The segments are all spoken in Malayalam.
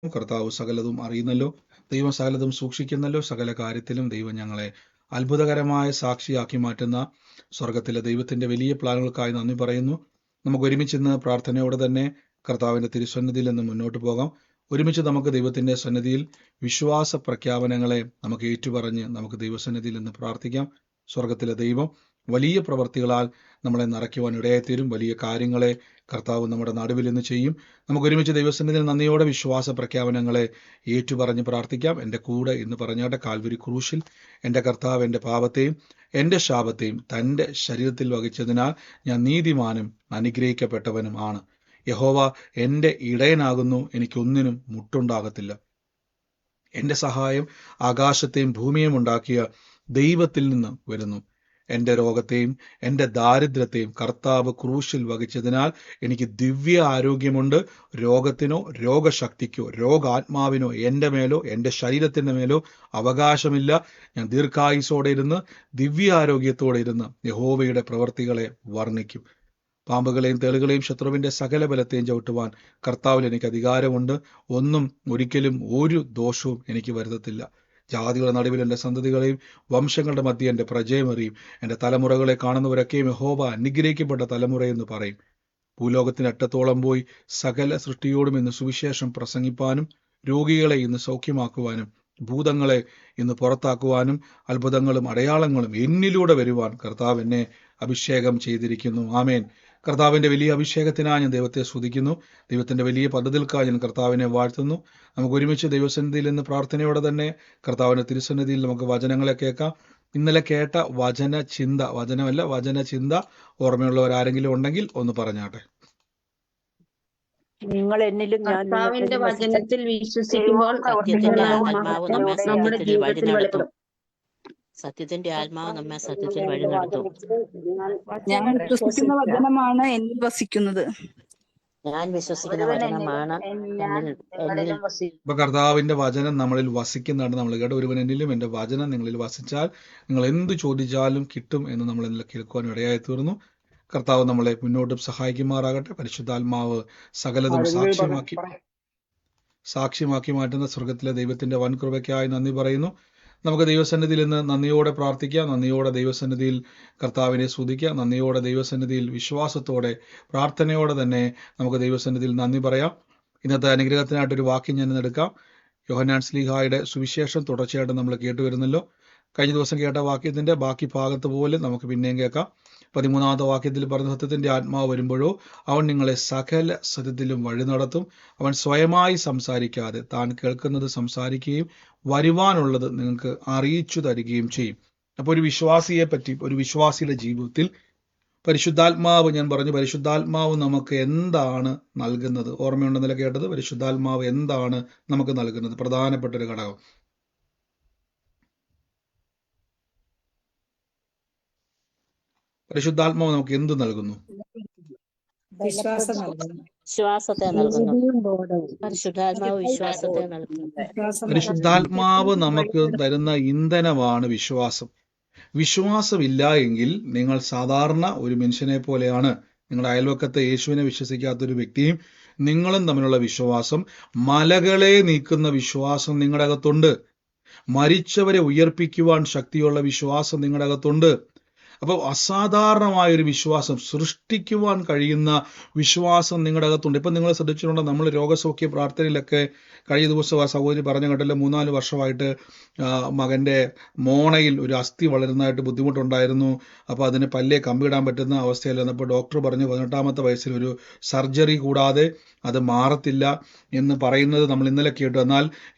കർത്താവ് സകലതും അറിയുന്നല്ലോ, ദൈവം സകലതും സൂക്ഷിക്കുന്നല്ലോ. സകല കാര്യത്തിലും ദൈവം ഞങ്ങളെ അത്ഭുതകരമായ സാക്ഷിയാക്കി മാറ്റുന്ന സ്വർഗത്തിലെ ദൈവത്തിന്റെ വലിയ പ്ലാനുകൾക്കായി നന്ദി പറയുന്നു. നമുക്ക് ഒരുമിച്ച് ഇന്ന് പ്രാർത്ഥനയോടെ തന്നെ കർത്താവിന്റെ തിരുസന്നിധിയിൽ നിന്ന് മുന്നോട്ട് പോകാം. ഒരുമിച്ച് നമുക്ക് ദൈവത്തിന്റെ സന്നിധിയിൽ വിശ്വാസ പ്രഖ്യാപനങ്ങളെ നമുക്ക് ഏറ്റുപറഞ്ഞ് നമുക്ക് ദൈവസന്നിധിയിൽ നിന്ന് പ്രാർത്ഥിക്കാം. സ്വർഗത്തിലെ ദൈവം വലിയ പ്രവർത്തികളാൽ നമ്മളെ നിറയ്ക്കുവാൻ ഇടയായിത്തീരും. വലിയ കാര്യങ്ങളെ കർത്താവ് നമ്മുടെ നടുവിൽ നിന്ന് ചെയ്യും. നമുക്ക് ഒരുമിച്ച് ദൈവസന്നിധിയിൽ നന്ദിയോടെ വിശ്വാസ പ്രഖ്യാപനങ്ങളെ ഏറ്റുപറഞ്ഞ് പ്രാർത്ഥിക്കാം. എൻ്റെ കൂടെ ഇന്ന് പറഞ്ഞാട്ടെ. കാൽവരി ക്രൂശിൽ എൻ്റെ കർത്താവ് എൻ്റെ പാപത്തെയും എൻ്റെ ശാപത്തെയും തൻ്റെ ശരീരത്തിൽ വഹിച്ചതിനാൽ ഞാൻ നീതിമാനും അനുഗ്രഹിക്കപ്പെട്ടവനും ആണ്. യഹോവ എൻ്റെ ഇടയനാകുന്നു, എനിക്കൊന്നിനും മുട്ടുണ്ടാകത്തില്ല. എൻ്റെ സഹായം ആകാശത്തെയും ഭൂമിയെയും ഉണ്ടാക്കിയ ദൈവത്തിൽ നിന്ന് വരുന്നു. എൻ്റെ രോഗത്തെയും എൻ്റെ ദാരിദ്ര്യത്തെയും കർത്താവ് ക്രൂശിൽ വഹിച്ചതിനാൽ എനിക്ക് ദിവ്യ ആരോഗ്യമുണ്ട്. രോഗത്തിനോ രോഗശക്തിക്കോ രോഗാത്മാവിനോ എൻ്റെ മേലോ എൻ്റെ ശരീരത്തിൻ്റെ മേലോ അവകാശമില്ല. ഞാൻ ദീർഘായുസോടെ ഇരുന്ന് ദിവ്യാരോഗ്യത്തോടെ ഇരുന്ന് യഹോവയുടെ പ്രവർത്തികളെ വർണ്ണിക്കും. പാമ്പുകളെയും തേളുകളെയും ശത്രുവിൻ്റെ സകല ബലത്തെയും ചവിട്ടുവാൻ കർത്താവിൽ എനിക്ക് അധികാരമുണ്ട്. ഒന്നും ഒരിക്കലും ഒരു ദോഷവും എനിക്ക് വരുത്തത്തില്ല. ജാതികളുടെ നടുവിൽ എൻ്റെ സന്തതികളെയും വംശങ്ങളുടെ മധ്യ എൻ്റെ പ്രജയമറിയും. എൻ്റെ തലമുറകളെ കാണുന്നവരൊക്കെയും യഹോവ അനുഗ്രഹിക്കപ്പെട്ട തലമുറയെന്ന് പറയും. ഭൂലോകത്തിന് അറ്റത്തോളം പോയി സകല സൃഷ്ടിയോടും ഇന്ന് സുവിശേഷം പ്രസംഗിപ്പാനും രോഗികളെ ഇന്ന് സൗഖ്യമാക്കുവാനും ഭൂതങ്ങളെ ഇന്ന് പുറത്താക്കുവാനും അത്ഭുതങ്ങളും അടയാളങ്ങളും എന്നിലൂടെ വരുവാൻ കർത്താവ് എന്നെ അഭിഷേകം ചെയ്തിരിക്കുന്നു. ആമേൻ. കർത്താവിൻ്റെ വലിയ അഭിഷേകത്തിനായി ഞാൻ ദൈവത്തെ സ്തുതിക്കുന്നു. ദൈവത്തിൻ്റെ വലിയ പദ്ധതികൾക്കായി ഞാൻ കർത്താവിനെ വാഴ്ത്തുന്നു. നമുക്ക് ഒരുമിച്ച് ദൈവസന്നിധിയിൽ നിന്ന് പ്രാർത്ഥനയോടെ തന്നെ കർത്താവിൻ്റെ തിരുസന്നിധിയിൽ നമുക്ക് വചനങ്ങളെ കേൾക്കാം. ഇന്നലെ കേട്ട വചന ചിന്ത ഓർമ്മയുള്ളവരാരെങ്കിലും ഉണ്ടെങ്കിൽ ഒന്ന് പറഞ്ഞാട്ടെ. നിങ്ങൾ എന്നിലും ഞാൻ കർത്താവിന്റെ വചനത്തിൽ വിശ്വസിക്കുമ്പോൾ സത്യത്തിന്റെ ആത്മാവ് നമ്മെ നമ്മുടെ സത്യത്തിൽ വഴി ജീവിതത്തിൽ നടത്തും. വെളിപ്പെടും. സത്യത്തിന്റെ ആത്മാവ് നമ്മെ സത്യത്തിൽ വഴി നടത്തും. ഞാൻ വിശ്വസിക്കുന്ന വചനമാണ് എന്നിൽ വസിക്കുന്നത്. ഞാൻ വിശ്വസിക്കുന്ന വചനമാണ് എന്നിൽ ഇപ്പൊ കർത്താവിന്റെ വചനം നമ്മളിൽ വസിക്കുന്നതാണ് നമ്മൾ കേട്ട. ഒരുവൻ എന്നിലും എൻ്റെ വചനം നിങ്ങളിൽ വസിച്ചാൽ നിങ്ങൾ എന്ത് ചോദിച്ചാലും കിട്ടും എന്ന് നമ്മൾ ഇന്നലെ കേൾക്കുവാൻ ഇടയായി തീർന്നു. കർത്താവ് നമ്മളെ മുന്നോട്ടും സഹായിക്കുമാറാകട്ടെ. പരിശുദ്ധാത്മാവ് സകലതും സാക്ഷ്യമാക്കി മാറ്റുന്ന സ്വർഗത്തിലെ ദൈവത്തിന്റെ വൻകൃപയ്ക്കായി നന്ദി പറയുന്നു. നമുക്ക് ദൈവസന്നിധിയിൽ നിന്ന് നന്ദിയോടെ പ്രാർത്ഥിക്കാം. നന്ദിയോടെ ദൈവസന്നിധിയിൽ കർത്താവിനെ സ്തുതിക്കാം. നന്ദിയോടെ ദൈവസന്നിധിയിൽ വിശ്വാസത്തോടെ പ്രാർത്ഥനയോടെ തന്നെ നമുക്ക് ദൈവസന്നിധിയിൽ നന്ദി പറയാം. ഇന്നത്തെ അനുഗ്രഹത്തിനായിട്ടൊരു വാക്യം ഞാൻ എടുക്കാം. യോഹന്നാൻ ശ്ലീഹായുടെ സുവിശേഷം തുടർച്ചയായിട്ട് നമ്മൾ കേട്ടുവരുന്നല്ലോ. കഴിഞ്ഞ ദിവസം കേട്ട വാക്യത്തിന്റെ ബാക്കി ഭാഗത്ത് പോലെ നമുക്ക് പിന്നെയും കേൾക്കാം. 13ാമത്തെ വാക്യത്തിൽ പറഞ്ഞ സത്യത്തിന്റെ ആത്മാവ് വരുമ്പോഴോ അവൻ നിങ്ങളെ സകല സത്യത്തിലും വഴി നടത്തും. അവൻ സ്വയമായി സംസാരിക്കാതെ താൻ കേൾക്കുന്നത് സംസാരിക്കുകയും വരുവാനുള്ളത് നിങ്ങൾക്ക് അറിയിച്ചു തരികയും ചെയ്യും. അപ്പോൾ ഒരു വിശ്വാസിയെ പറ്റി, ഒരു വിശ്വാസിയുടെ ജീവിതത്തിൽ പരിശുദ്ധാത്മാവ്, ഞാൻ പറഞ്ഞു പരിശുദ്ധാത്മാവ് നമുക്ക് എന്താണ് നൽകുന്നത്. ഓർമ്മയുണ്ടെന്നല്ല കേട്ടത്. പരിശുദ്ധാത്മാവ് എന്താണ് നമുക്ക് നൽകുന്നത്? പ്രധാനപ്പെട്ട ഒരു ഘടകം. പരിശുദ്ധാത്മാവ് നമുക്ക് എന്ത് നൽകുന്നു? വിശ്വാസത്തെ നൽകുന്നു. പരിശുദ്ധാത്മാവ് വിശ്വാസത്തെ നൽകുന്നു. പരിശുദ്ധാത്മാവ് നമുക്ക് തരുന്ന ഇന്ധനമാണ് വിശ്വാസം. വിശ്വാസമില്ല എങ്കിൽ നിങ്ങൾ സാധാരണ ഒരു മനുഷ്യനെ പോലെയാണ്. നിങ്ങളുടെ അയൽവക്കത്തെ യേശുവിനെ വിശ്വസിക്കാത്തൊരു വ്യക്തിയും നിങ്ങളും തമ്മിലുള്ള വിശ്വാസം, മലകളെ നീക്കുന്ന വിശ്വാസം നിങ്ങളുടെ അകത്തുണ്ട്. മരിച്ചവരെ ഉയർപ്പിക്കുവാൻ ശക്തിയുള്ള വിശ്വാസം നിങ്ങളുടെ അകത്തുണ്ട്. അപ്പോൾ അസാധാരണമായൊരു വിശ്വാസം, സൃഷ്ടിക്കുവാൻ കഴിയുന്ന വിശ്വാസം നിങ്ങളുടെ അകത്തുണ്ട്. ഇപ്പം നിങ്ങൾ ശ്രദ്ധിച്ചിട്ടുണ്ടോ, നമ്മൾ രോഗസൗഖ്യ പ്രാർത്ഥനയിലൊക്കെ കഴിഞ്ഞ ദിവസം ആ സഹോദരി പറഞ്ഞ കേട്ടല്ലോ, 3-4 വർഷമായിട്ട് മകൻ്റെ മോണയിൽ ഒരു അസ്ഥി വളരുന്നതായിട്ട് ബുദ്ധിമുട്ടുണ്ടായിരുന്നു. അപ്പോൾ അതിന് പല്ലേ കമ്പിടാൻ പറ്റുന്ന അവസ്ഥയിലായിരുന്നു. അപ്പോൾ ഡോക്ടർ പറഞ്ഞു 18ാമത്തെ വയസ്സിൽ ഒരു സർജറി കൂടാതെ അത് മാറത്തില്ല എന്ന് പറയുന്നത് നമ്മൾ ഇന്നലെ കേട്ടു. എന്നാൽ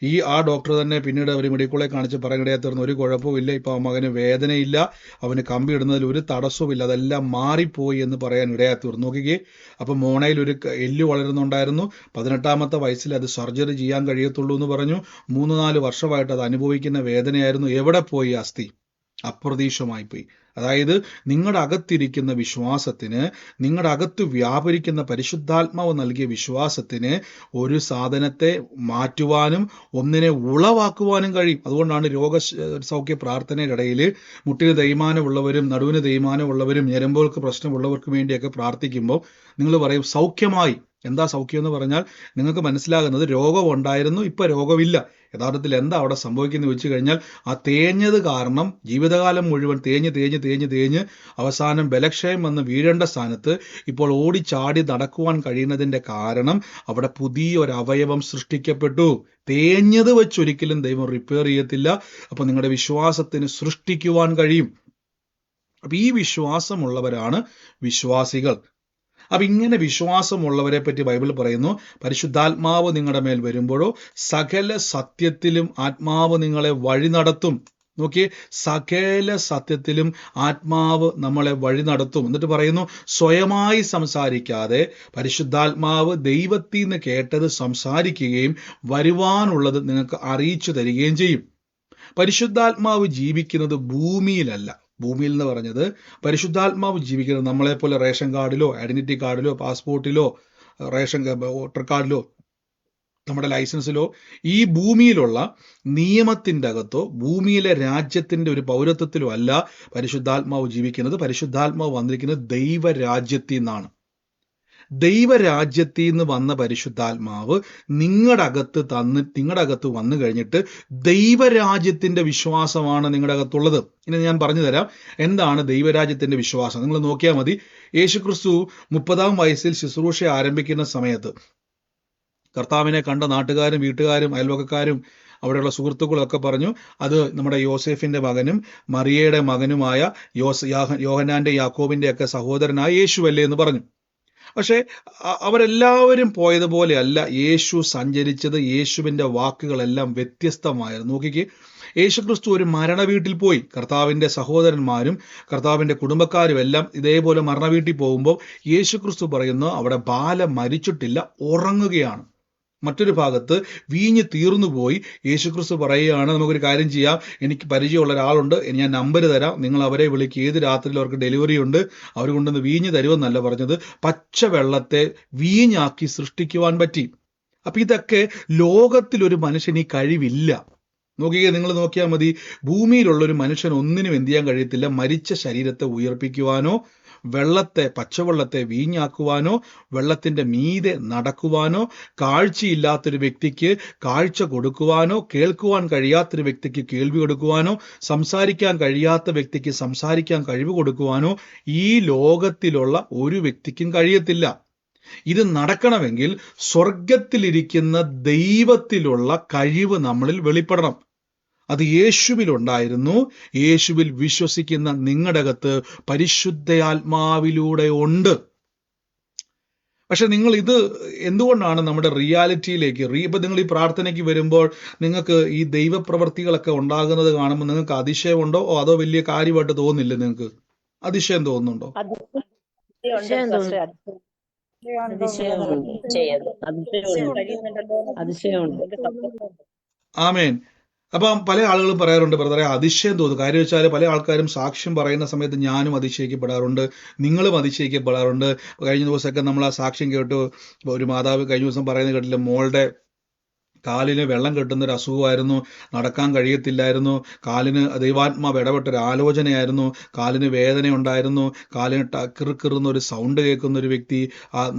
ആ ഡോക്ടർ തന്നെ പിന്നീട് അവർ മെഡിക്കൽ കോളേജ് കാണിച്ച് പറയാനിടയായി തീർന്നു, ഒരു കുഴപ്പമില്ല, ഇപ്പോൾ ആ മകന് വേദനയില്ല, അവന് കമ്പി ഇടുന്നതിൽ ഒരു തടസ്സവുമില്ല, അതെല്ലാം മാറിപ്പോയി എന്ന് പറയാൻ ഇടയായി തീർന്നു. നോക്കിക്കേ, അപ്പം മോണയിൽ ഒരു എല്ല് വളരുന്നുണ്ടായിരുന്നു. 18ാമത്തെ വയസ്സിൽ അത് സർജറി ചെയ്യാൻ കഴിയത്തുള്ളൂ എന്ന് പറഞ്ഞു. 3-4 വർഷമായിട്ട് അത് അനുഭവിക്കുന്ന വേദനയായിരുന്നു. എവിടെ പോയി അസ്ഥി? അപ്രതീക്ഷിതമായി പോയി. അതായത് നിങ്ങളുടെ അകത്തിരിക്കുന്ന വിശ്വാസത്തിന്, നിങ്ങളുടെ അകത്ത് വ്യാപരിക്കുന്ന പരിശുദ്ധാത്മാവ് നൽകിയ വിശ്വാസത്തിന് ഒരു സാധനത്തെ മാറ്റുവാനും ഒന്നിനെ ഉളവാക്കുവാനും കഴിയും. അതുകൊണ്ടാണ് രോഗസൗഖ്യ പ്രാർത്ഥനയുടെ ഇടയിൽ മുട്ടിന് തേയ്മാനമുള്ളവരും നടുവിന് തേയ്മാനമുള്ളവരും ഞരമ്പുകൾക്ക് പ്രശ്നമുള്ളവർക്ക് വേണ്ടിയൊക്കെ പ്രാർത്ഥിക്കുമ്പോൾ നിങ്ങൾ പറയും സൗഖ്യമായി. എന്താ സൗഖ്യം എന്ന് പറഞ്ഞാൽ നിങ്ങൾക്ക് മനസ്സിലാകുന്നത് രോഗം ഉണ്ടായിരുന്നു, ഇപ്പൊ രോഗമില്ല. യഥാർത്ഥത്തിൽ എന്താ അവിടെ സംഭവിക്കുന്നത് വെച്ച് കഴിഞ്ഞാൽ ആ തേഞ്ഞത് കാരണം ജീവിതകാലം മുഴുവൻ തേഞ്ഞ് അവസാനം ബലക്ഷയം വന്ന് വീഴേണ്ട സ്ഥാനത്ത് ഇപ്പോൾ ഓടിച്ചാടി നടക്കുവാൻ കഴിയുന്നതിന്റെ കാരണം അവിടെ പുതിയൊരു അവയവം സൃഷ്ടിക്കപ്പെട്ടു. തേഞ്ഞത് വെച്ചൊരിക്കലും ദൈവം റിപ്പയർ ചെയ്യത്തില്ല. അപ്പൊ നിങ്ങളുടെ വിശ്വാസത്തിന് സൃഷ്ടിക്കുവാൻ കഴിയും. അപ്പൊ ഈ വിശ്വാസമുള്ളവരാണ് വിശ്വാസികൾ. അപ്പൊ ഇങ്ങനെ വിശ്വാസമുള്ളവരെ പറ്റി ബൈബിൾ പറയുന്നു, പരിശുദ്ധാത്മാവ് നിങ്ങളുടെ മേൽ വരുമ്പോഴോ സകല സത്യത്തിലും ആത്മാവ് നിങ്ങളെ വഴി നടത്തും. നോക്കിയേ, സകല സത്യത്തിലും ആത്മാവ് നമ്മളെ വഴി നടത്തും. എന്നിട്ട് പറയുന്നു, സ്വയമായി സംസാരിക്കാതെ പരിശുദ്ധാത്മാവ് ദൈവത്തിൽ നിന്ന് കേട്ടത് സംസാരിക്കുകയും വരുവാനുള്ളത് നിങ്ങൾക്ക് അറിയിച്ചു തരികയും ചെയ്യും. പരിശുദ്ധാത്മാവ് ജീവിക്കുന്നത് ഭൂമിയിലല്ല. ഭൂമിയിൽ എന്ന് പറഞ്ഞത് പരിശുദ്ധാത്മാവ് ജീവിക്കുന്നത് നമ്മളെപ്പോലെ റേഷൻ കാർഡിലോ ഐഡന്റിറ്റി കാർഡിലോ പാസ്പോർട്ടിലോ വോട്ടർ കാർഡിലോ നമ്മുടെ ലൈസൻസിലോ ഈ ഭൂമിയിലുള്ള നിയമത്തിൻ്റെ അകത്തോ ഭൂമിയിലെ രാജ്യത്തിന്റെ ഒരു പൗരത്വത്തിലോ അല്ല പരിശുദ്ധാത്മാവ് ജീവിക്കുന്നത്. പരിശുദ്ധാത്മാവ് വന്നിരിക്കുന്നത് ദൈവരാജ്യത്തിൽ നിന്നാണ്. ദൈവരാജ്യത്തിൽ നിന്ന് വന്ന പരിശുദ്ധാത്മാവ് നിങ്ങളുടെ അകത്ത് വന്നു കഴിഞ്ഞിട്ട് ദൈവരാജ്യത്തിന്റെ വിശ്വാസമാണ് നിങ്ങളുടെ അകത്തുള്ളത്. ഇനി ഞാൻ പറഞ്ഞു തരാം എന്താണ് ദൈവരാജ്യത്തിന്റെ വിശ്വാസം. നിങ്ങൾ നോക്കിയാൽ മതി. യേശുക്രിസ്തു 30-ാം വയസ്സിൽ ശുശ്രൂഷ ആരംഭിക്കുന്ന സമയത്ത് കർത്താവിനെ കണ്ട നാട്ടുകാരും വീട്ടുകാരും അയൽവക്കക്കാരും അവിടെയുള്ള സുഹൃത്തുക്കളൊക്കെ പറഞ്ഞു, അത് നമ്മുടെ യോസേഫിന്റെ മകനും മറിയയുടെ മകനുമായ യോഹന്നാന്റെ യാക്കോബിന്റെ ഒക്കെ സഹോദരനായ യേശുവല്ലേ എന്ന് പറഞ്ഞു. പക്ഷെ അവരെല്ലാവരും പോയതുപോലെ അല്ല യേശു സഞ്ചരിച്ചത്. യേശുവിന്റെ വാക്കുകളെല്ലാം വ്യത്യസ്തമായിരുന്നു. നോക്കിക്കേ, യേശുക്രിസ്തു ഒരു മരണ വീട്ടിൽ പോയി. കർത്താവിന്റെ സഹോദരന്മാരും കർത്താവിന്റെ കുടുംബക്കാരും എല്ലാം ഇതേപോലെ മരണ വീട്ടിൽ പോകുമ്പോൾ യേശുക്രിസ്തു പറയുന്നു അവിടെ ബാല മരിച്ചിട്ടില്ല, ഉറങ്ങുകയാണ്. മറ്റൊരു ഭാഗത്ത് വീഞ്ഞ് തീർന്നുപോയി. യേശുക്രിസ്തു പറയുകയാണ്, നമുക്കൊരു കാര്യം ചെയ്യാം, എനിക്ക് പരിചയമുള്ള ഒരാളുണ്ട്, ഞാൻ നമ്പർ തരാം, നിങ്ങൾ അവരെ വിളിക്കുക, ഏത് രാത്രിയിൽ അവർക്ക് ഡെലിവറി ഉണ്ട്, അവർ കൊണ്ടുവന്ന് വീഞ്ഞ് തരുമെന്നല്ല പറഞ്ഞത്, പച്ചവെള്ളത്തെ വീഞ്ഞാക്കി സൃഷ്ടിക്കുവാൻ പറ്റി. അപ്പൊ ഇതൊക്കെ ലോകത്തിലൊരു മനുഷ്യന് ഈ കഴിവില്ല. നോക്കിയേ, നിങ്ങൾ നോക്കിയാൽ മതി, ഭൂമിയിലുള്ള ഒരു മനുഷ്യൻ ഒന്നിനും എന്ത് ചെയ്യാൻ കഴിയത്തില്ല, മരിച്ച ശരീരത്തെ ഉയർപ്പിക്കുവാനോ പച്ചവെള്ളത്തെ വീഞ്ഞാക്കുവാനോ വെള്ളത്തിന്റെ മീതെ നടക്കുവാനോ കാഴ്ചയില്ലാത്തൊരു വ്യക്തിക്ക് കാഴ്ച കൊടുക്കുവാനോ കേൾക്കുവാൻ കഴിയാത്തൊരു വ്യക്തിക്ക് കേൾവി കൊടുക്കുവാനോ സംസാരിക്കാൻ കഴിയാത്ത വ്യക്തിക്ക് സംസാരിക്കാൻ കഴിവ് കൊടുക്കുവാനോ ഈ ലോകത്തിലുള്ള ഒരു വ്യക്തിക്കും കഴിയത്തില്ല. ഇത് നടക്കണമെങ്കിൽ സ്വർഗത്തിലിരിക്കുന്ന ദൈവത്തിലുള്ള കഴിവ് നമ്മളിൽ വെളിപ്പെടണം. അത് യേശുവിലുണ്ടായിരുന്നു. യേശുവിൽ വിശ്വസിക്കുന്ന നിങ്ങളുടെ അകത്ത് പരിശുദ്ധയാത്മാവിലൂടെ ഉണ്ട്. പക്ഷെ നിങ്ങൾ ഇത് എന്തുകൊണ്ടാണ് നമ്മുടെ റിയാലിറ്റിയിലേക്ക് ഇപ്പൊ നിങ്ങൾ ഈ പ്രാർത്ഥനയ്ക്ക് വരുമ്പോൾ നിങ്ങൾക്ക് ഈ ദൈവപ്രവർത്തികളൊക്കെ ഉണ്ടാകുന്നത് കാണുമ്പോൾ നിങ്ങൾക്ക് അതിശയമുണ്ടോ അതോ വലിയ കാര്യമായിട്ട് തോന്നുന്നില്ല? നിങ്ങൾക്ക് അതിശയം തോന്നുന്നുണ്ടോ? ആമേൻ. അപ്പം പല ആളുകളും പറയാറുണ്ട്, ബ്രദറെ അതിശയം തോന്നും. കാര്യം വെച്ചാൽ പല ആൾക്കാരും സാക്ഷ്യം പറയുന്ന സമയത്ത് ഞാനും അതിശയിക്കപ്പെടാറുണ്ട്, നിങ്ങളും അതിശയിക്കപ്പെടാറുണ്ട്. കഴിഞ്ഞ ദിവസമൊക്കെ നമ്മൾ ആ സാക്ഷ്യം കേട്ടു. ഒരു മാതാവ് കഴിഞ്ഞ ദിവസം പറയുന്നത് കേട്ടില്ല, മോളുടെ കാലിന് വെള്ളം കെട്ടുന്ന ഒരു അസുഖമായിരുന്നു, നടക്കാൻ കഴിയത്തില്ലായിരുന്നു, കാലിന് ദൈവാത്മാവ് ഇടപെട്ടൊരു ആലോചനയായിരുന്നു, കാലിന് വേദന ഉണ്ടായിരുന്നു, കാലിന് കിറുകിറുന്ന ഒരു സൗണ്ട് കേൾക്കുന്ന ഒരു വ്യക്തി,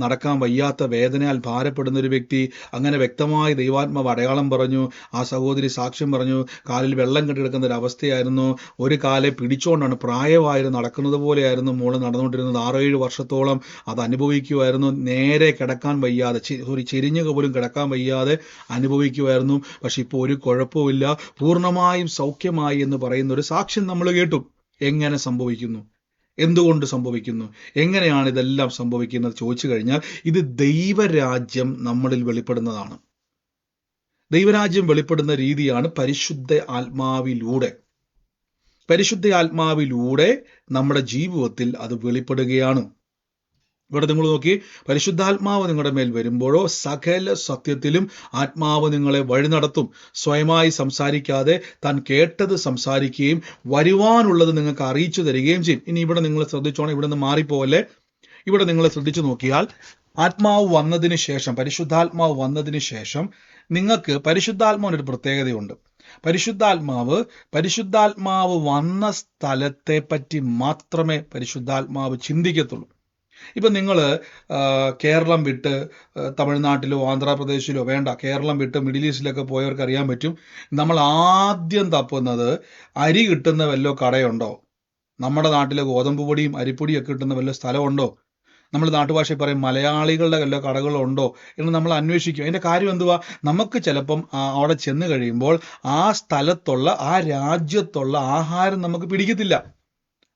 നടക്കാൻ വയ്യാത്ത വേദനയാൽ ഭാരപ്പെടുന്ന ഒരു വ്യക്തി. അങ്ങനെ വ്യക്തമായി ദൈവാത്മാവ് അടയാളം പറഞ്ഞു. ആ സഹോദരി സാക്ഷ്യം പറഞ്ഞു, കാലിൽ വെള്ളം കെട്ടിടക്കുന്ന ഒരു അവസ്ഥയായിരുന്നു, ഒരു കാലെ പിടിച്ചുകൊണ്ടാണ് പ്രായമായിരുന്നു നടക്കുന്നത് പോലെയായിരുന്നു മോള് നടന്നുകൊണ്ടിരുന്നത്. 6-7 വർഷത്തോളം അത് അനുഭവിക്കുമായിരുന്നു. നേരെ കിടക്കാൻ വയ്യാതെ, ചെരിഞ്ഞു പോലും കിടക്കാൻ വയ്യാതെ അനുഭവിക്കുമായിരുന്നു. പക്ഷെ ഇപ്പോൾ ഒരു കുഴപ്പമില്ല, പൂർണ്ണമായും സൗഖ്യമായി എന്ന് പറയുന്ന ഒരു സാക്ഷ്യം നമ്മൾ കേട്ടു. എങ്ങനെ സംഭവിക്കുന്നു? എന്തുകൊണ്ട് സംഭവിക്കുന്നു? എങ്ങനെയാണ് ഇതെല്ലാം സംഭവിക്കുന്നത് ചോദിച്ചു കഴിഞ്ഞാൽ ഇത് ദൈവരാജ്യം നമ്മളിൽ വെളിപ്പെടുന്നതാണ്. ദൈവരാജ്യം വെളിപ്പെടുന്ന രീതിയാണ് പരിശുദ്ധ ആത്മാവിലൂടെ. പരിശുദ്ധ ആത്മാവിലൂടെ നമ്മുടെ ജീവിതത്തിൽ അത് വെളിപ്പെടുകയാണ്. ഇവിടെ നിങ്ങൾ നോക്കി, പരിശുദ്ധാത്മാവ് നിങ്ങളുടെ മേൽ വരുമ്പോഴോ സകല സത്യത്തിലും ആത്മാവ് നിങ്ങളെ വഴി നടത്തും. സ്വയമായി സംസാരിക്കാതെ താൻ കേട്ടത് സംസാരിക്കുകയും വരുവാനുള്ളത് നിങ്ങൾക്ക് അറിയിച്ചു തരികയും ചെയ്യും. ഇനി ഇവിടെ നിങ്ങൾ ശ്രദ്ധിച്ചോണം, ഇവിടെ നിന്ന് മാറിപ്പോവല്ലേ. ഇവിടെ നിങ്ങൾ ശ്രദ്ധിച്ചു നോക്കിയാൽ ആത്മാവ് വന്നതിന് ശേഷം, പരിശുദ്ധാത്മാവ് വന്നതിന് ശേഷം നിങ്ങൾക്ക് പരിശുദ്ധാത്മാവിനൊരു പ്രത്യേകതയുണ്ട്. പരിശുദ്ധാത്മാവ് വന്ന സ്ഥലത്തെ പറ്റി മാത്രമേ പരിശുദ്ധാത്മാവ് ചിന്തിക്കത്തുള്ളൂ. ഇപ്പം നിങ്ങൾ കേരളം വിട്ട് തമിഴ്നാട്ടിലോ ആന്ധ്രാപ്രദേശിലോ, വേണ്ട, കേരളം വിട്ട് മിഡിൽ ഈസ്റ്റിലൊക്കെ പോയവർക്ക് അറിയാൻ പറ്റും, നമ്മൾ ആദ്യം തപ്പുന്നത് അരി കിട്ടുന്ന വല്ല കടയുണ്ടോ, നമ്മുടെ നാട്ടിലെ ഗോതമ്പ് പൊടിയും അരിപ്പൊടിയും ഒക്കെ കിട്ടുന്ന വല്ല സ്ഥലമുണ്ടോ, നമ്മൾ നാട്ടുഭാഷയിൽ പറയും മലയാളികളുടെ വല്ല കടകളുണ്ടോ എന്ന് നമ്മൾ അന്വേഷിക്കും. അതിൻ്റെ കാര്യം എന്തുവാ, നമുക്ക് ചിലപ്പം അവിടെ ചെന്ന് കഴിയുമ്പോൾ ആ സ്ഥലത്തുള്ള ആ രാജ്യത്തുള്ള ആഹാരം നമുക്ക് പിടിക്കത്തില്ല.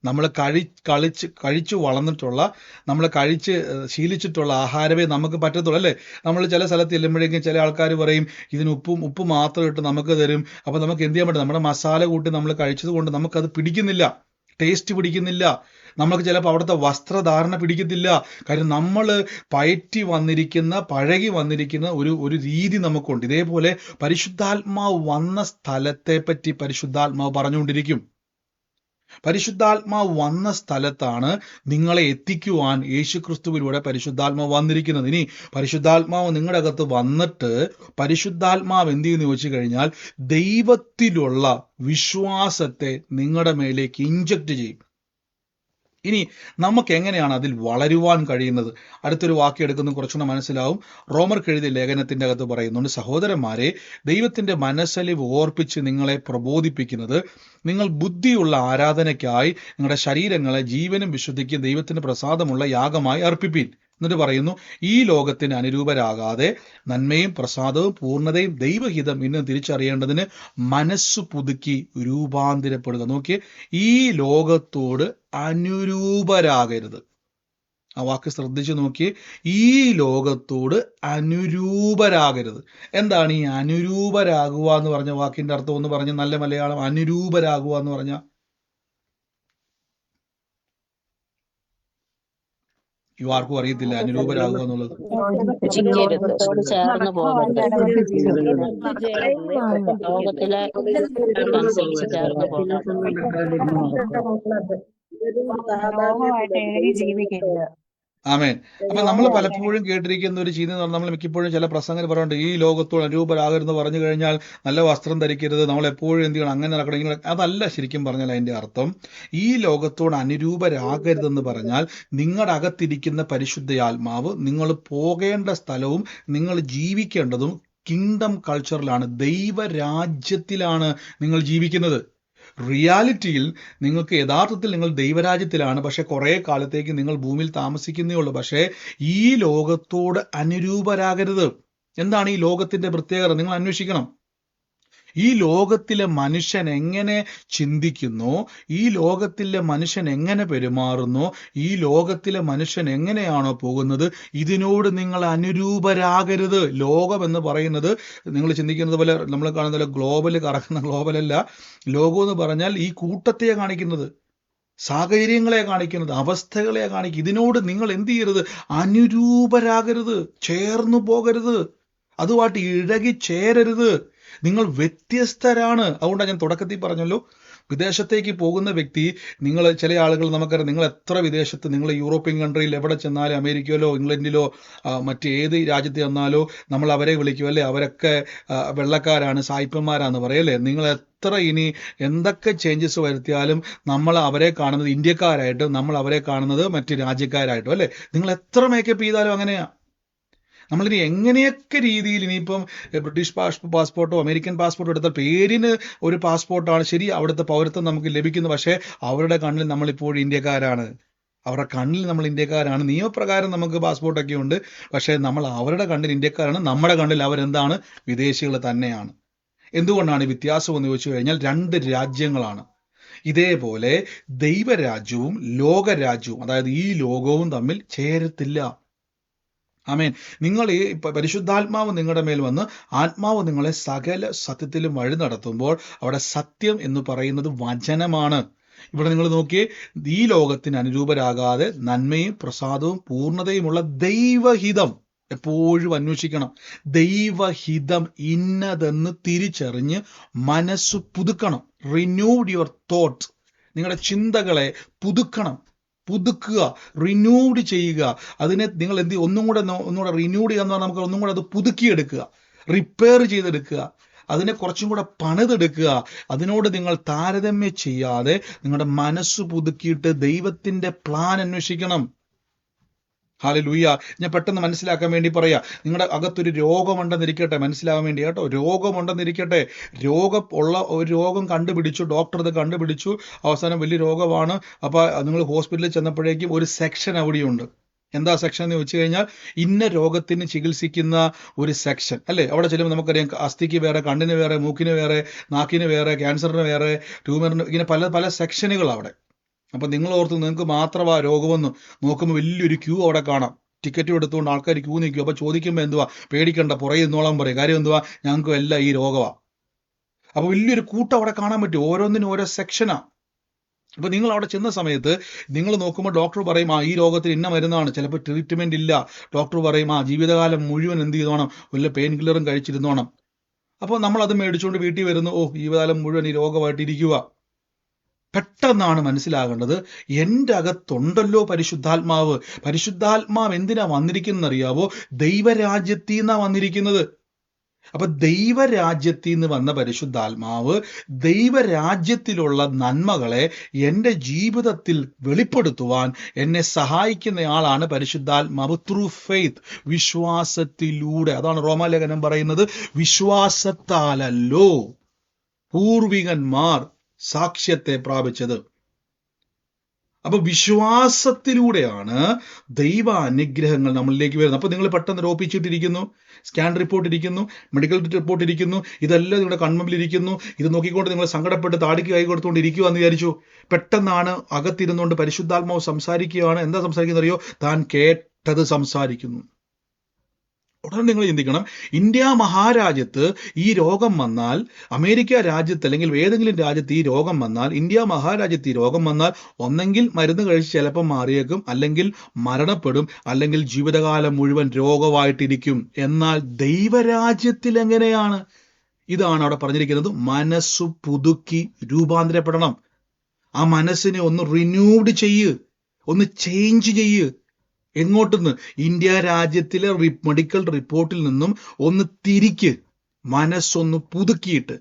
നമ്മൾ കഴിച്ചു വളർന്നിട്ടുള്ള, നമ്മൾ കഴിച്ച് ശീലിച്ചിട്ടുള്ള ആഹാരമേ നമുക്ക് പറ്റത്തുള്ളൂ, അല്ലേ? നമ്മൾ ചില സ്ഥലത്ത് ചെല്ലുമ്പോഴേക്കും ചില ആൾക്കാർ പറയും ഇതിന് ഉപ്പ് മാത്രം ഇട്ട് നമുക്ക് തരും. അപ്പോൾ നമുക്ക് എന്ത് ചെയ്യാൻ പറ്റും, നമ്മുടെ മസാല കൂട്ടി നമ്മൾ കഴിച്ചത് കൊണ്ട് നമുക്കത് പിടിക്കുന്നില്ല, ടേസ്റ്റ് പിടിക്കുന്നില്ല. നമുക്ക് ചിലപ്പോൾ അവിടുത്തെ വസ്ത്രധാരണ പിടിക്കത്തില്ല. കാര്യം നമ്മൾ പഴകി വന്നിരിക്കുന്ന ഒരു രീതി നമുക്കുണ്ട്. ഇതേപോലെ പരിശുദ്ധാത്മാവ് വന്ന സ്ഥലത്തെ പറ്റി പരിശുദ്ധാത്മാവ് പറഞ്ഞുകൊണ്ടിരിക്കും. പരിശുദ്ധാത്മാവ് വന്ന സ്ഥലത്താണ് നിങ്ങളെ എത്തിക്കുവാൻ യേശുക്രിസ്തുവിലൂടെ പരിശുദ്ധാത്മാവ് വന്നിരിക്കുന്നത്. ഇനി പരിശുദ്ധാത്മാവ് നിങ്ങളുടെ അകത്ത് വന്നിട്ട് പരിശുദ്ധാത്മാവ് എന്ത് ചെയ്യുന്നു ചോദിച്ചു കഴിഞ്ഞാൽ, ദൈവത്തിലുള്ള വിശ്വാസത്തെ നിങ്ങളുടെ മേലേക്ക് ഇഞ്ചക്ട് ചെയ്യും. ഇനി നമുക്ക് എങ്ങനെയാണ് അതിൽ വളരുവാൻ കഴിയുന്നത്? അടുത്തൊരു വാക്യം എടുക്കുന്ന കുറച്ചുകൂടെ മനസ്സിലാവും. റോമർക്ക് എഴുതിയ ലേഖനത്തിന്റെ അകത്ത് പറയുന്നുണ്ട്, സഹോദരന്മാരെ, ദൈവത്തിന്റെ മനസ്സലിവ് ഓർപ്പിച്ച് നിങ്ങളെ പ്രബോധിപ്പിക്കുന്നത്, നിങ്ങൾ ബുദ്ധിയുള്ള ആരാധനയ്ക്കായി നിങ്ങളുടെ ശരീരങ്ങളെ ജീവനും വിശുദ്ധിക്കും ദൈവത്തിന് പ്രസാദമുള്ള യാഗമായി അർപ്പിപ്പീൻ. എന്നിട്ട് പറയുന്നു, ഈ ലോകത്തിന് അനുരൂപരാകാതെ നന്മയും പ്രസാദവും പൂർണ്ണതയും ദൈവഹിതം ഇന്ന് തിരിച്ചറിയേണ്ടതിന് മനസ്സു പുതുക്കി രൂപാന്തരപ്പെടുക. നോക്കിയേ, ഈ ലോകത്തോട് അനുരൂപരാകരുത്. ആ വാക്ക് ശ്രദ്ധിച്ചു നോക്കിയേ, ഈ ലോകത്തോട് അനുരൂപരാകരുത്. എന്താണ് ഈ അനുരൂപരാകുക എന്ന് പറഞ്ഞ വാക്കിന്റെ അർത്ഥം ഒന്ന് പറഞ്ഞ് നല്ല മലയാളം. അനുരൂപരാകുക എന്ന് പറഞ്ഞ ആർക്കും അറിയത്തില്ല അനുരൂപരാകുക എന്നുള്ളത്. ചേർന്ന് പോകരുത്, ലോകത്തിലെ അനുസരിച്ച് ചേർന്ന് പോകരുത്. ആമേൻ. അപ്പൊ നമ്മൾ പലപ്പോഴും കേട്ടിരിക്കുന്ന ഒരു ചെയ്തി എന്ന് പറഞ്ഞാൽ, നമ്മൾ മിക്കപ്പോഴും ചില പ്രസംഗങ്ങൾ പറയുന്നുണ്ട്, ഈ ലോകത്തോട് അനുരൂപരാകരുതെന്ന് പറഞ്ഞു കഴിഞ്ഞാൽ നല്ല വസ്ത്രം ധരിക്കരുത്, നമ്മൾ എപ്പോഴും എന്ത് ചെയ്യണം, അങ്ങനെ നടക്കണം, ഇങ്ങനെ. അതല്ല ശരിക്കും പറഞ്ഞാൽ അതിന്റെ അർത്ഥം. ഈ ലോകത്തോട് അനുരൂപരാകരുതെന്ന് പറഞ്ഞാൽ നിങ്ങളുടെ അകത്തിരിക്കുന്ന പരിശുദ്ധ-ആത്മാവ് നിങ്ങൾ പോകേണ്ട സ്ഥലവും നിങ്ങൾ ജീവിക്കേണ്ടതും കിങ്ഡം കൾച്ചറിലാണ്, ദൈവരാജ്യത്തിലാണ് നിങ്ങൾ ജീവിക്കുന്നത്. റിയാലിറ്റിയിൽ നിങ്ങൾക്ക് യഥാർത്ഥത്തിൽ നിങ്ങൾ ദൈവരാജ്യത്തിലാണ്, പക്ഷെ കുറേ കാലത്തേക്ക് നിങ്ങൾ ഭൂമിയിൽ താമസിക്കുന്നേ ഉള്ളൂ. പക്ഷേ ഈ ലോകത്തോട് അനുരൂപരാകരുത്. എന്താണ് ഈ ലോകത്തിന്റെ പ്രത്യേകത? നിങ്ങൾ അന്വേഷിക്കണം. ഈ ലോകത്തിലെ മനുഷ്യൻ എങ്ങനെ ചിന്തിക്കുന്നോ, ഈ ലോകത്തിലെ മനുഷ്യൻ എങ്ങനെ പെരുമാറുന്നോ, ഈ ലോകത്തിലെ മനുഷ്യൻ എങ്ങനെയാണോ പോകുന്നത്, ഇതിനോട് നിങ്ങൾ അനുരൂപരാകരുത്. ലോകം എന്ന് പറയുന്നത് നിങ്ങൾ ചിന്തിക്കുന്നത് പോലെ, നമ്മൾ കാണുന്ന പോലെ ഗ്ലോബല് കറങ്ങുന്ന ഗ്ലോബലല്ല. ലോകം എന്ന് പറഞ്ഞാൽ ഈ കൂട്ടത്തെ കാണിക്കുന്നത്, സാഹചര്യങ്ങളെ കാണിക്കുന്നത്, അവസ്ഥകളെ കാണിക്കും. ഇതിനോട് നിങ്ങൾ എന്ത് ചെയ്യരുത്? അനുരൂപരാകരുത്, ചേർന്നു പോകരുത്, അതുമായിട്ട് ഇഴകി ചേരരുത്. നിങ്ങൾ വ്യത്യസ്തരാണ്. അതുകൊണ്ടാണ് ഞാൻ തുടക്കത്തിൽ പറഞ്ഞല്ലോ, വിദേശത്തേക്ക് പോകുന്ന വ്യക്തി, നിങ്ങൾ ചില ആളുകൾ നമുക്കറിയാം, നിങ്ങൾ എത്ര വിദേശത്ത്, നിങ്ങൾ യൂറോപ്യൻ കൺട്രിയിൽ എവിടെ ചെന്നാലും, അമേരിക്കയിലോ ഇംഗ്ലണ്ടിലോ മറ്റേത് രാജ്യത്ത് ചെന്നാലോ നമ്മൾ അവരെ വിളിക്കും, അല്ലേ? അവരൊക്കെ വെള്ളക്കാരാണ്, സായിപ്പന്മാരാന്ന് പറയല്ലേ? നിങ്ങൾ എത്ര ഇനി എന്തൊക്കെ ചേഞ്ചസ് വരുത്തിയാലും നമ്മൾ അവരെ കാണുന്നത് ഇന്ത്യക്കാരായിട്ടും നമ്മൾ അവരെ കാണുന്നത് മറ്റ് രാജ്യക്കാരായിട്ടും, അല്ലേ? നിങ്ങൾ എത്ര മേക്കപ്പ് ചെയ്താലും അങ്ങനെയാണ്. നമ്മളിനി എങ്ങനെയൊക്കെ രീതിയിൽ, ഇനിയിപ്പം ബ്രിട്ടീഷ് പാസ്പോർട്ടോ അമേരിക്കൻ പാസ്പോർട്ടോ എടുത്താൽ പേരിന് ഒരു പാസ്പോർട്ടാണ് ശരി, അവിടുത്തെ പൗരത്വം നമുക്ക് ലഭിക്കുന്നു, പക്ഷേ അവരുടെ കണ്ണിൽ നമ്മളിപ്പോഴും ഇന്ത്യക്കാരാണ്. അവരുടെ കണ്ണിൽ നമ്മൾ ഇന്ത്യക്കാരാണ്. നിയമപ്രകാരം നമുക്ക് പാസ്പോർട്ടൊക്കെ ഉണ്ട്, പക്ഷേ നമ്മൾ അവരുടെ കണ്ണിൽ ഇന്ത്യക്കാരാണ്, നമ്മുടെ കണ്ണിൽ അവരെന്താണ്? വിദേശികൾ തന്നെയാണ്. എന്തുകൊണ്ടാണ് ഈ വ്യത്യാസം എന്ന് ചോദിച്ചു കഴിഞ്ഞാൽ, രണ്ട് രാജ്യങ്ങളാണ്. ഇതേപോലെ ദൈവരാജ്യവും ലോകരാജ്യവും, അതായത് ഈ ലോകവും തമ്മിൽ ചേരത്തില്ല. ആമേൻ. നിങ്ങൾ ഈ പരിശുദ്ധാത്മാവ് നിങ്ങളുടെ മേൽ വന്ന് ആത്മാവ് നിങ്ങളെ സകല സത്യത്തിലും വഴി നടത്തുമ്പോൾ, അവിടെ സത്യം എന്ന് പറയുന്നത് വചനമാണ്. ഇവിടെ നിങ്ങൾ നോക്കിയേ, ഈ ലോകത്തിന് അനുരൂപരാകാതെ നന്മയും പ്രസാദവും പൂർണ്ണതയുമുള്ള ദൈവഹിതം എപ്പോഴും അന്വേഷിക്കണം. ദൈവഹിതം ഇന്നതെന്ന് തിരിച്ചറിഞ്ഞ് മനസ്സ് പുതുക്കണം. Renewed your thoughts. നിങ്ങളുടെ ചിന്തകളെ പുതുക്കുക, റിന്യൂഡ് ചെയ്യുക. അതിനെ നിങ്ങൾ ഒന്നുകൂടെ റിന്യൂഡ് ചെയ്യുക എന്ന് പറഞ്ഞാൽ നമുക്ക് ഒന്നും കൂടെ അത് പുതുക്കിയെടുക്കുക, റിപ്പയർ ചെയ്തെടുക്കുക, അതിനെ കുറച്ചും കൂടെ പണിതെടുക്കുക. അതിനോട് നിങ്ങൾ താരതമ്യം ചെയ്യാതെ നിങ്ങളുടെ മനസ്സ് പുതുക്കിയിട്ട് ദൈവത്തിന്റെ പ്ലാൻ അന്വേഷിക്കണം. ഹല്ലേലൂയ. ഞാൻ പെട്ടെന്ന് മനസ്സിലാക്കാൻ വേണ്ടി പറയാ, നിങ്ങളുടെ അകത്തൊരു രോഗമുണ്ടെന്നിരിക്കട്ടെ, മനസ്സിലാവാൻ വേണ്ടി കേട്ടോ, രോഗമുണ്ടെന്നിരിക്കട്ടെ. ഒരു രോഗം കണ്ടുപിടിച്ചു, ഡോക്ടർ ഇത് കണ്ടുപിടിച്ചു, അവസാനം വലിയ രോഗമാണ്. അപ്പൊ നിങ്ങൾ ഹോസ്പിറ്റലിൽ ചെന്നപ്പോഴേക്കും ഒരു സെക്ഷൻ അവിടെയുണ്ട്. എന്താ സെക്ഷൻ എന്ന് വെച്ച് കഴിഞ്ഞാൽ, ഇന്ന രോഗത്തിന് ചികിത്സിക്കുന്ന ഒരു സെക്ഷൻ അല്ലേ. അവിടെ ചെല്ലുമ്പോൾ നമുക്കറിയാം, അസ്ഥിക്ക് വേറെ, കണ്ണിന് വേറെ, മൂക്കിന് വേറെ, നാക്കിന് വേറെ, ക്യാൻസറിന് വേറെ, ട്യൂമറിന്, ഇങ്ങനെ പല പല സെക്ഷനുകൾ അവിടെ. അപ്പൊ നിങ്ങൾ ഓർത്ത് നിങ്ങൾക്ക് മാത്രമാ രോഗമെന്ന് നോക്കുമ്പോൾ വലിയൊരു ക്യൂ അവിടെ കാണാം. ടിക്കറ്റും എടുത്തുകൊണ്ട് ആൾക്കാർ ക്യൂ നിൽക്കും. അപ്പൊ ചോദിക്കുമ്പോൾ എന്തുവാ, പേടിക്കണ്ട, പുറകെ നിന്നോളാൻ പറയും. കാര്യം എന്തുവാ, ഞങ്ങൾക്ക് എല്ലാം ഈ രോഗമാ. അപ്പൊ വലിയൊരു കൂട്ടം അവിടെ കാണാൻ പറ്റും. ഓരോന്നിനും ഓരോ സെക്ഷനാ. അപ്പൊ നിങ്ങൾ അവിടെ ചെന്ന സമയത്ത് നിങ്ങൾ നോക്കുമ്പോൾ ഡോക്ടർ പറയും, ഈ രോഗത്തിന് ഇന്ന മരുന്നാണ്, ചിലപ്പോൾ ട്രീറ്റ്മെന്റ് ഇല്ല. ഡോക്ടർ പറയും, ജീവിതകാലം മുഴുവൻ എന്ത് ചെയ്തോണം, വല്ല പെയിൻ കില്ലറും കഴിച്ചിരുന്നോണം. അപ്പോൾ നമ്മൾ അത് മേടിച്ചുകൊണ്ട് വീട്ടിൽ വരുന്നു. ജീവിതകാലം മുഴുവൻ ഈ രോഗമായിട്ട് ഇരിക്കുക. പെട്ടെന്നാണ് മനസ്സിലാകേണ്ടത്, എൻ്റെ അകത്തുണ്ടല്ലോ പരിശുദ്ധാത്മാവ്. പരിശുദ്ധാത്മാവ് എന്തിനാ വന്നിരിക്കുന്നത് അറിയാവോ? ദൈവരാജ്യത്തിൽ നിന്നാ വന്നിരിക്കുന്നത്. അപ്പൊ ദൈവരാജ്യത്തിൽ നിന്ന് വന്ന പരിശുദ്ധാത്മാവ് ദൈവരാജ്യത്തിലുള്ള നന്മകളെ എൻ്റെ ജീവിതത്തിൽ വെളിപ്പെടുത്തുവാൻ എന്നെ സഹായിക്കുന്നയാളാണ് പരിശുദ്ധാത്മാവ്. ത്രൂ ഫെയ്ത്ത്, വിശ്വാസത്തിലൂടെ. അതാണ് റോമാലേഖനം പറയുന്നത്, വിശ്വാസത്താലല്ലോ പൂർവികന്മാർ സാക്ഷ്യത്തെ പ്രാപിച്ചത്. അപ്പൊ വിശ്വാസത്തിലൂടെയാണ് ദൈവ അനുഗ്രഹങ്ങൾ നമ്മളിലേക്ക് വരുന്നത്. അപ്പൊ നിങ്ങൾ പെട്ടെന്ന് രോപിച്ചിട്ടിരിക്കുന്നു, സ്കാൻ റിപ്പോർട്ട് ഇരിക്കുന്നു, മെഡിക്കൽ റിപ്പോർട്ട് ഇരിക്കുന്നു, ഇതെല്ലാം നിങ്ങളുടെ കൺമുമ്പിൽ ഇരിക്കുന്നു. ഇത് നോക്കിക്കൊണ്ട് നിങ്ങൾ സങ്കടപ്പെട്ട് താടിക്ക് കൈ കൊടുത്തുകൊണ്ട് ഇരിക്കുക എന്ന് വിചാരിച്ചു. പെട്ടെന്നാണ് അകത്തിരുന്നുകൊണ്ട് പരിശുദ്ധാത്മാവ് സംസാരിക്കുകയാണ്. എന്താ സംസാരിക്കുന്നത് അറിയോ? താൻ കേട്ടത് സംസാരിക്കുന്നു. ഉടനെ നിങ്ങൾ ചിന്തിക്കണം, ഇന്ത്യ മഹാരാജ്യത്ത് ഈ രോഗം വന്നാൽ, അമേരിക്ക രാജ്യത്ത് അല്ലെങ്കിൽ ഏതെങ്കിലും രാജ്യത്ത് ഈ രോഗം വന്നാൽ, ഇന്ത്യ മഹാരാജ്യത്ത് ഈ രോഗം വന്നാൽ ഒന്നെങ്കിൽ മരുന്ന് കഴിച്ച് ചിലപ്പോൾ മാറിയേക്കും, അല്ലെങ്കിൽ മരണപ്പെടും, അല്ലെങ്കിൽ ജീവിതകാലം മുഴുവൻ രോഗമായിട്ടിരിക്കും. എന്നാൽ ദൈവരാജ്യത്തിൽ എങ്ങനെയാണ്? ഇതാണ് അവിടെ പറഞ്ഞിരിക്കുന്നത്, മനസ്സു പുതുക്കി രൂപാന്തരപ്പെടണം. ആ മനസ്സിനെ ഒന്ന് റിന്യൂഡ് ചെയ്യ്, ഒന്ന് ചേഞ്ച് ചെയ്യ്. എങ്ങോട്ടെന്ന്? ഇന്ത്യ രാജ്യത്തിലെ മെഡിക്കൽ റിപ്പോർട്ടിൽ നിന്നും ഒന്ന് തിരിക്ക്, മനസ്സൊന്ന് പുതുക്കിയിട്ട്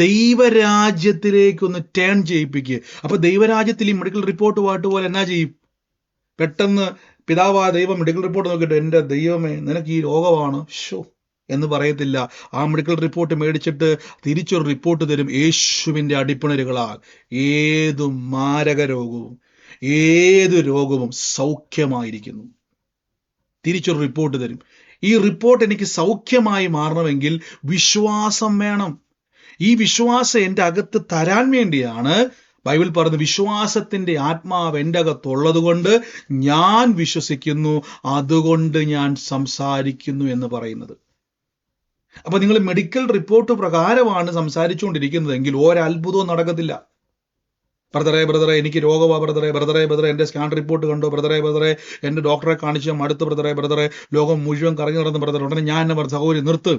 ദൈവരാജ്യത്തിലേക്കൊന്ന് ടേൺ ചെയ്യിപ്പിക്കുക. അപ്പൊ ദൈവരാജ്യത്തിൽ ഈ മെഡിക്കൽ റിപ്പോർട്ട് പോലെ എന്നാ ചെയ്യും? പെട്ടെന്ന് പിതാവായ ദൈവം മെഡിക്കൽ റിപ്പോർട്ട് നോക്കിയിട്ട്, എൻ്റെ ദൈവമേ നിനക്ക് ഈ രോഗമാണ് എന്ന് പറയത്തില്ല. ആ മെഡിക്കൽ റിപ്പോർട്ട് മേടിച്ചിട്ട് തിരിച്ചൊരു റിപ്പോർട്ട് തരും, യേശുവിൻ്റെ അടിപ്പിണരുകളാൽ ഏതു മാരക രോഗവും ഏത് രോഗവും സൗഖ്യമായിരിക്കുന്നു. തിരിച്ചൊരു റിപ്പോർട്ട് തരും. ഈ റിപ്പോർട്ട് എനിക്ക് സൗഖ്യമായി മാറണമെങ്കിൽ വിശ്വാസം വേണം. ഈ വിശ്വാസം എൻ്റെ അകത്ത് തരാൻ വേണ്ടിയാണ് ബൈബിൾ പറയുന്നത്, വിശ്വാസത്തിന്റെ ആത്മാവ് എൻ്റെ അകത്തുള്ളത് കൊണ്ട് ഞാൻ വിശ്വസിക്കുന്നു, അതുകൊണ്ട് ഞാൻ സംസാരിക്കുന്നു എന്ന് പറയുന്നത്. അപ്പൊ നിങ്ങൾ മെഡിക്കൽ റിപ്പോർട്ട് പ്രകാരമാണ് സംസാരിച്ചുകൊണ്ടിരിക്കുന്നതെങ്കിൽ ഒരത്ഭുതവും നടക്കത്തില്ല. ബ്രദറെ എനിക്ക് രോഗമാ, ബ്രദറെ എൻ്റെ സ്കാൻ റിപ്പോർട്ട് കണ്ടോ, ബ്രദറെ എൻ്റെ ഡോക്ടറെ കാണിച്ച മടുത്ത്, ബ്രദറെ ലോകം മുഴുവൻ കറങ്ങി നടന്ന് ബ്രദർ. ഉടനെ ഞാൻ എന്നെ സഹോദരി നിർത്ത്,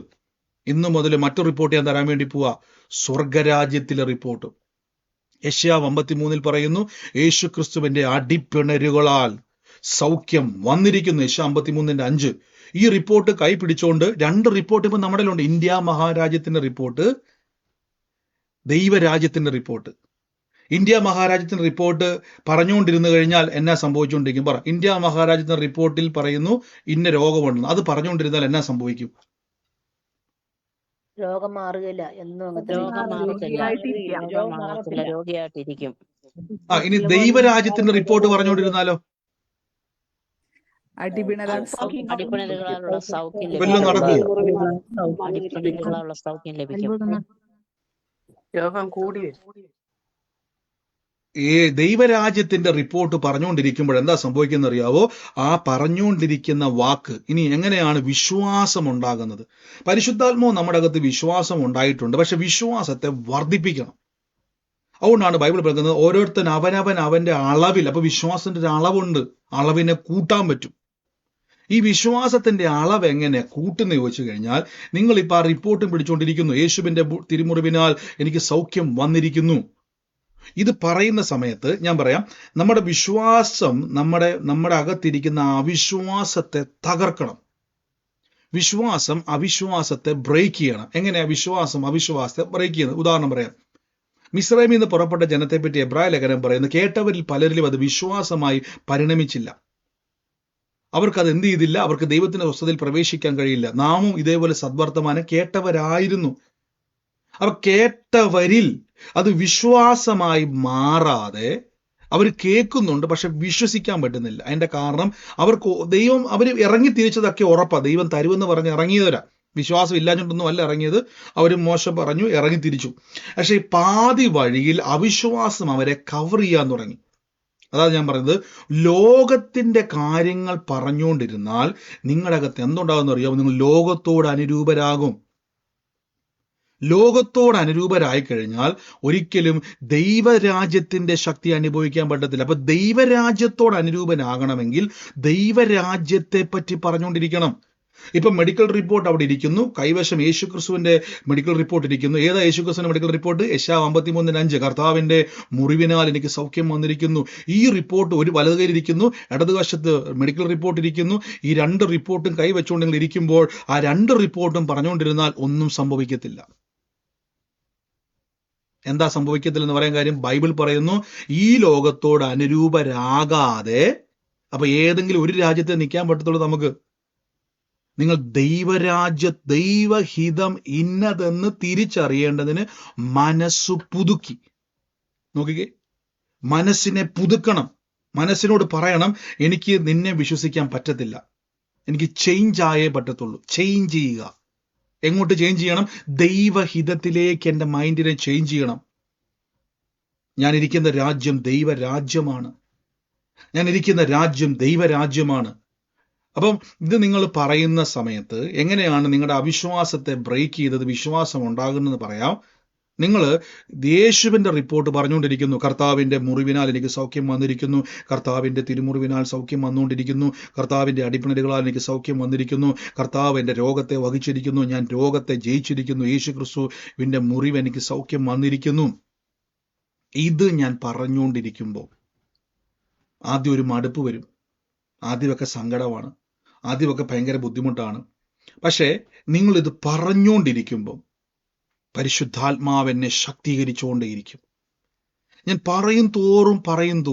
ഇന്നു മുതൽ മറ്റൊരു റിപ്പോർട്ട് ഞാൻ തരാൻ വേണ്ടി പോവാ, സ്വർഗരാജ്യത്തിലെ റിപ്പോർട്ട്. യെശയ്യാവ് 53 പറയുന്നു, യേശു ക്രിസ്തുവിന്റെ അടിപ്പിണരുകളാൽ സൗഖ്യം വന്നിരിക്കുന്നു. യെശയ്യാവ് 53:5. ഈ റിപ്പോർട്ട് കൈ പിടിച്ചോണ്ട് 2 റിപ്പോർട്ട് ഇപ്പൊ നമ്മുടെ ഉണ്ട്. ഇന്ത്യ മഹാരാജ്യത്തിന്റെ റിപ്പോർട്ട്, ദൈവരാജ്യത്തിന്റെ റിപ്പോർട്ട്. ഇന്ത്യ മഹാരാജ്യത്തിന്റെ റിപ്പോർട്ട് പറഞ്ഞുകൊണ്ടിരുന്നു കഴിഞ്ഞാൽ എന്നാ സംഭവിച്ചുകൊണ്ടിരിക്കും? പറ. ഇന്ത്യ മഹാരാജ്യത്തിന്റെ റിപ്പോർട്ടിൽ പറയുന്നു ഇന്ന രോഗമുണ്ടെന്ന്, അത് പറഞ്ഞുകൊണ്ടിരുന്നാൽ എന്നാ സംഭവിക്കും? രോഗം മാറുകയില്ല, രോഗിയായിട്ടിരിക്കും. ഇനി ദൈവരാജ്യത്തിന്റെ റിപ്പോർട്ട് പറഞ്ഞുകൊണ്ടിരുന്നാലോ? അടിപ്പിണരുകളാലുള്ള സൗഖ്യം വല്ലതും നടക്കുമോ? അടിപ്പിണരുകളാലുള്ള സൗഖ്യം ലഭിക്കും. രോഗം കൂടി വരും. ദൈവരാജ്യത്തിന്റെ റിപ്പോർട്ട് പറഞ്ഞുകൊണ്ടിരിക്കുമ്പോൾ എന്താ സംഭവിക്കുന്നത് അറിയാവോ? ആ പറഞ്ഞുകൊണ്ടിരിക്കുന്ന വാക്ക് ഇനി എങ്ങനെയാണ് വിശ്വാസം ഉണ്ടാകുന്നത്? പരിശുദ്ധാത്മാവ് നമ്മുടെ അകത്ത് വിശ്വാസം ഉണ്ടായിട്ടുണ്ട്, പക്ഷെ വിശ്വാസത്തെ വർദ്ധിപ്പിക്കണം. അതുകൊണ്ടാണ് ബൈബിൾ പറയുന്നത് ഓരോരുത്തൻ അവനവൻ അവന്റെ അളവിൽ. അപ്പൊ വിശ്വാസത്തിന്റെ ഒരു അളവുണ്ട്, അളവിനെ കൂട്ടാൻ പറ്റും. ഈ വിശ്വാസത്തിന്റെ അളവ് എങ്ങനെ കൂട്ടുന്ന ചോദിച്ചു കഴിഞ്ഞാൽ, നിങ്ങൾ ഇപ്പൊ ആ റിപ്പോർട്ടും പിടിച്ചുകൊണ്ടിരിക്കുന്നു, യേശുവിന്റെ തിരുമുറിവിനാൽ എനിക്ക് സൗഖ്യം വന്നിരിക്കുന്നു. ഇത് പറയുന്ന സമയത്ത് ഞാൻ പറയാം, നമ്മുടെ വിശ്വാസം നമ്മുടെ അകത്തിരിക്കുന്ന അവിശ്വാസത്തെ തകർക്കണം. വിശ്വാസം അവിശ്വാസത്തെ ബ്രേക്ക് ചെയ്യണം. എങ്ങനെയാ വിശ്വാസം അവിശ്വാസത്തെ ബ്രേക്ക് ചെയ്യുന്നത്? ഉദാഹരണം പറയാം. മിസ്രൈമിൽ നിന്ന് പുറപ്പെട്ട ജനത്തെ പറ്റി എബ്രായ ലേഖനം പറയുന്നു, കേട്ടവരിൽ പലരിലും അത് വിശ്വാസമായി പരിണമിച്ചില്ല. അവർക്കത് എന്ത് ചെയ്തില്ല? അവർക്ക് ദൈവത്തിന്റെ സ്വസ്ഥതയിൽ പ്രവേശിക്കാൻ കഴിയില്ല. നാമും ഇതേപോലെ സദ്വർത്തമാനം കേട്ടവരായിരുന്നു. അവർ കേട്ടവരിൽ അത് വിശ്വാസമായി മാറാതെ അവർ കേൾക്കുന്നുണ്ട്, പക്ഷെ വിശ്വസിക്കാൻ പറ്റുന്നില്ല. അതിന്റെ കാരണം അവർ ഇറങ്ങി തിരിച്ചതൊക്കെ ഉറപ്പാണ്. ദൈവം തരുമെന്ന് പറഞ്ഞ് ഇറങ്ങിയവരാ. വിശ്വാസം ഇല്ലാഞ്ഞിട്ടൊന്നും അല്ല ഇറങ്ങിയത്. അവർ മോശം പറഞ്ഞു ഇറങ്ങി തിരിച്ചു. പക്ഷെ ഈ പാതി വഴിയിൽ അവിശ്വാസം അവരെ കവർ ചെയ്യാൻ തുടങ്ങി. അതാണ് ഞാൻ പറയുന്നത്, ലോകത്തിന്റെ കാര്യങ്ങൾ പറഞ്ഞുകൊണ്ടിരുന്നാൽ നിങ്ങളുടെ അകത്ത് എന്തുണ്ടാകുമെന്ന് അറിയാമോ? നിങ്ങൾ ലോകത്തോട് അനുരൂപരാകും. ലോകത്തോട് അനുരൂപരായി കഴിഞ്ഞാൽ ഒരിക്കലും ദൈവരാജ്യത്തിന്റെ ശക്തി അനുഭവിക്കാൻ പറ്റത്തില്ല. അപ്പൊ ദൈവരാജ്യത്തോട് അനുരൂപനാകണമെങ്കിൽ ദൈവരാജ്യത്തെ പറ്റി പറഞ്ഞുകൊണ്ടിരിക്കണം. ഇപ്പൊ മെഡിക്കൽ റിപ്പോർട്ട് അവിടെ ഇരിക്കുന്നു, കൈവശം യേശുക്രിസ്തുവിന്റെ മെഡിക്കൽ റിപ്പോർട്ട് ഇരിക്കുന്നു. ഏതാ യേശുക്രിസ്തുവിന്റെ മെഡിക്കൽ റിപ്പോർട്ട്? യെശയ്യാ 53:5, കർത്താവിന്റെ മുറിവിനാൽ എനിക്ക് സൗഖ്യം വന്നിരിക്കുന്നു. ഈ റിപ്പോർട്ട് ഒരു വലതുകൈയിലിരിക്കുന്നു, ഇടതുവശത്ത് മെഡിക്കൽ റിപ്പോർട്ട് ഇരിക്കുന്നു. ഈ രണ്ട് റിപ്പോർട്ടും കൈവച്ചുകൊണ്ട് നിങ്ങൾ ഇരിക്കുമ്പോൾ ആ രണ്ട് റിപ്പോർട്ടും പറഞ്ഞുകൊണ്ടിരുന്നാൽ ഒന്നും സംഭവിക്കത്തില്ല. എന്താ സംഭവിക്കത്തില്ലെന്ന് പറയാൻ കാര്യം, ബൈബിൾ പറയുന്നു ഈ ലോകത്തോട് അനുരൂപരാകാതെ. അപ്പൊ ഏതെങ്കിലും ഒരു രാജ്യത്തെ നിൽക്കാൻ പറ്റത്തുള്ളൂ നമുക്ക്. നിങ്ങൾ ദൈവഹിതം ഇന്നതെന്ന് തിരിച്ചറിയേണ്ടതിന് മനസ്സു പുതുക്കി. നോക്കിക്കേ, മനസ്സിനെ പുതുക്കണം. മനസ്സിനോട് പറയണം, എനിക്ക് നിന്നെ വിശ്വസിക്കാൻ പറ്റത്തില്ല, എനിക്ക് ചേഞ്ച് ആയേ പറ്റത്തുള്ളൂ. ചേഞ്ച് ചെയ്യുക. എങ്ങോട്ട് ചേഞ്ച് ചെയ്യണം? ദൈവഹിതത്തിലേക്ക് എൻ്റെ മൈൻഡിനെ ചേഞ്ച് ചെയ്യണം. ഞാൻ ഇരിക്കുന്ന രാജ്യം ദൈവരാജ്യമാണ്. ഞാൻ ഇരിക്കുന്ന രാജ്യം ദൈവരാജ്യമാണ്. അപ്പം ഇത് നിങ്ങൾ പറയുന്ന സമയത്ത് എങ്ങനെയാണ് നിങ്ങളുടെ അവിശ്വാസത്തെ ബ്രേക്ക് ചെയ്തത് വിശ്വാസം ഉണ്ടാകുന്നതെന്ന് പറയാം. നിങ്ങൾ യേശുവിന്റെ റിപ്പോർട്ട് പറഞ്ഞുകൊണ്ടിരിക്കുന്നു, കർത്താവിന്റെ മുറിവിനാൽ എനിക്ക് സൗഖ്യം വന്നിരിക്കുന്നു, കർത്താവിന്റെ തിരുമുറിവിനാൽ സൗഖ്യം വന്നുകൊണ്ടിരിക്കുന്നു, കർത്താവിന്റെ അടിപ്പിണരുകളാൽ എനിക്ക് സൗഖ്യം വന്നിരിക്കുന്നു, കർത്താവ് എൻ്റെ രോഗത്തെ വഹിച്ചിരിക്കുന്നു, ഞാൻ രോഗത്തെ ജയിച്ചിരിക്കുന്നു, യേശു ക്രിസ്തുവിന്റെ മുറിവ് എനിക്ക് സൗഖ്യം വന്നിരിക്കുന്നു. ഇത് ഞാൻ പറഞ്ഞുകൊണ്ടിരിക്കുമ്പോൾ ആദ്യം ഒരു മടുപ്പ് വരും, ആദ്യമൊക്കെ സങ്കടമാണ്, ആദ്യമൊക്കെ ഭയങ്കര ബുദ്ധിമുട്ടാണ്. പക്ഷേ നിങ്ങളിത് പറഞ്ഞുകൊണ്ടിരിക്കുമ്പോൾ പരിശുദ്ധാത്മാവ് എന്നെ ശക്തീകരിച്ചുകൊണ്ടേയിരിക്കും. ഞാൻ പറയും തോറും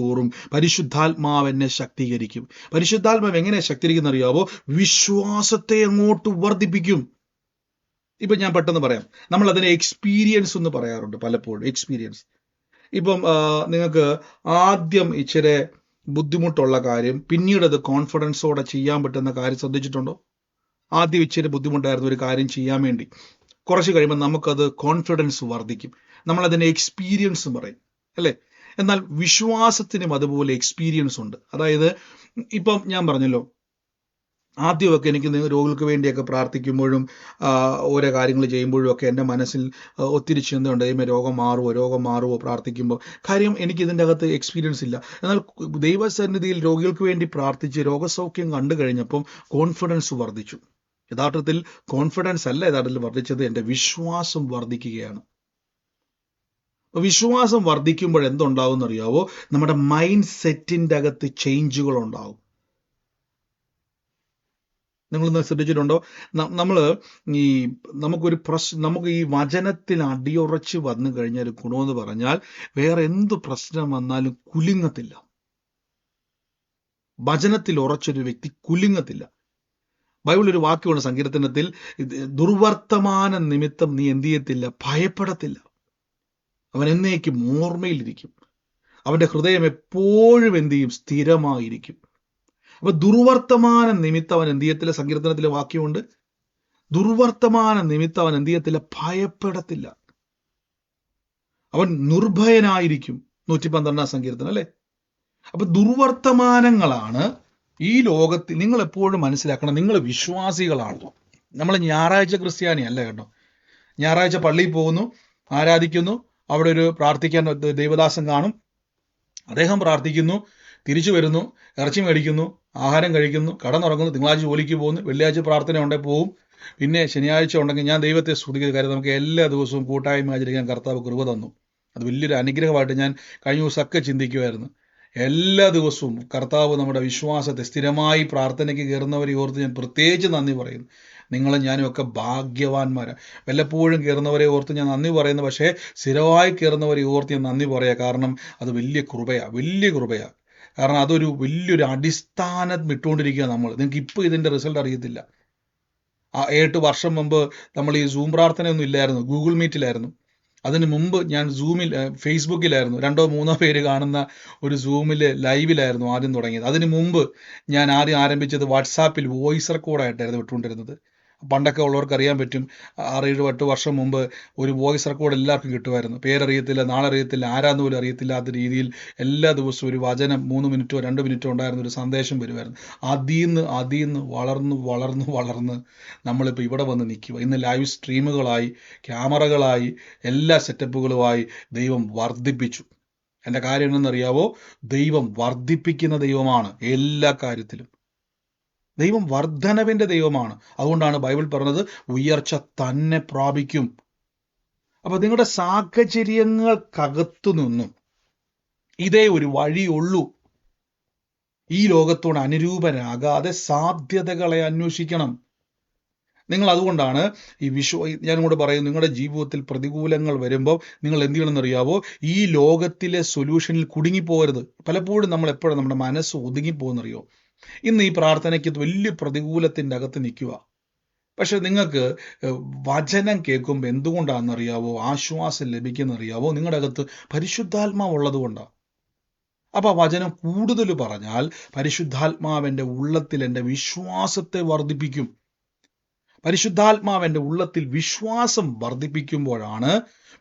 പരിശുദ്ധാത്മാവ് എന്നെ ശക്തീകരിക്കും. പരിശുദ്ധാത്മാവ് എങ്ങനെ ശക്തീകരിക്കുന്ന അറിയാവോ? വിശ്വാസത്തെ അങ്ങോട്ട് വർദ്ധിപ്പിക്കും. ഇപ്പൊ ഞാൻ പെട്ടെന്ന് പറയാം, നമ്മൾ അതിനെ എക്സ്പീരിയൻസ് എന്ന് പറയാറുണ്ട് പലപ്പോഴും. എക്സ്പീരിയൻസ് ഇപ്പം നിങ്ങൾക്ക് ആദ്യം ഇച്ചിരി ബുദ്ധിമുട്ടുള്ള കാര്യം പിന്നീട് അത് കോൺഫിഡൻസോടെ ചെയ്യാൻ പറ്റുന്ന കാര്യം ശ്രദ്ധിച്ചിട്ടുണ്ടോ? ആദ്യം ഇച്ചിരി ബുദ്ധിമുട്ടായിരുന്നു ഒരു കാര്യം ചെയ്യാൻ വേണ്ടി, കുറച്ച് കഴിയുമ്പോൾ നമുക്കത് കോൺഫിഡൻസ് വർദ്ധിക്കും. നമ്മളതിനെ എക്സ്പീരിയൻസ് പറയും, അല്ലേ? എന്നാൽ വിശ്വാസത്തിനും അതുപോലെ എക്സ്പീരിയൻസ് ഉണ്ട്. അതായത് ഇപ്പം ഞാൻ പറഞ്ഞല്ലോ, ആദ്യമൊക്കെ എനിക്ക് രോഗികൾക്ക് വേണ്ടിയൊക്കെ പ്രാർത്ഥിക്കുമ്പോഴും ഓരോ കാര്യങ്ങൾ ചെയ്യുമ്പോഴും ഒക്കെ എൻ്റെ മനസ്സിൽ ഒത്തിരി ചിന്തയുണ്ട്, രോഗം മാറുമോ പ്രാർത്ഥിക്കുമ്പോൾ. കാര്യം എനിക്ക് ഇതിൻ്റെ അകത്ത് എക്സ്പീരിയൻസ് ഇല്ല. എന്നാൽ ദൈവസന്നിധിയിൽ രോഗികൾക്ക് വേണ്ടി പ്രാർത്ഥിച്ച് രോഗസൗഖ്യം കണ്ടു കഴിഞ്ഞപ്പം കോൺഫിഡൻസ് വർദ്ധിച്ചു. യഥാർത്ഥത്തിൽ കോൺഫിഡൻസ് അല്ല യഥാർത്ഥത്തിൽ വർദ്ധിച്ചത്, എൻ്റെ വിശ്വാസം വർദ്ധിക്കുകയാണ്. വിശ്വാസം വർദ്ധിക്കുമ്പോൾ എന്തുണ്ടാവും എന്നറിയാവോ? നമ്മുടെ മൈൻഡ് സെറ്റിൻ്റെ അകത്ത് ചേഞ്ചുകൾ ഉണ്ടാവും. നിങ്ങളൊന്ന് ശ്രദ്ധിച്ചിട്ടുണ്ടോ? നമുക്ക് ഈ വചനത്തിൽ അടിയുറച്ച് വന്നു കഴിഞ്ഞാൽ ഒരു ഗുണമെന്ന് പറഞ്ഞാൽ വേറെ എന്ത് പ്രശ്നം വന്നാലും കുലുങ്ങത്തില്ല. വചനത്തിൽ ഉറച്ചൊരു വ്യക്തി കുലുങ്ങത്തില്ല. ബൈബിൾ ഒരു വാക്യമാണ് സങ്കീർത്തനത്തിൽ, ദുർവർത്തമാന നിമിത്തം നീ എന്ത് ചെയ്യത്തില്ല? ഭയപ്പെടത്തില്ല. അവൻ എന്നേക്കും ഓർമ്മയിലിരിക്കും. അവന്റെ ഹൃദയം എപ്പോഴും എന്ത് ചെയ്യും? സ്ഥിരമായിരിക്കും. അപ്പൊ ദുർവർത്തമാന നിമിത്തം അവൻ എന്ത് ചെയ്യത്തില്ല? സങ്കീർത്തനത്തിലെ വാക്യമുണ്ട്, ദുർവർത്തമാന നിമിത്തം അവൻ എന്ത് ചെയ്യത്തില്ല? ഭയപ്പെടത്തില്ല. അവൻ നിർഭയനായിരിക്കും. 112 സങ്കീർത്തനം, അല്ലെ? അപ്പൊ ദുർവർത്തമാനങ്ങളാണ് ഈ ലോകത്തിൽ. നിങ്ങൾ എപ്പോഴും മനസ്സിലാക്കണം, നിങ്ങൾ വിശ്വാസികളാണ്. നമ്മൾ ഞായറാഴ്ച ക്രിസ്ത്യാനി അല്ല കേട്ടോ. ഞായറാഴ്ച പള്ളിയിൽ പോകുന്നു, ആരാധിക്കുന്നു, അവിടെ ഒരു പ്രാർത്ഥിക്കാൻ ദൈവദാസൻ കാണും. അദ്ദേഹം പ്രാർത്ഥിക്കുന്നു, തിരിച്ചു വരുന്നു, ഇറച്ചി മേടിക്കുന്നു, ആഹാരം കഴിക്കുന്നു, കടന്നുറങ്ങുന്നു, തിങ്കളാഴ്ച ജോലിക്ക് പോകുന്നു, വെള്ളിയാഴ്ച പ്രാർത്ഥന ഉണ്ടെങ്കിൽ പോവും, പിന്നെ ശനിയാഴ്ച ഉണ്ടെങ്കിൽ ഞാൻ ദൈവത്തെ സ്തുതിക്കുന്ന കാര്യം നമുക്ക് എല്ലാ ദിവസവും കൂട്ടായ്മ ആചരിക്കാൻ കർത്താവ് കൃപ തന്നു. അത് വലിയൊരു അനുഗ്രഹമായിട്ട് ഞാൻ കഴിഞ്ഞ ദിവസമൊക്കെ ചിന്തിക്കുമായിരുന്നു. എല്ലാ ദിവസവും കർത്താവ് നമ്മുടെ വിശ്വാസത്തെ സ്ഥിരമായി പ്രാർത്ഥനയ്ക്ക് കയറുന്നവരെ ഓർത്ത് ഞാൻ പ്രത്യേകിച്ച് നന്ദി പറയുന്നു. നിങ്ങളും ഞാനും ഒക്കെ ഭാഗ്യവാന്മാരാണ്. വല്ലപ്പോഴും കയറുന്നവരെ ഓർത്ത് ഞാൻ നന്ദി പറയുന്നു, പക്ഷേ സ്ഥിരമായി കയറുന്നവരെ ഓർത്ത് ഞാൻ നന്ദി പറയാം. കാരണം അത് വലിയ കൃപയാണ്. കാരണം അതൊരു വലിയൊരു അടിസ്ഥാനം ഇട്ടുകൊണ്ടിരിക്കുക നമ്മൾ. നിങ്ങൾക്ക് ഇപ്പോൾ ഇതിൻ്റെ റിസൾട്ട് അറിയത്തില്ല. 8 വർഷം മുമ്പ് നമ്മൾ ഈ സൂം പ്രാർത്ഥനയൊന്നും ഇല്ലായിരുന്നു, ഗൂഗിൾ മീറ്റിലായിരുന്നു. അതിന് മുമ്പ് ഞാൻ ഫേസ്ബുക്കിലായിരുന്നു, 2-3 പേര് കാണുന്ന ഒരു സൂമിൽ ലൈവിലായിരുന്നു ആദ്യം തുടങ്ങിയത്. അതിന് മുമ്പ് ഞാൻ ആദ്യം ആരംഭിച്ചത് വാട്സാപ്പിൽ വോയിസ് റെക്കോർഡായിട്ടായിരുന്നു വിട്ടുകൊണ്ടിരുന്നത്. പണ്ടൊക്കെ ഉള്ളവർക്ക് അറിയാൻ പറ്റും, 6-7-8 വർഷം മുമ്പ് ഒരു വോയിസ് റെക്കോർഡ് എല്ലാവർക്കും കിട്ടുമായിരുന്നു. പേരറിയത്തില്ല, നാളറിയത്തില്ല, ആരാന്ന് പോലും അറിയത്തില്ലാത്ത രീതിയിൽ എല്ലാ ദിവസവും ഒരു വചനം 3 മിനിറ്റോ 2 മിനിറ്റോ ഉണ്ടായിരുന്ന ഒരു സന്ദേശം വരുമായിരുന്നു. അതീന്ന് വളർന്ന് നമ്മളിപ്പോൾ ഇവിടെ വന്ന് നിൽക്കുക. ഇന്ന് ലൈവ് സ്ട്രീമുകളായി, ക്യാമറകളായി, എല്ലാ സെറ്റപ്പുകളുമായി ദൈവം വർദ്ധിപ്പിച്ചു. എൻ്റെ കാര്യം എന്തെന്നറിയാവോ? ദൈവം വർദ്ധിപ്പിക്കുന്ന ദൈവമാണ്. എല്ലാ കാര്യത്തിലും ദൈവം വർധനവിൻ്റെ ദൈവമാണ്. അതുകൊണ്ടാണ് ബൈബിൾ പറഞ്ഞത് ഉയർച്ച തന്നെ പ്രാപിക്കും. അപ്പൊ നിങ്ങളുടെ സാഹചര്യങ്ങൾക്കകത്തു നിന്നും ഇതേ ഒരു വഴിയുള്ളൂ. ഈ ലോകത്തോട് അനുരൂപരാകാതെ സാധ്യതകളെ അന്വേഷിക്കണം. നിങ്ങൾ അതുകൊണ്ടാണ് ഞാനിങ്ങോട്ട് പറയുന്നു, നിങ്ങളുടെ ജീവിതത്തിൽ പ്രതികൂലങ്ങൾ വരുമ്പോൾ നിങ്ങൾ എന്ത് ചെയ്യണമെന്നറിയാവോ? ഈ ലോകത്തിലെ സൊല്യൂഷനിൽ കുടുങ്ങിപ്പോകരുത്. പലപ്പോഴും നമ്മൾ എപ്പോഴും നമ്മുടെ മനസ്സ് ഒതുങ്ങിപ്പോകുന്നറിയോ? ഇന്ന് ഈ പ്രാർത്ഥനയ്ക്ക് വലിയ പ്രതികൂലത്തിൻ്റെ അകത്ത് നിൽക്കുക. പക്ഷെ നിങ്ങൾക്ക് വചനം കേൾക്കുമ്പോൾ എന്തുകൊണ്ടാണെന്നറിയാവോ ആശ്വാസം ലഭിക്കുന്നറിയാവോ? നിങ്ങളുടെ അകത്ത് പരിശുദ്ധാത്മാവുള്ളത് കൊണ്ടാണ്. അപ്പം വചനം കൂടുതൽ പറഞ്ഞാൽ പരിശുദ്ധാത്മാവിൻ്റെ ഉള്ളത്തിൽ എൻ്റെ വിശ്വാസത്തെ വർദ്ധിപ്പിക്കും. പരിശുദ്ധാത്മാവിൻ്റെ ഉള്ളത്തിൽ വിശ്വാസം വർദ്ധിപ്പിക്കുമ്പോഴാണ്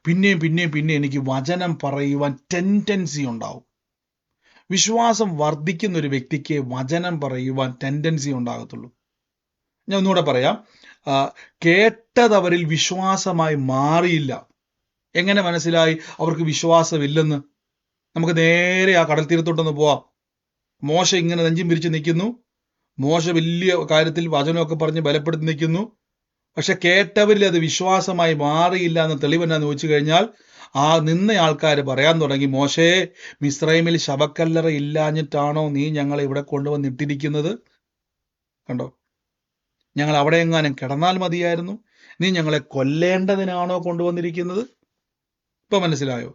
പിന്നെയും എനിക്ക് വചനം പറയുവാൻ ടെൻഡൻസി ഉണ്ടാവും. വിശ്വാസം വർദ്ധിക്കുന്ന ഒരു വ്യക്തിക്ക് വചനം പറയുവാൻ ടെൻഡൻസി ഉണ്ടാകത്തുള്ളൂ. ഞാൻ ഒന്നുകൂടെ പറയാം, കേട്ടതവരിൽ വിശ്വാസമായി മാറിയില്ല. എങ്ങനെ മനസ്സിലായി അവർക്ക് വിശ്വാസമില്ലെന്ന്? നമുക്ക് നേരെ ആ കടൽ തീരത്തോട്ടൊന്ന് പോവാം. മോശ ഇങ്ങനെ നെഞ്ചും പിരിച്ച് നിൽക്കുന്നു. മോശ വലിയ കാര്യത്തിൽ വചനമൊക്കെ പറഞ്ഞ് ബലപ്പെടുത്തി നിൽക്കുന്നു. പക്ഷെ കേട്ടവരിൽ അത് വിശ്വാസമായി മാറിയില്ല എന്ന് തെളിവെന്നാന്ന് ചോദിച്ചു കഴിഞ്ഞാൽ ആ നിന്ന ആൾക്കാർ പറയാൻ തുടങ്ങി, മോശേ, മിസ്രൈമിൽ ശവക്കല്ലറ ഇല്ലാഞ്ഞിട്ടാണോ നീ ഞങ്ങളെ ഇവിടെ കൊണ്ടുവന്നിട്ടിരിക്കുന്നത്? കണ്ടോ, ഞങ്ങൾ അവിടെ എങ്ങാനും കിടന്നാൽ മതിയായിരുന്നു, നീ ഞങ്ങളെ കൊല്ലേണ്ടതിനാണോ കൊണ്ടുവന്നിരിക്കുന്നത്? ഇപ്പൊ മനസ്സിലായോ?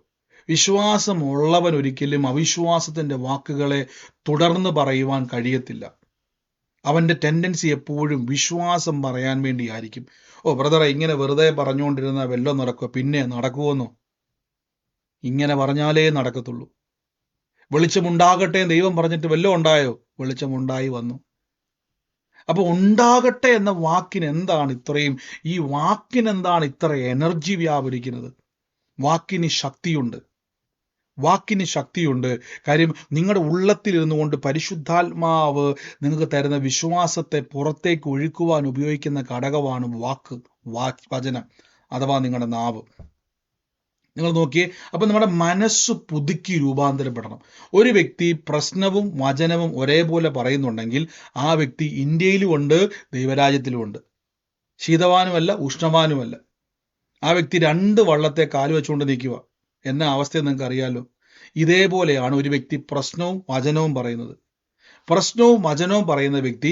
വിശ്വാസമുള്ളവൻ ഒരിക്കലും അവിശ്വാസത്തിന്റെ വാക്കുകളെ തുടർന്ന് പറയുവാൻ കഴിയത്തില്ല. അവൻ്റെ ടെൻഡൻസി എപ്പോഴും വിശ്വാസം പറയാൻ വേണ്ടിയായിരിക്കും. ബ്രദറെ, ഇങ്ങനെ വെറുതെ പറഞ്ഞുകൊണ്ടിരുന്ന വല്ലതും നടക്കുക? പിന്നെ നടക്കുമെന്നോ? ഇങ്ങനെ പറഞ്ഞാലേ നടക്കത്തുള്ളൂ. വെളിച്ചമുണ്ടാകട്ടെ ദൈവം പറഞ്ഞിട്ട് വല്ലതും ഉണ്ടായോ? വെളിച്ചമുണ്ടായി വന്നു. അപ്പൊ ഉണ്ടാകട്ടെ എന്ന വാക്കിന് എന്താണ് ഇത്രയും, ഈ വാക്കിനെന്താണ് ഇത്ര എനർജി വ്യാപരിക്കുന്നത്? വാക്കിന് ശക്തിയുണ്ട്. കാര്യം നിങ്ങളുടെ ഉള്ളത്തിലിരുന്നു കൊണ്ട് പരിശുദ്ധാത്മാവ് നിങ്ങൾക്ക് തരുന്ന വിശ്വാസത്തെ പുറത്തേക്ക് ഒഴുക്കുവാൻ ഉപയോഗിക്കുന്ന ഘടകമാണ് വചനം അഥവാ നിങ്ങളുടെ നാവ്. നിങ്ങൾ നോക്കിയേ, അപ്പം നമ്മുടെ മനസ്സ് പുതുക്കി രൂപാന്തരപ്പെടണം. ഒരു വ്യക്തി പ്രശ്നവും വചനവും ഒരേപോലെ പറയുന്നുണ്ടെങ്കിൽ ആ വ്യക്തി ഇന്ത്യയിലുമുണ്ട്, ദൈവരാജ്യത്തിലുമുണ്ട്. ശീതവാനുമല്ല, ഉഷ്ണവാനുമല്ല. ആ വ്യക്തി 2 വള്ളത്തെ കാല് വെച്ചുകൊണ്ട് നിൽക്കുക. എന്ന അവസ്ഥ നിങ്ങൾക്ക് അറിയാലോ. ഇതേപോലെയാണ് ഒരു വ്യക്തി പ്രശ്നവും വചനവും പറയുന്നത്. പ്രശ്നവും വചനവും പറയുന്ന വ്യക്തി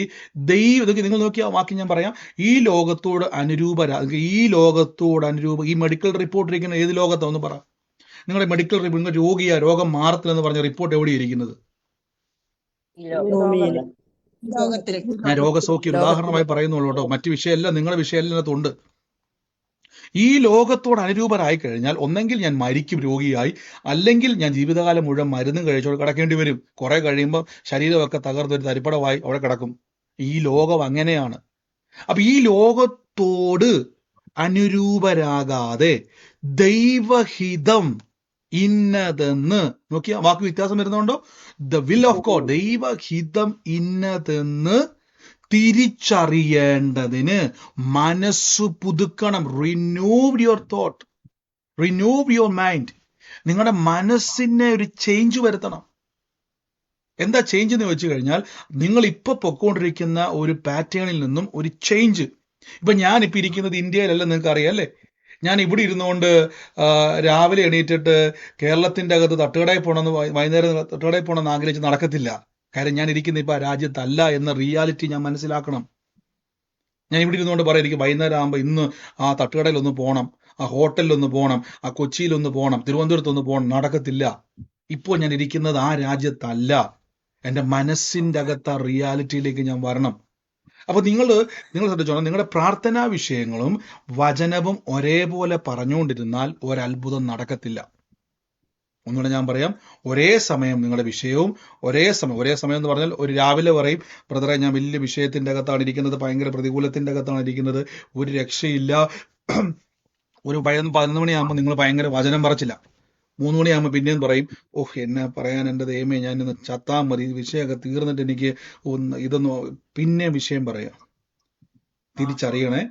നിങ്ങൾ നോക്കിയ വാക്ക് ഞാൻ പറയാം, ഈ ലോകത്തോട് അനുരൂപ ഈ മെഡിക്കൽ റിപ്പോർട്ട് ഇരിക്കുന്ന ഏത് ലോകത്താന്ന് പറ. നിങ്ങളുടെ മെഡിക്കൽ റിപ്പോർട്ട്, നിങ്ങൾ രോഗം മാറത്തില്ലെന്ന് പറഞ്ഞ റിപ്പോർട്ട് എവിടെ ഇരിക്കുന്നത്? ഞാൻ രോഗസൗഖ്യം ഉദാഹരണമായി പറയുന്നുള്ളൂ കേട്ടോ, മറ്റു വിഷയമല്ല, നിങ്ങളുടെ വിഷയത്തിനകത്തുണ്ട്. ഈ ലോകത്തോട് അനുരൂപരായി കഴിഞ്ഞാൽ ഒന്നെങ്കിൽ ഞാൻ മരിക്കും രോഗിയായി, അല്ലെങ്കിൽ ഞാൻ ജീവിതകാലം മുഴുവൻ മരുന്നും കഴിച്ചോട് കിടക്കേണ്ടി വരും. കുറെ കഴിയുമ്പോൾ ശരീരമൊക്കെ തകർന്നൊരു തരിപ്പടമായി അവിടെ കിടക്കും. ഈ ലോകം അങ്ങനെയാണ്. അപ്പൊ ഈ ലോകത്തോട് അനുരൂപരാകാതെ ദൈവഹിതം ഇന്നതെന്ന് നോക്കിയ വാക്ക് വ്യത്യാസം വരുന്നുണ്ടോ? ദ വിൽ ഓഫ് ഗോഡ്, ദൈവഹിതം ഇന്നതെന്ന് തിരിച്ചറിയേണ്ടതിന് മനസ്സ് പുതുക്കണം. Renewed your thought. Renew your mind. നിങ്ങളുടെ മനസ്സിനെ ഒരു ചേഞ്ച് വരുത്തണം. എന്താ ചേഞ്ച് എന്ന് വെച്ച് കഴിഞ്ഞാൽ, നിങ്ങൾ ഇപ്പൊ പൊക്കോണ്ടിരിക്കുന്ന ഒരു പാറ്റേണിൽ നിന്നും ഒരു ചേഞ്ച്. ഇപ്പൊ ഞാനിപ്പോ ഇരിക്കുന്നത് ഇന്ത്യയിലല്ല, നിങ്ങൾക്ക് അറിയാം അല്ലേ. ഞാൻ ഇവിടെ ഇരുന്നുകൊണ്ട് രാവിലെ എണീറ്റിട്ട് കേരളത്തിന്റെ അകത്ത് തട്ടുകടയിൽ പോകണമെന്ന് വൈകുന്നേരം തട്ടുകടയിൽ പോകണമെന്ന് ആഗ്രഹിച്ച് നടക്കത്തില്ല. കാര്യം ഞാൻ ഇരിക്കുന്ന ഇപ്പൊ ആ രാജ്യത്തല്ല എന്ന റിയാലിറ്റി ഞാൻ മനസ്സിലാക്കണം. ഞാൻ ഇവിടെ ഇരുന്നുകൊണ്ട് പറയാം, എനിക്ക് വൈകുന്നേരം ആകുമ്പോൾ ഇന്ന് ആ തട്ടുകടയിൽ ഒന്ന് പോകണം, ആ ഹോട്ടലിലൊന്ന് പോകണം, ആ കൊച്ചിയിലൊന്ന് പോകണം, തിരുവനന്തപുരത്തൊന്ന് പോകണം. നടക്കത്തില്ല. ഇപ്പോൾ ഞാൻ ഇരിക്കുന്നത് ആ രാജ്യത്തല്ല. എൻ്റെ മനസ്സിൻ്റെ അകത്ത് ആ റിയാലിറ്റിയിലേക്ക് ഞാൻ വരണം. അപ്പൊ നിങ്ങൾ ശ്രദ്ധിച്ചോണം, നിങ്ങളുടെ പ്രാർത്ഥനാ വിഷയങ്ങളും വചനവും ഒരേപോലെ പറഞ്ഞുകൊണ്ടിരുന്നാൽ ഒരത്ഭുതം നടക്കത്തില്ല. ഒന്നുകൂടെ ഞാൻ പറയാം, ഒരേ സമയം നിങ്ങളുടെ വിഷയവും ഒരേ സമയം എന്ന് പറഞ്ഞാൽ ഒരു രാവിലെ പറയും, ബ്രദറെ ഞാൻ വലിയ വിഷയത്തിന്റെ അകത്താണ് ഇരിക്കുന്നത്, ഭയങ്കര പ്രതികൂലത്തിന്റെ അകത്താണ് ഇരിക്കുന്നത്, ഒരു രക്ഷയില്ല. ഒരു 11 മണിയാകുമ്പോൾ നിങ്ങൾ ഭയങ്കര വചനം പറച്ചില്ല. 3 മണിയാകുമ്പോൾ പിന്നെയും പറയും, ഓഹ് എന്നെ പറയാൻ എൻ്റെ ദൈവമേ, ഞാൻ ഇന്ന് ചത്താ മതി, വിഷയമൊക്കെ തീർന്നിട്ട് എനിക്ക് ഇതൊന്ന് പിന്നെ വിഷയം പറയാം. തിരിച്ചറിയണേ,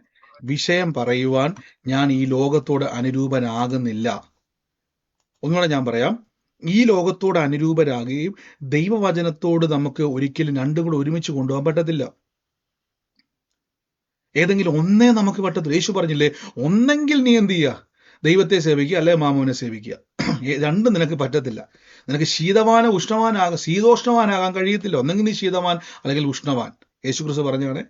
വിഷയം പറയുവാൻ ഞാൻ ഈ ലോകത്തോട് അനുരൂപനാകുന്നില്ല. ഒന്നുകൂടെ ഞാൻ പറയാം, ഈ ലോകത്തോട് അനുരൂപരാകുകയും ദൈവവചനത്തോട് നമുക്ക് ഒരിക്കലും രണ്ടും കൂടെ ഒരുമിച്ച് കൊണ്ടുപോകാൻ പറ്റത്തില്ല. ഏതെങ്കിലും ഒന്നേ നമുക്ക് പറ്റത്തില്ല. യേശു പറഞ്ഞില്ലേ, ഒന്നെങ്കിൽ നീ എന്ത് ചെയ്യുക, ദൈവത്തെ സേവിക്കുക, അല്ലെ മാമോനെ സേവിക്കുക. രണ്ടും നിനക്ക് പറ്റത്തില്ല. നിനക്ക് ശീതോഷ്ണവാനാകാൻ കഴിയത്തില്ല. ഒന്നെങ്കിൽ നീ ശീതവാൻ അല്ലെങ്കിൽ ഉഷ്ണവാൻ. യേശു ക്രിസ്തു പറഞ്ഞാണ്,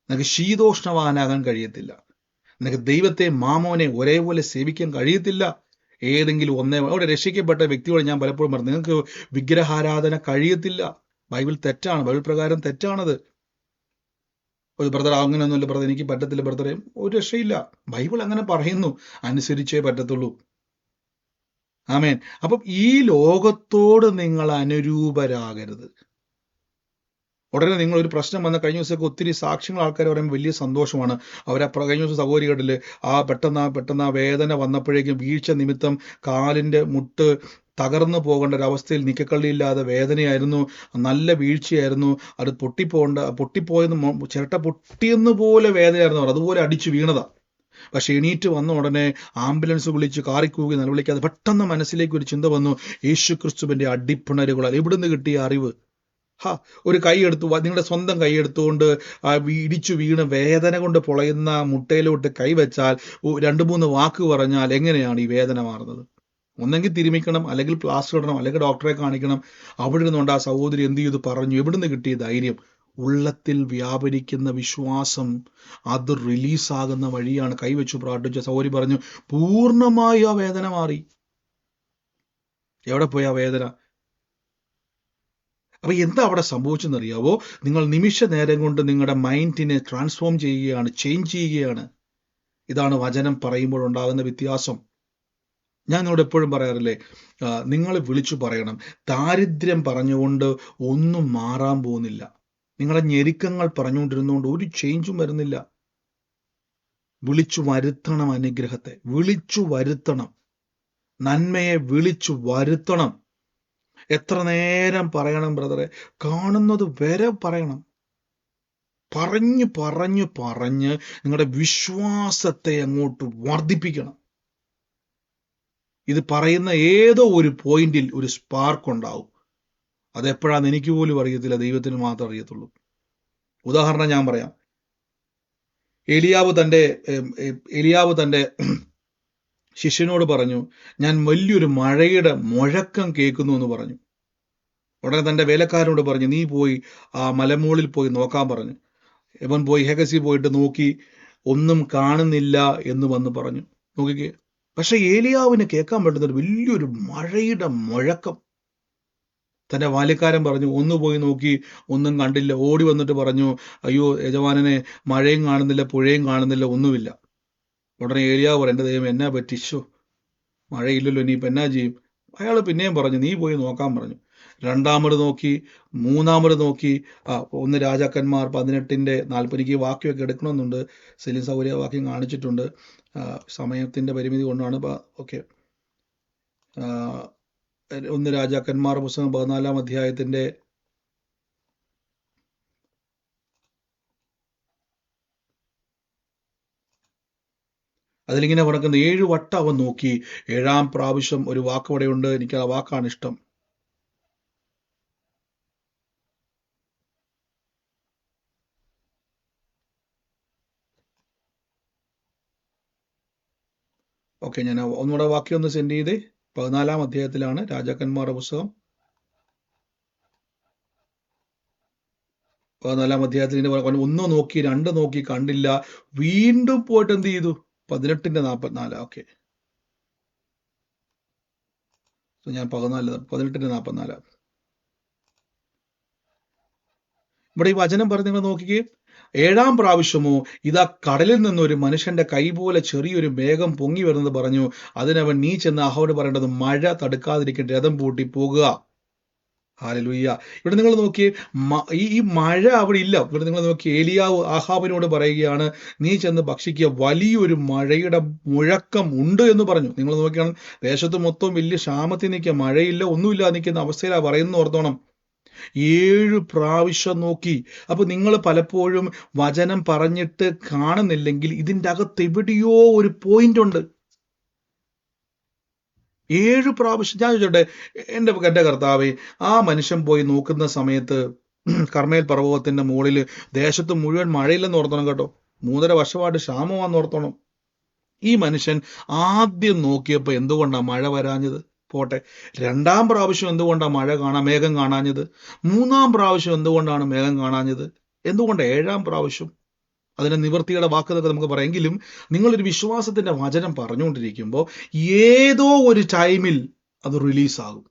നിനക്ക് ശീതോഷ്ണവാനാകാൻ കഴിയത്തില്ല. നിനക്ക് ദൈവത്തെ മാമോനെ ഒരേപോലെ സേവിക്കാൻ കഴിയത്തില്ല. ഏതെങ്കിലും ഒന്നേ. അവിടെ രക്ഷിക്കപ്പെട്ട വ്യക്തിയോട് ഞാൻ പലപ്പോഴും പറഞ്ഞു, നിങ്ങൾക്ക് വിഗ്രഹാരാധന കഴിയത്തില്ല. ബൈബിൾ തെറ്റാണ്, ബൈബിൾ പ്രകാരം തെറ്റാണത്. ഒരു ബ്രദർ അങ്ങനെയൊന്നുമില്ല ബ്രദർ, എനിക്ക് പറ്റത്തില്ല ബ്രദറെ, ഒരു രക്ഷയില്ല. ബൈബിൾ അങ്ങനെ പറയുന്നു, അനുസരിച്ചേ പറ്റത്തുള്ളൂ. ആമേൻ. അപ്പം ഈ ലോകത്തോട് നിങ്ങൾ അനുരൂപരാകരുത്. ഉടനെ നിങ്ങൾ ഒരു പ്രശ്നം വന്ന കഴിഞ്ഞ ദിവസമൊക്കെ ഒത്തിരി സാക്ഷ്യങ്ങൾ ആൾക്കാർ പറയുമ്പോൾ വലിയ സന്തോഷമാണ്. അവരെ കഴിഞ്ഞ ദിവസം സഹോദരികളിൽ പെട്ടെന്ന് ആ വേദന വന്നപ്പോഴേക്കും വീഴ്ച നിമിത്തം കാലിന്റെ മുട്ട് തകർന്നു പോകേണ്ട ഒരവസ്ഥയിൽ നിക്കക്കള്ളിയില്ലാതെ വേദനയായിരുന്നു, നല്ല വീഴ്ചയായിരുന്നു, അത് പൊട്ടിപ്പോയെന്ന് ചിരട്ട പൊട്ടിയെന്ന് പോലെ വേദനയായിരുന്നു. അതുപോലെ അടിച്ചു വീണതാ. പക്ഷെ എണീറ്റ് വന്ന ഉടനെ ആംബുലൻസ് വിളിച്ച് കാറിക്കൂകി നിലവിളിക്കാതെ പെട്ടെന്ന് മനസ്സിലേക്ക് ഒരു ചിന്ത വന്നു, യേശു ക്രിസ്തുവിന്റെ അടിപ്പിണരുകളാൽ. എവിടുന്ന് കിട്ടിയ അറിവ്? ഒരു കൈയെടുത്തു, നിങ്ങളുടെ സ്വന്തം കൈയെടുത്തുകൊണ്ട് ഇടിച്ചു വീണ് വേദന കൊണ്ട് പൊളയുന്ന മുട്ടയിലോട്ട് കൈവച്ചാൽ 2-3 വാക്ക് പറഞ്ഞാൽ എങ്ങനെയാണ് ഈ വേദന മാറുന്നത്? ഒന്നെങ്കിൽ തിരുമിക്കണം, അല്ലെങ്കിൽ പ്ലാസ്റ്റർ ഇടണം, അല്ലെങ്കിൽ ഡോക്ടറെ കാണിക്കണം. അവിടെ ഇരുന്നുകൊണ്ട് ആ സഹോദരി എന്ത് ചെയ്തു പറഞ്ഞു? എവിടുന്ന് കിട്ടിയ ധൈര്യം? ഉള്ളത്തിൽ വ്യാപരിക്കുന്ന വിശ്വാസം, അത് റിലീസാകുന്ന വഴിയാണ്. കൈവച്ചു പ്രാർത്ഥിച്ച സഹോദരി പറഞ്ഞു, പൂർണ്ണമായി ആ വേദന മാറി. എവിടെ പോയി ആ വേദന? അപ്പൊ എന്താ അവിടെ സംഭവിച്ചെന്നറിയാവോ? നിങ്ങൾ നിമിഷ നേരം കൊണ്ട് നിങ്ങളുടെ മൈൻഡിനെ ട്രാൻസ്ഫോം ചെയ്യുകയാണ്, ചേഞ്ച് ചെയ്യുകയാണ്. ഇതാണ് വചനം പറയുമ്പോഴുണ്ടാകുന്ന വ്യത്യാസം. ഞാൻ നിങ്ങളോട് എപ്പോഴും പറയാറില്ലേ, നിങ്ങൾ വിളിച്ചു പറയണം. ദാരിദ്ര്യം പറഞ്ഞുകൊണ്ട് ഒന്നും മാറാൻ പോകുന്നില്ല. നിങ്ങളെ ഞെരുക്കങ്ങൾ പറഞ്ഞുകൊണ്ടിരുന്നുകൊണ്ട് ഒരു ചേഞ്ചും വരുന്നില്ല. വിളിച്ചു വരുത്തണം അനുഗ്രഹത്തെ, വിളിച്ചു വരുത്തണം നന്മയെ, വിളിച്ചു വരുത്തണം. എത്ര നേരം പറയണം ബ്രദറെ? കാണുന്നത് വരെ പറയണം. പറഞ്ഞ് നിങ്ങളുടെ വിശ്വാസത്തെ അങ്ങോട്ട് വർദ്ധിപ്പിക്കണം. ഇത് പറയുന്ന ഏതോ ഒരു പോയിന്റിൽ ഒരു സ്പാർക്ക് ഉണ്ടാവും. അതെപ്പോഴാന്ന് എനിക്ക് പോലും അറിയത്തില്ല, ദൈവത്തിന് മാത്രം അറിയത്തുള്ളൂ. ഉദാഹരണം ഞാൻ പറയാം. എലിയാവ് തന്റെ ശിഷ്യനോട് പറഞ്ഞു, ഞാൻ വലിയൊരു മഴയുടെ മുഴക്കം കേൾക്കുന്നു എന്ന് പറഞ്ഞു. ഉടനെ തന്റെ വേലക്കാരനോട് പറഞ്ഞു, നീ പോയി ആ മലമുകളിൽ പോയി നോക്കാൻ പറഞ്ഞു. ഇവൻ പോയി ഹെഗസി പോയിട്ട് നോക്കി, ഒന്നും കാണുന്നില്ല എന്ന് വന്ന് പറഞ്ഞു. നോക്കിക്കേ. പക്ഷെ ഏലിയാവിന് കേൾക്കാൻ പറ്റുന്നത് വലിയൊരു മഴയുടെ മുഴക്കം. തന്റെ ബാല്യക്കാരൻ പറഞ്ഞു, ഒന്ന് പോയി നോക്കി, ഒന്നും കണ്ടില്ല. ഓടി വന്നിട്ട് പറഞ്ഞു, അയ്യോ യജമാനനെ, മഴയും കാണുന്നില്ല, പുഴയും കാണുന്നില്ല, ഒന്നുമില്ല. ഉടനെ ഏലിയാവ് പറഞ്ഞു, എൻ്റെ ദൈവം എന്നാ പറ്റിച്ചോ, മഴയില്ലല്ലോ, ഇനിയിപ്പോൾ എന്നാ ചെയ്യും? അയാൾ പിന്നെയും പറഞ്ഞു, നീ പോയി നോക്കാൻ പറഞ്ഞു. 2ാമത് നോക്കി, 3ാമത് നോക്കി. 1 രാജാക്കന്മാർ 18:40. എനിക്ക് വാക്യമൊക്കെ എടുക്കണമെന്നുണ്ട്. സെലിൻ സൗകര്യ വാക്യം കാണിച്ചിട്ടുണ്ട്, സമയത്തിന്റെ പരിമിതി കൊണ്ടാണ്. ഓക്കെ, 1 രാജാക്കന്മാർ പുസ്തകം 14-ാം അധ്യായത്തിന്റെ അതിലിങ്ങനെ പറക്കുന്ന 7 വട്ടം അവൻ നോക്കി. 7-ാം പ്രാവശ്യം ഒരു വാക്ക് അവിടെയുണ്ട്. എനിക്ക് ആ വാക്കാണ് ഇഷ്ടം. ഓക്കെ, ഞാൻ ഒന്നുകൂടെ വാക്യം ഒന്ന് സെൻഡ് ചെയ്തേ. 14-ാം അധ്യായത്തിലാണ്, രാജാക്കന്മാരുടെ പുസ്തകം 14-ാം അധ്യായത്തിൽ ഇങ്ങനെ ഒന്ന് നോക്കി, 2 നോക്കി, കണ്ടില്ല. വീണ്ടും പോയിട്ട് എന്ത് ചെയ്തു? 18:44. ഓക്കെ, ഞാൻ 18:44. ഇവിടെ ഈ വചനം പറഞ്ഞ് നിങ്ങൾ നോക്കിക്കേ. 7-ാം പ്രാവശ്യമോ ഇതാ കടലിൽ നിന്നൊരു മനുഷ്യന്റെ കൈ പോലെ ചെറിയൊരു മേഘം പൊങ്ങി വരുന്നത് പറഞ്ഞു. അതിനവൻ, നീ ചെന്ന് അഹോട് പറയേണ്ടത്, മഴ തടുക്കാതിരിക്കാൻ രഥം പൂട്ടി പോകുക. ഹല്ലേലൂയ. ഇവിടെ നിങ്ങൾ നോക്കിയേ, ഈ മഴ അവിടെ ഇല്ല. ഇവിടെ നിങ്ങൾ നോക്കി, ഏലിയാവ് ആഹാബിനോട് പറയുകയാണ്, നീ ചെന്ന് ഭക്ഷിക്കുക, വലിയൊരു മഴയുടെ മുഴക്കം ഉണ്ട് എന്ന് പറഞ്ഞു. നിങ്ങൾ നോക്കിയാണ്, ദേശത്ത് മൊത്തം വലിയ ക്ഷാമത്തിൽ നിൽക്കുക, മഴയില്ല, ഒന്നുമില്ല നിൽക്കുന്ന അവസ്ഥയിലാണ് പറയുന്നത്. ഓർത്തോണം, 7 പ്രാവശ്യം നോക്കി. അപ്പൊ നിങ്ങൾ പലപ്പോഴും വചനം പറഞ്ഞിട്ട് കാണുന്നില്ലെങ്കിൽ ഇതിൻ്റെ അകത്ത് എവിടെയോ ഒരു പോയിന്റ് ഉണ്ട്. 7 പ്രാവശ്യം. ഞാൻ ചോദിച്ചോട്ടെ, എൻ്റെ കർത്താവേ, ആ മനുഷ്യൻ പോയി നോക്കുന്ന സമയത്ത് കർമ്മേൽ പർവ്വതത്തിന്റെ മുകളിൽ ദേശത്ത് മുഴുവൻ മഴയില്ലെന്ന് ഓർത്തണം കേട്ടോ. 3.5 വർഷമായിട്ട് ക്ഷാമമാണെന്ന് ഓർത്തണം. ഈ മനുഷ്യൻ ആദ്യം നോക്കിയപ്പോൾ എന്തുകൊണ്ടാണ് മഴ വരാഞ്ഞത്? പോട്ടെ, 2-ാം പ്രാവശ്യം എന്തുകൊണ്ടാണ് മേഘം കാണാഞ്ഞത്? 3-ാം പ്രാവശ്യം എന്തുകൊണ്ടാണ് മേഘം കാണാഞ്ഞത്? എന്തുകൊണ്ട് 7-ാം പ്രാവശ്യം? അതിന്റെ നിവൃത്തിയുടെ വാക്കുകളൊക്കെ നമുക്ക് പറയാമെങ്കിലും, നിങ്ങളൊരു വിശ്വാസത്തിന്റെ വചനം പറഞ്ഞുകൊണ്ടിരിക്കുമ്പോൾ ഏതോ ഒരു ടൈമിൽ അത് റിലീസാകും.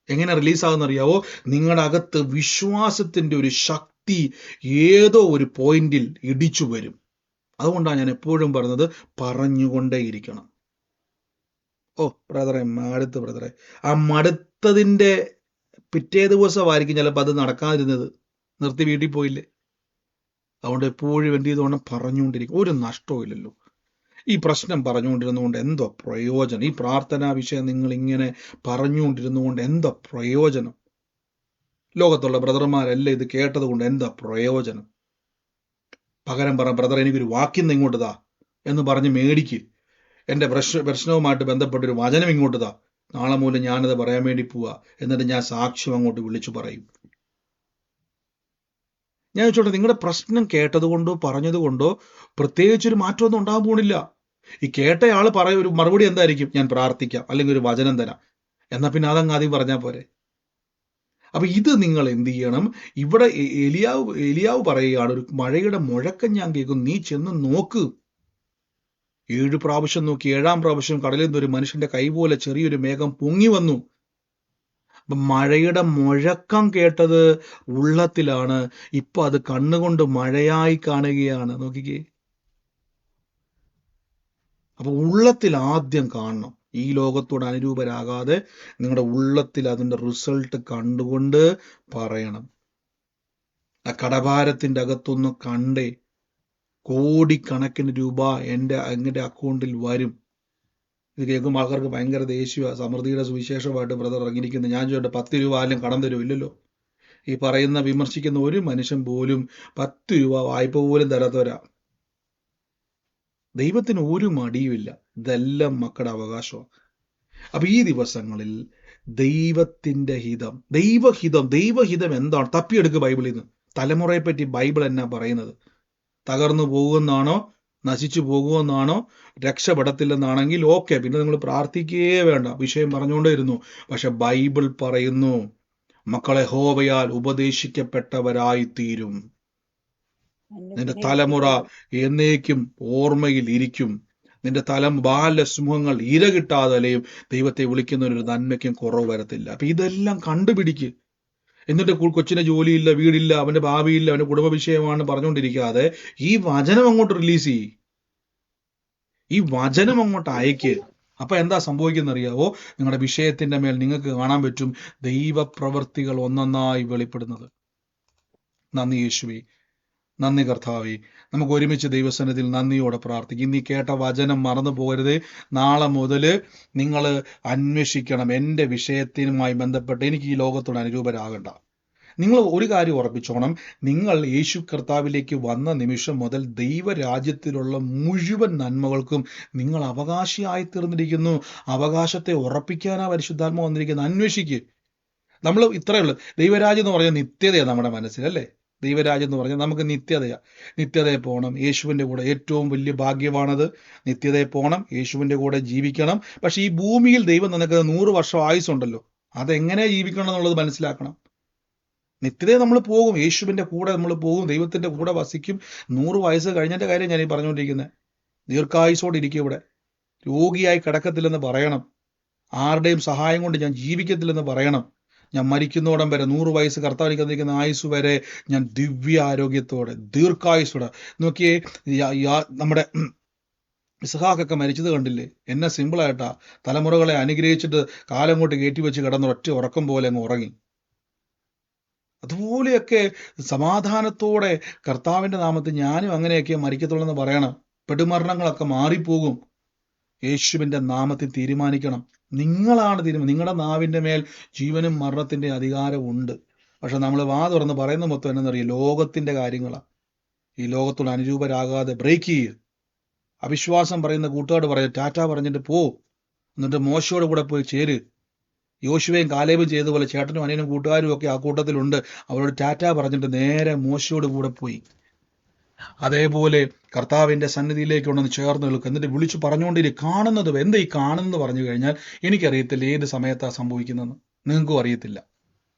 എങ്ങനെ റിലീസാകുന്ന അറിയാവോ? നിങ്ങളുടെ അകത്ത് വിശ്വാസത്തിന്റെ ഒരു ശക്തി ഏതോ ഒരു പോയിന്റിൽ ഇടിച്ചു വരും. അതുകൊണ്ടാണ് ഞാൻ എപ്പോഴും പറഞ്ഞത്, പറഞ്ഞുകൊണ്ടേയിരിക്കണം. ഓ ബ്രദറെ, ബ്രദറെ, ആ മടുത്തതിന്റെ പിറ്റേ ദിവസമായിരിക്കും ചിലപ്പോൾ അത് നടക്കാതിരുന്നത്. നിർത്തി വീട്ടിൽ പോയില്ലേ? അതുകൊണ്ട് എപ്പോഴും എന്ത് ചെയ്തോണം? പറഞ്ഞുകൊണ്ടിരിക്കും. ഒരു നഷ്ടവും ഇല്ലല്ലോ. ഈ പ്രശ്നം പറഞ്ഞുകൊണ്ടിരുന്നുകൊണ്ട് എന്തോ പ്രയോജനം? ഈ പ്രാർത്ഥനാ വിഷയം നിങ്ങൾ ഇങ്ങനെ പറഞ്ഞുകൊണ്ടിരുന്നുകൊണ്ട് എന്തോ പ്രയോജനം? ലോകത്തുള്ള ബ്രദർമാരെല്ലാം ഇത് കേട്ടത് കൊണ്ട് എന്താ പ്രയോജനം? പകരം പറ, ബ്രദർ എനിക്കൊരു വാക്യം ഇങ്ങോട്ട് താ എന്ന് പറഞ്ഞ് മേടിക്ക്. എൻ്റെ പ്രശ്നവുമായിട്ട് ബന്ധപ്പെട്ടൊരു വചനം ഇങ്ങോട്ട് താ, നാളെ മൂലം ഞാനത് പറയാൻ വേണ്ടി പോവാ, എന്നിട്ട് ഞാൻ സാക്ഷ്യം അങ്ങോട്ട് വിളിച്ചു പറയും. ഞാൻ ചോദിച്ചോട്ടെ, നിങ്ങളുടെ പ്രശ്നം കേട്ടതുകൊണ്ടോ പറഞ്ഞതുകൊണ്ടോ പ്രത്യേകിച്ചൊരു മാറ്റമൊന്നും ഉണ്ടാകാൻ പോണില്ല. ഈ കേട്ടയാൾ ഒരു മറുപടി എന്തായിരിക്കും? ഞാൻ പ്രാർത്ഥിക്കാം, അല്ലെങ്കിൽ ഒരു വചനം തരാം. എന്നാൽ പിന്നെ അതങ്ങ് ആദ്യം പറഞ്ഞാൽ പോരെ? അപ്പൊ ഇത് നിങ്ങൾ എന്ത് ചെയ്യണം? ഇവിടെ എലിയാവ് പറയുകയാണ്, ഒരു മഴയുടെ മുഴക്കം ഞാൻ കേൾക്കും, നീ ചെന്ന് നോക്ക്. 7 പ്രാവശ്യം നോക്കി. 7-ാം പ്രാവശ്യം കടലിൽ നിന്ന് ഒരു മനുഷ്യന്റെ കൈ പോലെ ചെറിയൊരു മേഘം പൊങ്ങി വന്നു. അപ്പൊ മഴയുടെ മുഴക്കം കേട്ടത് ഉള്ളത്തിലാണ്. ഇപ്പൊ അത് കണ്ണുകൊണ്ട് മഴയായി കാണുകയാണ്. നോക്കിക്കേ. അപ്പൊ ഉള്ളത്തിൽ ആദ്യം കാണണം. ഈ ലോകത്തോട് അനുരൂപരാകാതെ നിങ്ങളുടെ ഉള്ളത്തിൽ അതിന്റെ റിസൾട്ട് കണ്ടുകൊണ്ട് പറയണം. ആ കടഭാരത്തിന്റെ അകത്തൊന്ന് കണ്ടേ, കോടിക്കണക്കിന് രൂപ എൻ്റെ അക്കൗണ്ടിൽ വരും. ഇത് കേൾക്കുമ്പോൾ ആൾക്കാർക്ക് ഭയങ്കര ദേഷ്യമാണ്. സമൃദ്ധിയുടെ സുവിശേഷമായിട്ട് ബ്രദർ ഇറങ്ങിയിരിക്കുന്നത്. ഞാൻ ചോദിച്ചോട്ടെ, 10 രൂപ ആരും കടം തരും? ഇല്ലല്ലോ. ഈ പറയുന്ന വിമർശിക്കുന്ന ഒരു മനുഷ്യൻ പോലും 10 രൂപ വായ്പ പോലും തരാത്തവരാ. ദൈവത്തിന് ഒരു മടിയുമില്ല. ഇതെല്ലാം മക്കളുടെ അവകാശമാണ്. അപ്പൊ ഈ ദിവസങ്ങളിൽ ദൈവത്തിന്റെ ഹിതം, ദൈവഹിതം എന്താണ്? തപ്പിയെടുക്കുക ബൈബിളിൽ നിന്ന്. തലമുറയെ പറ്റി ബൈബിൾ എന്നാ പറയുന്നത്? തകർന്നു പോകുമെന്നാണോ? നശിച്ചു പോകുമെന്നാണോ? രക്ഷപ്പെടത്തില്ലെന്നാണെങ്കിൽ ഓക്കെ, പിന്നെ നിങ്ങൾ പ്രാർത്ഥിക്കുകയേ വേണ്ട, വിഷയം പറഞ്ഞുകൊണ്ടേ ഇരുന്നു. പക്ഷെ ബൈബിൾ പറയുന്നു, മക്കളെ യഹോവയാൽ ഉപദേശിക്കപ്പെട്ടവരായി തീരും. നിന്റെ തലമുറ എന്നേക്കും ഓർമ്മയിൽ ഇരിക്കും. നിന്റെ ബാലസിംഹങ്ങൾ ഇര കിട്ടാതലയും ദൈവത്തെ വിളിക്കുന്നവരൊരു നന്മയ്ക്കും കുറവ് വരത്തില്ല. അപ്പൊ ഇതെല്ലാം കണ്ടുപിടിക്ക്. എന്നിട്ട് കൊച്ചിന് ജോലിയില്ല, വീടില്ല, അവന്റെ ഭാവിയില്ല, അവന്റെ കുടുംബ വിഷയമാണ് പറഞ്ഞുകൊണ്ടിരിക്കാതെ ഈ വചനം അങ്ങോട്ട് റിലീസ് ചെയ്യ്. ഈ വചനം അങ്ങോട്ട് അയക്ക്. അപ്പൊ എന്താ സംഭവിക്കുന്ന അറിയാവോ? നിങ്ങളുടെ വിഷയത്തിന്റെ മേൽ നിങ്ങൾക്ക് കാണാൻ പറ്റും ദൈവപ്രവൃത്തികൾ ഒന്നൊന്നായി വെളിപ്പെടുന്നത്. നന്ദി യേശുവേ, നന്ദി കർത്താവേ. നമുക്ക് ഒരുമിച്ച് ദൈവസന്നിധിയിൽ നന്ദിയോടെ പ്രാർത്ഥിക്കും. ഇന്ന് ഈ കേട്ട വചനം മറന്നു പോകരുത്. നാളെ മുതൽ നിങ്ങൾ അന്വേഷിക്കണം, എൻ്റെ വിഷയത്തിനുമായി ബന്ധപ്പെട്ട് എനിക്ക് ഈ ലോകത്തോട് അനുരൂപരാകണ്ട. നിങ്ങൾ ഒരു കാര്യം ഉറപ്പിച്ചോണം, നിങ്ങൾ യേശു കർത്താവിലേക്ക് വന്ന നിമിഷം മുതൽ ദൈവരാജ്യത്തിലുള്ള മുഴുവൻ നന്മകൾക്കും നിങ്ങൾ അവകാശിയായി തീർന്നിരിക്കുന്നു. അവകാശത്തെ ഉറപ്പിക്കാനാ പരിശുദ്ധാത്മ വന്നിരിക്കുന്നത്. അന്വേഷിക്കുക. നമ്മൾ ഇത്രയേ ഉള്ളൂ. ദൈവരാജ്യം എന്ന് പറഞ്ഞാൽ നിത്യതയാണ് നമ്മുടെ മനസ്സിൽ, അല്ലേ? ദൈവരാജ്യം എന്ന് പറഞ്ഞാൽ നമുക്ക് നിത്യതയാണ്. നിത്യതയെ പോകണം, യേശുവിൻ്റെ കൂടെ. ഏറ്റവും വലിയ ഭാഗ്യമാണത്. നിത്യതയെ പോകണം, യേശുവിൻ്റെ കൂടെ ജീവിക്കണം. പക്ഷെ ഈ ഭൂമിയിൽ ദൈവം നിനക്ക് 100 വർഷം ആയുസുണ്ടല്ലോ, അതെങ്ങനെ ജീവിക്കണം എന്നുള്ളത് മനസ്സിലാക്കണം. നിത്യതയെ നമ്മൾ പോകും, യേശുവിൻ്റെ കൂടെ നമ്മൾ പോകും, ദൈവത്തിൻ്റെ കൂടെ വസിക്കും. 100 വയസ്സ് കഴിഞ്ഞതിൻ്റെ കാര്യം ഞാൻ ഈ പറഞ്ഞുകൊണ്ടിരിക്കുന്നത്. ദീർഘായുസോടെ ഇരിക്കും ഇവിടെ. രോഗിയായി കിടക്കത്തില്ലെന്ന് പറയണം. ആരുടെയും സഹായം കൊണ്ട് ഞാൻ ജീവിക്കത്തില്ലെന്ന് പറയണം. ഞാൻ മരിക്കുന്നോടം വരെ 100 വയസ്സ് കർത്താവിലേക്ക് തന്നിരിക്കുന്ന ആയുസ് വരെ ഞാൻ ദിവ്യ ആരോഗ്യത്തോടെ ദീർഘായുസോടെ. നോക്കിയേ, നമ്മുടെ ഇസ്ഹാഖൊക്കെ മരിച്ചത് കണ്ടില്ലേ? എന്നെ സിമ്പിളായിട്ടാ തലമുറകളെ അനുഗ്രഹിച്ചിട്ട് കാലം കൊണ്ട് കയറ്റി വെച്ച് കിടന്ന് ഒറ്റ ഉറക്കം പോലെ അങ്ങ് ഉറങ്ങി. അതുപോലെയൊക്കെ സമാധാനത്തോടെ കർത്താവിൻ്റെ നാമത്തിൽ ഞാനും അങ്ങനെയൊക്കെ മരിക്കത്തുള്ളൂ എന്ന് പറയണം. പെടുമരണങ്ങളൊക്കെ മാറിപ്പോകും. യേശുവിൻ്റെ നാമത്തിൽ തീരുമാനിക്കണം. നിങ്ങളാണ് തീരുമാനം. നിങ്ങളുടെ നാവിൻ്റെ മേൽ ജീവനും മരണത്തിൻ്റെ അധികാരമുണ്ട്. പക്ഷെ നമ്മൾ വാ തുറന്ന് പറയുന്ന മൊത്തം എന്നറിയാം, ലോകത്തിൻ്റെ കാര്യങ്ങളാണ്. ഈ ലോകത്തോട് അനുരൂപരാകാതെ ബ്രേക്ക് ചെയ്യുക. അവിശ്വാസം പറയുന്ന കൂട്ടുകാട് പറയാം, ടാറ്റ പറഞ്ഞിട്ട് പോ. എന്നിട്ട് മോശയോട് കൂടെ പോയി ചേര്. യോശുവയും കാലേബും ചെയ്തതുപോലെ ചേട്ടനും അനിയനും കൂട്ടുകാരും ഒക്കെ ആ കൂട്ടത്തിലുണ്ട്. അവരോട് ടാറ്റ പറഞ്ഞിട്ട് നേരെ മോശയോട് കൂടെ പോയി. അതേപോലെ കർത്താവിൻ്റെ സന്നിധിയിലേക്ക് കൊണ്ടൊന്ന് ചേർന്ന് നിൽക്കുക. എന്നിട്ട് വിളിച്ചു പറഞ്ഞുകൊണ്ടിരിക്കും. കാണുന്നത് എന്താ ഈ കാണുന്നത് പറഞ്ഞു കഴിഞ്ഞാൽ എനിക്കറിയത്തില്ല ഏത് സമയത്താണ് സംഭവിക്കുന്നതെന്ന്. നിങ്ങൾക്കും അറിയത്തില്ല,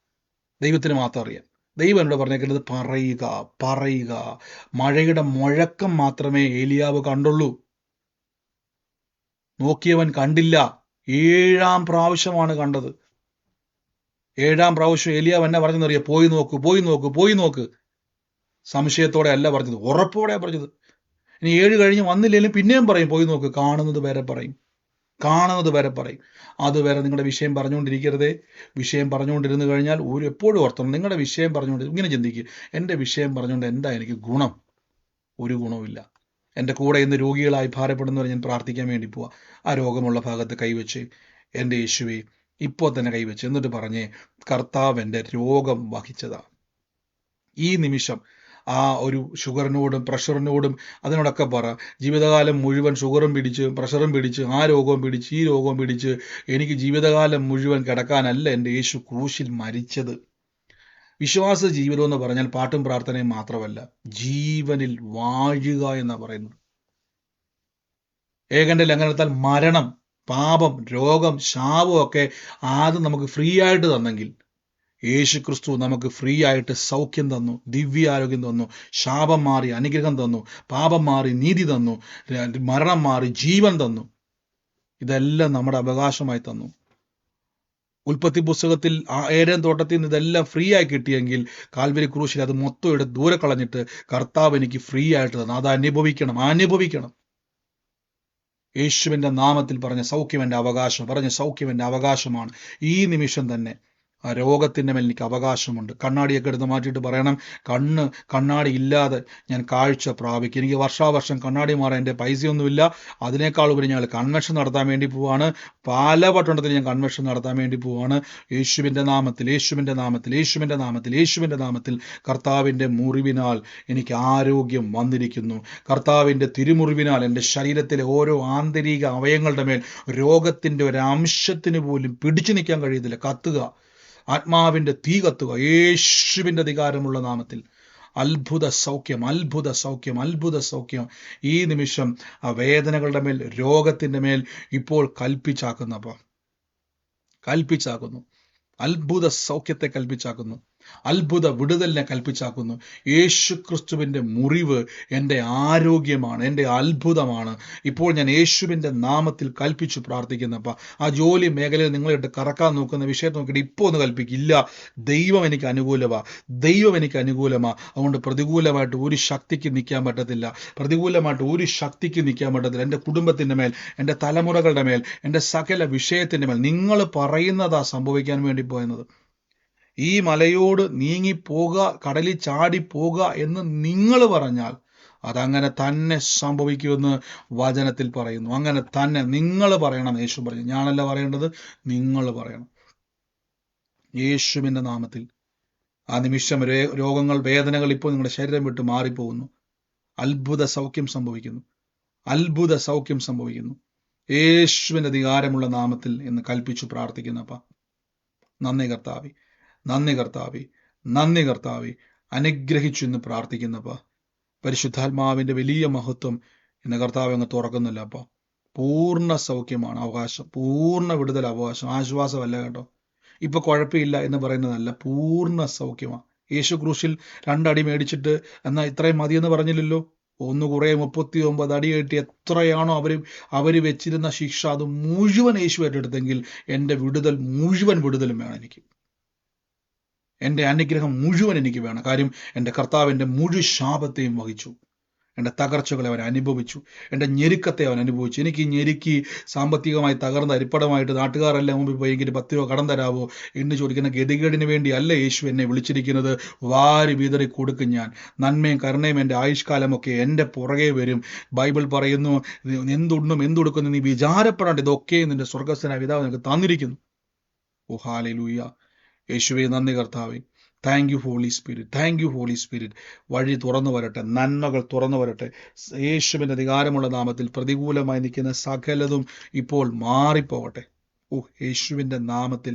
ദൈവത്തിന് മാത്രം അറിയാം. ദൈവം എന്നോട് പറഞ്ഞേക്കുന്നത് പറയുക, പറയുക. മഴയുടെ മുഴക്കം മാത്രമേ ഏലിയാവ് കണ്ടുള്ളൂ. നോക്കിയവൻ കണ്ടില്ല. 7-ാം പ്രാവശ്യമാണ് കണ്ടത്. 7-ാം പ്രാവശ്യം ഏലിയാവ് എന്നെ പറഞ്ഞെന്നറിയാം, പോയി നോക്ക്, പോയി നോക്ക്, പോയി നോക്ക്. സംശയത്തോടെ അല്ല പറഞ്ഞത്, ഉറപ്പോടെ പറഞ്ഞത്. ഇനി 7 കഴിഞ്ഞ് വന്നില്ലെങ്കിലും പിന്നെയും പറയും, പോയി നോക്ക്. കാണുന്നത് വരെ പറയും, കാണുന്നത് വരെ പറയും. അതുവരെ നിങ്ങളുടെ വിഷയം പറഞ്ഞുകൊണ്ടിരിക്കരുതേ. വിഷയം പറഞ്ഞുകൊണ്ടിരുന്നു കഴിഞ്ഞാൽ എപ്പോഴും ഓർത്തണം, നിങ്ങളുടെ വിഷയം പറഞ്ഞുകൊണ്ട് ഇങ്ങനെ ചിന്തിക്കുക, എൻ്റെ വിഷയം പറഞ്ഞുകൊണ്ട് എന്താ എനിക്ക് ഗുണം? ഒരു ഗുണവുമില്ല. എൻ്റെ കൂടെ ഇന്ന് രോഗികളായി ഭാരപ്പെടുന്നവരെ ഞാൻ പ്രാർത്ഥിക്കാൻ വേണ്ടി പോവാ. ആ രോഗമുള്ള ഭാഗത്ത് കൈവച്ച്, എൻ്റെ യേശുവേ ഇപ്പോൾ തന്നെ കൈവച്ച്, എന്നിട്ട് പറഞ്ഞേ, കർത്താവ് എൻ്റെ രോഗം വഹിച്ചതാ. ഈ നിമിഷം ആ ഒരു ഷുഗറിനോടും പ്രഷറിനോടും അതിനോടൊക്കെ പറ, ജീവിതകാലം മുഴുവൻ ഷുഗറും പിടിച്ച് പ്രഷറും പിടിച്ച് ആ രോഗവും പിടിച്ച് ഈ രോഗവും പിടിച്ച് എനിക്ക് ജീവിതകാലം മുഴുവൻ കിടക്കാനല്ല എൻ്റെ യേശു ക്രൂശിൽ മരിച്ചത്. വിശ്വാസ ജീവിതം എന്ന് പറഞ്ഞാൽ പാട്ടും പ്രാർത്ഥനയും മാത്രമല്ല, ജീവനിൽ വാഴുക എന്നാണ് പറയുന്നത്. ഏകന്റെ ലംഘനത്താൽ മരണം, പാപം, രോഗം, ശാപം ഒക്കെ ആദ്യം നമുക്ക് ഫ്രീ ആയിട്ട് തന്നെങ്കിൽ യേശു ക്രിസ്തു നമുക്ക് ഫ്രീ ആയിട്ട് സൗഖ്യം തന്നു, ദിവ്യാരോഗ്യം തന്നു, ശാപം മാറി അനുഗ്രഹം തന്നു, പാപം മാറി നീതി തന്നു, മരണം മാറി ജീവൻ തന്നു. ഇതെല്ലാം നമ്മുടെ അവകാശമായി തന്നു. ഉൽപ്പത്തി പുസ്തകത്തിൽ ഏദൻ തോട്ടത്തിൽ നിന്ന് ഇതെല്ലാം ഫ്രീ ആയി കിട്ടിയെങ്കിൽ കാൽവരി ക്രൂശിൽ അത് മൊത്തം എടുത്ത് ദൂരെ കളഞ്ഞിട്ട് കർത്താവ് എനിക്ക് ഫ്രീ ആയിട്ട് തന്നു. അത് അനുഭവിക്കണം. യേശുവിൻ്റെ നാമത്തിൽ പറഞ്ഞ സൗഖ്യം എൻ്റെ അവകാശം, പറഞ്ഞ സൗഖ്യം എൻ്റെ അവകാശമാണ്. ഈ നിമിഷം തന്നെ ആ രോഗത്തിൻ്റെ മേൽ എനിക്ക് അവകാശമുണ്ട്. കണ്ണാടിയൊക്കെ എടുത്ത് മാറ്റിയിട്ട് പറയണം, കണ്ണാടി ഇല്ലാതെ ഞാൻ കാഴ്ച പ്രാപിക്കും. എനിക്ക് വർഷാവർഷം കണ്ണാടി മാറാൻ എൻ്റെ പൈസയൊന്നുമില്ല. അതിനേക്കാൾ ഉപരി ഞങ്ങൾ കൺവെൻഷൻ നടത്താൻ വേണ്ടി പോവാണ്. പല പട്ടണത്തിൽ ഞാൻ കൺവെൻഷൻ നടത്താൻ വേണ്ടി പോവാണ്. യേശുവിൻ്റെ നാമത്തിൽ കർത്താവിൻ്റെ മുറിവിനാൽ എനിക്ക് ആരോഗ്യം വന്നിരിക്കുന്നു. കർത്താവിൻ്റെ തിരുമുറിവിനാൽ എൻ്റെ ശരീരത്തിലെ ഓരോ ആന്തരിക അവയവങ്ങളുടെ മേൽ രോഗത്തിൻ്റെ ഒരു അംശത്തിന് പോലും പിടിച്ചു നിൽക്കാൻ കഴിയത്തില്ല. കത്തുക, ആത്മാവിൻ്റെ തീ കത്തുക. യേശുവിൻ്റെ അധികാരമുള്ള നാമത്തിൽ അത്ഭുത സൗഖ്യം ഈ നിമിഷം ആ വേദനകളുടെ മേൽ, രോഗത്തിൻ്റെ മേൽ ഇപ്പോൾ കൽപ്പിച്ചാക്കുന്നു. അത്ഭുത സൗഖ്യത്തെ കൽപ്പിച്ചാക്കുന്നു. അത്ഭുത വിടുതലിനെ കൽപ്പിച്ചാക്കുന്നു. യേശു ക്രിസ്തുവിൻ്റെ മുറിവ് എൻ്റെ ആരോഗ്യമാണ്, എൻ്റെ അത്ഭുതമാണ്. ഇപ്പോൾ ഞാൻ യേശുവിൻ്റെ നാമത്തിൽ കൽപ്പിച്ചു പ്രാർത്ഥിക്കുന്നപ്പോൾ ആ ജോലി മേഖലയിൽ നിങ്ങളിട്ട് കറക്കാൻ നോക്കുന്ന വിഷയത്തെ നോക്കിയിട്ട് ഇപ്പോൾ ഒന്ന് കൽപ്പിക്കില്ല. ദൈവം എനിക്ക് അനുകൂലമാണ്. അതുകൊണ്ട് പ്രതികൂലമായിട്ട് ഒരു ശക്തിക്ക് നിൽക്കാൻ പറ്റത്തില്ല. എൻ്റെ കുടുംബത്തിൻ്റെ മേൽ, എൻ്റെ തലമുറകളുടെ മേൽ, എൻ്റെ സകല വിഷയത്തിൻ്റെ മേൽ നിങ്ങൾ പറയുന്നതാ സംഭവിക്കാൻ വേണ്ടി പോയത്. ഈ മലയോട് നീങ്ങിപ്പോക, കടലിൽ ചാടിപ്പോക എന്ന് നിങ്ങൾ പറഞ്ഞാൽ അതങ്ങനെ തന്നെ സംഭവിക്കുമെന്ന് വചനത്തിൽ പറയുന്നു. അങ്ങനെ തന്നെ നിങ്ങൾ പറയണം. യേശു പറഞ്ഞു, ഞാനല്ല പറയേണ്ടത്, നിങ്ങൾ പറയണം. യേശുവിൻ്റെ നാമത്തിൽ ആ നിമിഷം രോഗങ്ങൾ, വേദനകൾ ഇപ്പോൾ നിങ്ങളുടെ ശരീരം വിട്ട് മാറിപ്പോകുന്നു. അത്ഭുത സൗഖ്യം സംഭവിക്കുന്നു. അത്ഭുത സൗഖ്യം സംഭവിക്കുന്നു. യേശുവിന്റെ അധികാരമുള്ള നാമത്തിൽ എന്ന് കൽപ്പിച്ചു പ്രാർത്ഥിക്കുന്നപ്പ. നന്ദി കർത്താവേ, നന്ദി കർത്താവേ, നന്ദി കർത്താവേ. അനുഗ്രഹിച്ചു എന്ന് പ്രാർത്ഥിക്കുന്നപ്പ. പരിശുദ്ധാത്മാവിന്റെ വലിയ മഹത്വം ഇന്ന് കർത്താവ് അങ്ങ് തുറക്കുന്നില്ല അപ്പ. പൂർണ്ണ സൗഖ്യമാണ് അവകാശം, പൂർണ്ണ വിടുതൽ അവകാശം, ആശ്വാസമല്ല കേട്ടോ. ഇപ്പൊ കുഴപ്പമില്ല എന്ന് പറയുന്നതല്ല, പൂർണ്ണ സൗഖ്യമാണ്. യേശു ക്രൂശിൽ 2 അടി മേടിച്ചിട്ട് എന്നാ ഇത്രയും മതിയെന്ന് പറഞ്ഞില്ലല്ലോ. 1 കുറേ 39 അടി കെട്ടി എത്രയാണോ അവര് വെച്ചിരുന്ന ശിക്ഷ, അത് മുഴുവൻ യേശു ഏറ്റെടുത്തെങ്കിൽ എൻ്റെ വിടുതൽ മുഴുവൻ വിടുതലും വേണം എനിക്ക്. എൻ്റെ അനുഗ്രഹം മുഴുവൻ എനിക്ക് വേണം. കാര്യം എൻ്റെ കർത്താവ് എൻ്റെ മുഴു ശാപത്തെയും വഹിച്ചു. എൻ്റെ തകർച്ചകളെ അവൻ അനുഭവിച്ചു. എൻ്റെ ഞെരുക്കത്തെ അവൻ അനുഭവിച്ചു. എനിക്ക് ഈ ഞെരുക്കി സാമ്പത്തികമായി തകർന്ന അരിപ്പടമായിട്ട് നാട്ടുകാരെല്ലാം മുമ്പിൽ പോയി എനിക്ക് 10 രൂപ കടം തരാവോ എന്ന് ചോദിക്കുന്ന ഗതികേടിന് വേണ്ടി അല്ല യേശു എന്നെ വിളിച്ചിരിക്കുന്നത്. വാരി വിതറി കൊടുക്കും ഞാൻ. നന്മയും കരുണയും എൻ്റെ ആയുഷ്കാലമൊക്കെ എൻ്റെ പുറകെ വരും. ബൈബിൾ പറയുന്നു, എന്തുണ്ണും എന്തുടുക്കുന്നു നീ വിചാരപ്പെടാണ്ട് ഇതൊക്കെ നിന്റെ സ്വർഗ്ഗസ്ഥനായ പിതാവ് നിനക്ക് തന്നിരിക്കുന്നു. ഓ ഹല്ലേലൂയ. യേശുവേ നന്ദി കർത്താവേ. Thank you holy spirit, thank you holy spirit. വഴി തുറന്നു വരട്ടെ, നന്മകൾ തുറന്നു വരട്ടെ. യേശുവിൻ്റെ അധികാരമുള്ള നാമത്തിൽ പ്രതികൂലമായി നിൽക്കുന്ന സകലതും ഇപ്പോൾ മാറിപ്പോകട്ടെ. ഓ യേശുവിൻ്റെ നാമത്തിൽ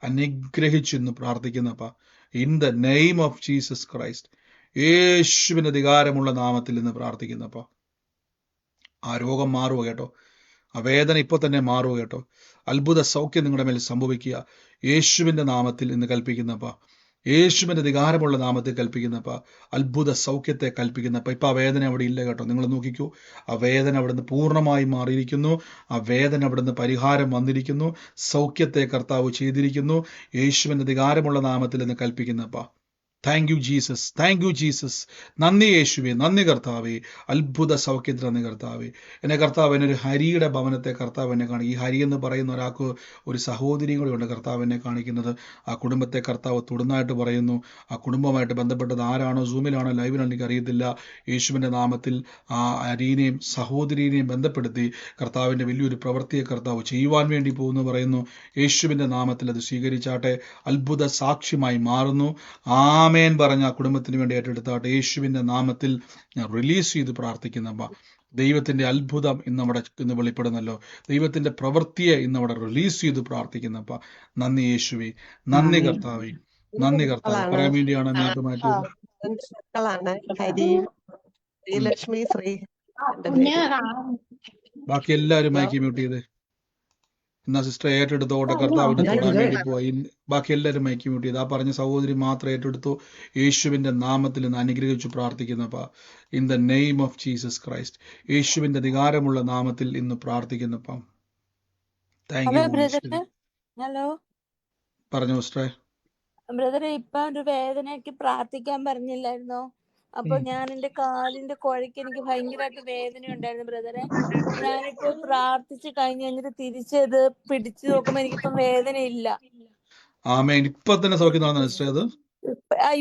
അനുഗ്രഹിച്ചെന്ന് പ്രാർത്ഥിക്കുന്നപ്പ. In the name of Jesus Christ, യേശുവിൻ്റെ അധികാരമുള്ള നാമത്തിൽ ഇന്ന് പ്രാർത്ഥിക്കുന്നപ്പ. ആ രോഗം മാറുക കേട്ടോ. ആ വേദന ഇപ്പോൾ തന്നെ മാറുക കേട്ടോ. അത്ഭുത സൗഖ്യം നിങ്ങളുടെ മേൽ സംഭവിക്കുക യേശുവിൻ്റെ നാമത്തിൽ ഇന്ന് കൽപ്പിക്കുന്നപ്പ. യേശുവിൻ്റെ അധികാരമുള്ള നാമത്തിൽ കൽപ്പിക്കുന്നപ്പ. അത്ഭുത സൗഖ്യത്തെ കൽപ്പിക്കുന്നപ്പ. ഇപ്പം ആ വേദന അവിടെ ഇല്ല കേട്ടോ. നിങ്ങൾ നോക്കിക്കൂ, ആ വേദന അവിടുന്ന് പൂർണ്ണമായി മാറിയിരിക്കുന്നു. ആ വേദന അവിടുന്ന് പരിഹാരം വന്നിരിക്കുന്നു. സൗഖ്യത്തെ കർത്താവ് ചെയ്തിരിക്കുന്നു. യേശുവിൻ്റെ അധികാരമുള്ള നാമത്തിൽ ഇന്ന് കൽപ്പിക്കുന്നപ്പ. Thank you Jesus, thank you Jesus. നന്ദി യേശുവേ, നന്ദി കർത്താവേ. അത്ഭുത സൗഖ്യത്തിൽ നന്ദി കർത്താവേ. എന്നെ കർത്താവ് എന്നെ ഒരു ഹരിയുടെ ഭവനത്തെ കർത്താവ് എന്നെ കാണിക്കും. ഈ ഹരി എന്ന് പറയുന്ന ഒരാൾക്ക് ഒരു സഹോദരിയും കൂടെ ഉണ്ട് കർത്താവ് എന്നെ കാണിക്കുന്നത്. ആ കുടുംബത്തെ കർത്താവ് തൊടുന്നതായിട്ട് പറയുന്നു. ആ കുടുംബമായിട്ട് ബന്ധപ്പെട്ടത് ആരാണോ, സൂമിലാണോ ലൈവിലാണോ എനിക്ക് അറിയത്തില്ല. യേശുവിൻ്റെ നാമത്തിൽ ആ ഹരിനെയും സഹോദരിയെയും ബന്ധപ്പെടുത്തി കർത്താവിൻ്റെ വലിയൊരു പ്രവൃത്തിയെ കർത്താവ് ചെയ്യുവാൻ വേണ്ടി പോകുന്നു പറയുന്നു. യേശുവിൻ്റെ നാമത്തിൽ അത് സ്വീകരിച്ചാട്ടെ. അത്ഭുത സാക്ഷ്യമായി മാറുന്നു. ആമേൻ പറഞ്ഞ ആ കുടുംബത്തിന് വേണ്ടി ഏറ്റെടുത്താട്ടെ. യേശുവിൻ്റെ നാമത്തിൽ ഞാൻ റിലീസ് ചെയ്ത് പ്രാർത്ഥിക്കുന്നപ്പ. ദൈവത്തിൻ്റെ അത്ഭുതം ഇന്ന് വെളിപ്പെടുന്നല്ലോ. ദൈവത്തിൻ്റെ പ്രവൃത്തിയെ ഇന്നവിടെ റിലീസ് ചെയ്ത് പ്രാർത്ഥിക്കുന്നപ്പ. നന്ദി യേശുവേ, നന്ദി കർത്താവേ, നന്ദി കർത്താവ്. പറയാൻ വേണ്ടിയാണ് മ്യാറ്റ് മാറ്റിയത്. മക്കളാണ് ഹരിയും ശ്രീലക്ഷ്മി, ശ്രീ. എൻ്റെ പേര്. ബാക്കി എല്ലാവരും മൈക്ക് മ്യൂട്ട് ചെയ്ത്. എന്നാ സിസ്റ്റർ ഏറ്റെടുത്തോട്ടെ. കർത്താവിനെ തൊടാൻ വേണ്ടി പോയി. ബാക്കി എല്ലാവരും മൈക്ക് മ്യൂട്ട് ചെയ്ത്. ആ പറഞ്ഞ സഹോദരി മാത്രം ഏറ്റെടുത്തു. യേശുവിൻ്റെ നാമത്തിൽ നിന്ന് അനുഗ്രഹിച്ചു പ്രാർത്ഥിക്കുന്നപ്പ. In the name of Jesus Christ, യേശുവിൻ്റെ അധികാരമുള്ള നാമത്തിൽ ഇന്ന് പ്രാർത്ഥിക്കുന്നപ്പ. Thank you. ഹലോ പറഞ്ഞു സിസ്റ്ററെ. ബ്രദറെ, ഇപ്പൊ ഒരു വേദനയ്ക്ക് പ്രാർത്ഥിക്കാൻ പറഞ്ഞില്ലായിരുന്നോ? അപ്പൊ ഞാൻ എന്റെ കാലിന്റെ കുഴയ്ക്ക് എനിക്ക് ഭയങ്കരമായിട്ട് വേദന ഉണ്ടായിരുന്നു ബ്രദറെ. ഞാനിപ്പോ പ്രാർത്ഥിച്ച് കഴിഞ്ഞിട്ട് തിരിച്ചത് പിടിച്ചു നോക്കുമ്പോ എനിക്കിപ്പം വേദന ഇല്ല. ആമേൻ. ഇപ്പൊ തന്നെ സൗഖ്യം നടന്ന സിസ്റ്റർ അത്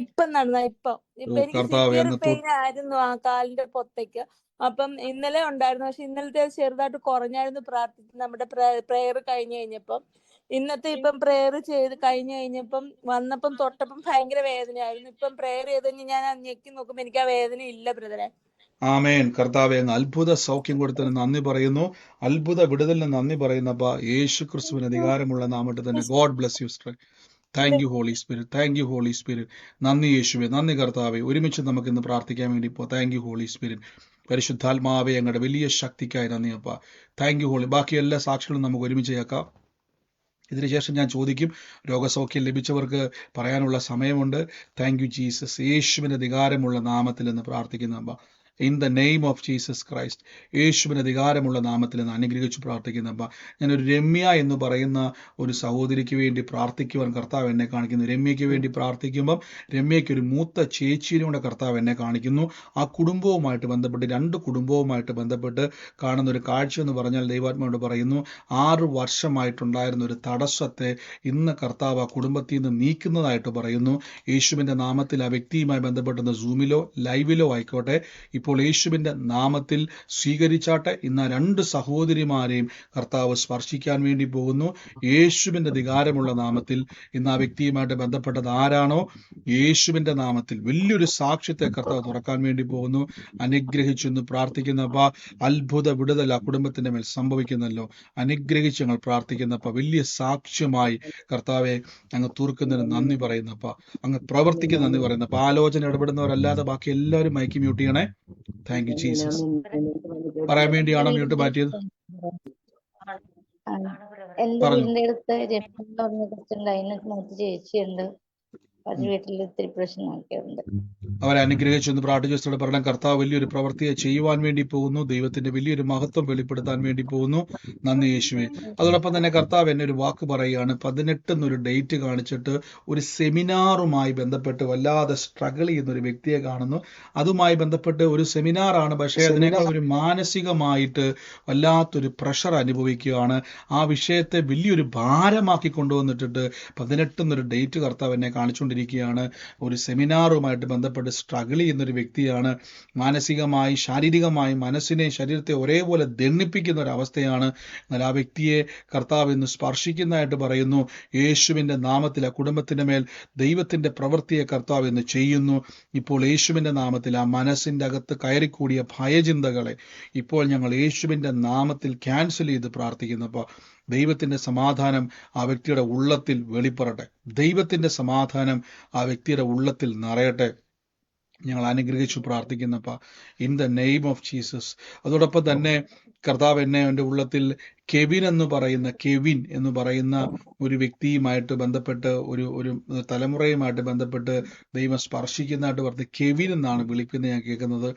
ഇപ്പം നടന്ന ഇപ്പൊ എനിക്ക് സിവിയർ പെയിൻ ആയിരുന്നു ആ കാലിന്റെ പൊത്തേക്ക്. അപ്പം ഇന്നലെ ഉണ്ടായിരുന്നു. പക്ഷെ ഇന്നലത്തെ ചെറുതായിട്ട് കുറഞ്ഞായിരുന്നു പ്രാർത്ഥിച്ച് നമ്മുടെ പ്രേയർ കഴിഞ്ഞു കഴിഞ്ഞപ്പം. ഇന്നത്തെ ഇപ്പം പ്രേയർ ചെയ്ത് കഴിഞ്ഞു കഴിഞ്ഞപ്പം വന്നപ്പം തൊട്ടപ്പം ഭയങ്കര വേദനയായിരുന്നു. ഇപ്പം പ്രേയർ ചെയ്ത് കഴിഞ്ഞ് ഞാൻ ഞെക്കി നോക്കുമ്പോ എനിക്ക് ആ വേദന ഇല്ല ബ്രദറെ. ആമേൻ. കർത്താവേ, അങ്ങ് അത്ഭുത സൗഖ്യം കൊടുത്തതിന് നന്ദി പറയുന്നു. അത്ഭുത വിടുതലിന് നന്ദി പറയുന്നപ്പ. യേശു ക്രിസ്തുവിന് അധികാരമുള്ള നാമത്തിൽ തന്നെ. God bless you sister. Thank you holy spirit, thank you holy spirit. നന്ദി യേശുവേ, നന്ദി കർത്താവേ. ഒരുമിച്ച് നമുക്ക് ഇന്ന് പ്രാർത്ഥിക്കാൻ വേണ്ടി പോ. Thank you holy spirit. പരിശുദ്ധാത്മാവേ, ഞങ്ങളുടെ വലിയ ശക്തിക്കായി നന്ദി അപ്പ. Thank you holy. ബാക്കി എല്ലാ സാക്ഷികളും നമുക്ക് ഒരുമിച്ച് കേൾക്കാം. ഇതിനുശേഷം ഞാൻ ചോദിക്കും. രോഗസൗഖ്യം ലഭിച്ചവർക്ക് പറയാനുള്ള സമയമുണ്ട്. Thank you Jesus. യേശുവിൻ്റെ അധികാരമുള്ള നാമത്തിൽ നിന്ന് പ്രാർത്ഥിക്കുന്ന in the name of Jesus Christ, യേശുവിൻ്റെ അധികാരമുള്ള നാമത്തിൽ നിന്ന് അനുഗ്രഹിച്ച് പ്രാർത്ഥിക്കുന്ന ഞാനൊരു രമ്യ എന്ന് പറയുന്ന ഒരു സഹോദരിക്ക് വേണ്ടി പ്രാർത്ഥിക്കുവാൻ കർത്താവ് എന്നെ കാണിക്കുന്നു. രമ്യയ്ക്ക് വേണ്ടി പ്രാർത്ഥിക്കുമ്പം രമ്യയ്ക്ക് ഒരു മൂത്ത ചേച്ചിയും കൂടെ കർത്താവ് എന്നെ കാണിക്കുന്നു. ആ കുടുംബവുമായിട്ട് ബന്ധപ്പെട്ട് 2 കുടുംബവുമായിട്ട് ബന്ധപ്പെട്ട് കാണുന്ന ഒരു കാഴ്ച എന്ന് പറഞ്ഞാൽ ദൈവാത്മാവോട് പറയുന്നു, 6 വർഷമായിട്ടുണ്ടായിരുന്ന ഒരു തടസ്സത്തെ ഇന്ന് കർത്താവ് ആ കുടുംബത്തിൽ നിന്ന് നീക്കുന്നതായിട്ട് പറയുന്നു. യേശുവിൻ്റെ നാമത്തിൽ ആ വ്യക്തിയുമായി ബന്ധപ്പെടുന്ന സൂമിലോ ലൈവിലോ ആയിക്കോട്ടെ, ഇപ്പോൾ യേശുവിന്റെ നാമത്തിൽ സ്വീകരിച്ചാട്ടെ. ഇന്ന് ആ 2 സഹോദരിമാരെയും കർത്താവ് സ്പർശിക്കാൻ വേണ്ടി പോകുന്നു. യേശുവിന്റെ അധികാരമുള്ള നാമത്തിൽ ഇന്ന് ആ വ്യക്തിയുമായിട്ട് ബന്ധപ്പെട്ടത് ആരാണോ, യേശുവിന്റെ നാമത്തിൽ വലിയൊരു സാക്ഷ്യത്തെ കർത്താവ് തുറക്കാൻ വേണ്ടി പോകുന്നു. അനുഗ്രഹിച്ചെന്ന് പ്രാർത്ഥിക്കുന്നപ്പ അത്ഭുത വിടുതൽ ആ കുടുംബത്തിന്റെ മേൽ സംഭവിക്കുന്നല്ലോ. അനുഗ്രഹിച്ച് ഞങ്ങൾ പ്രാർത്ഥിക്കുന്നപ്പ വലിയ സാക്ഷ്യമായി കർത്താവെ അങ്ങ് തീർക്കുന്നതിന് നന്ദി പറയുന്നപ്പ, അങ്ങ് പ്രവർത്തിക്കുന്ന നന്ദി പറയുന്നപ്പ. ആലോചന ഇടപെടുന്നവരല്ലാതെ ബാക്കി എല്ലാവരും മൈക്ക് മ്യൂട്ട് ചെയ്യണേ. Thank you Jesus. പറയാൻ വേണ്ടിയാണോ മ്യൂട്ട് മാറ്റിയത്? എന്റെ പറഞ്ഞു. വീടിന്റെ അടുത്ത് ജെഫിൻ എന്ന് പറഞ്ഞ കൊച്ചുണ്ട്, അതിന് മൂത്ത ചേച്ചിയുണ്ട്. അത് വീട്ടിൽ ഇത്തിരി പ്രശ്നമൊക്കെയുണ്ട്. അവരെ അനുഗ്രഹിച്ചൊന്ന് പ്രാർത്ഥിച്ചോടെ പറയണം. കർത്താവ് വലിയൊരു പ്രവൃത്തിയെ ചെയ്യുവാൻ വേണ്ടി പോകുന്നു. ദൈവത്തിന്റെ വലിയൊരു മഹത്വം വെളിപ്പെടുത്താൻ വേണ്ടി പോകുന്നു. നന്ദി യേശുവേ. അതോടൊപ്പം തന്നെ കർത്താവ് എന്നെ ഒരു വാക്ക് പറയുകയാണ്. 18 എന്നൊരു ഡേറ്റ് കാണിച്ചിട്ട് ഒരു സെമിനാറുമായി ബന്ധപ്പെട്ട് വല്ലാതെ സ്ട്രഗിൾ ചെയ്യുന്ന ഒരു വ്യക്തിയെ കാണുന്നു. അതുമായി ബന്ധപ്പെട്ട് ഒരു സെമിനാറാണ്, പക്ഷേ അതിനേക്കാൾ ഒരു മാനസികമായിട്ട് വല്ലാത്തൊരു പ്രഷർ അനുഭവിക്കുകയാണ്. ആ വിഷയത്തെ വലിയൊരു ഭാരമാക്കി കൊണ്ടുവന്നിട്ടിട്ട് 18 എന്നൊരു ഡേറ്റ് കർത്താവ് എന്നെ കാണിച്ചുകൊണ്ടിരിക്കുകയാണ്. ഒരു സെമിനാറുമായിട്ട് ബന്ധപ്പെട്ട് സ്ട്രഗിൾ ചെയ്യുന്ന ഒരു വ്യക്തിയാണ്. മാനസികമായി ശാരീരികമായി മനസ്സിനെ ശരീരത്തെ ഒരേപോലെ ദണ്ണിപ്പിക്കുന്ന ഒരു അവസ്ഥയാണ്. എന്നാൽ ആ വ്യക്തിയെ കർത്താവ് ഇന്ന് സ്പർശിക്കുന്നതായിട്ട് പറയുന്നു. യേശുവിന്റെ നാമത്തിൽ ആ കുടുംബത്തിന്റെ മേൽ ദൈവത്തിന്റെ പ്രവൃത്തിയെ കർത്താവ് ഇന്ന് ചെയ്യുന്നു. ഇപ്പോൾ യേശുവിന്റെ നാമത്തിൽ ആ മനസ്സിന്റെ അകത്ത് കയറിക്കൂടിയ ഭയചിന്തകളെ ഇപ്പോൾ ഞങ്ങൾ യേശുവിന്റെ നാമത്തിൽ ക്യാൻസൽ ചെയ്ത് പ്രാർത്ഥിക്കുന്നപ്പോൾ ദൈവത്തിന്റെ സമാധാനം ആ വ്യക്തിയുടെ ഉള്ളത്തിൽ വെളിപ്പെടട്ടെ. ദൈവത്തിന്റെ സമാധാനം ആ വ്യക്തിയുടെ ഉള്ളത്തിൽ നിറയട്ടെ. ഞങ്ങൾ അനുഗ്രഹിച്ചു പ്രാർത്ഥിക്കുന്നപ്പ in the name of Jesus. അതോടൊപ്പം തന്നെ കർത്താവ് എന്നെ എൻ്റെ ഉള്ളത്തിൽ കെവിൻ എന്ന് പറയുന്ന ഒരു വ്യക്തിയുമായിട്ട് ബന്ധപ്പെട്ട് ഒരു തലമുറയുമായിട്ട് ബന്ധപ്പെട്ട് ദൈവം സ്പർശിക്കുന്നതായിട്ട് പറഞ്ഞ് കെവിൻ എന്നാണ് വിളിക്കുന്നത് ഞാൻ കേൾക്കുന്നത്.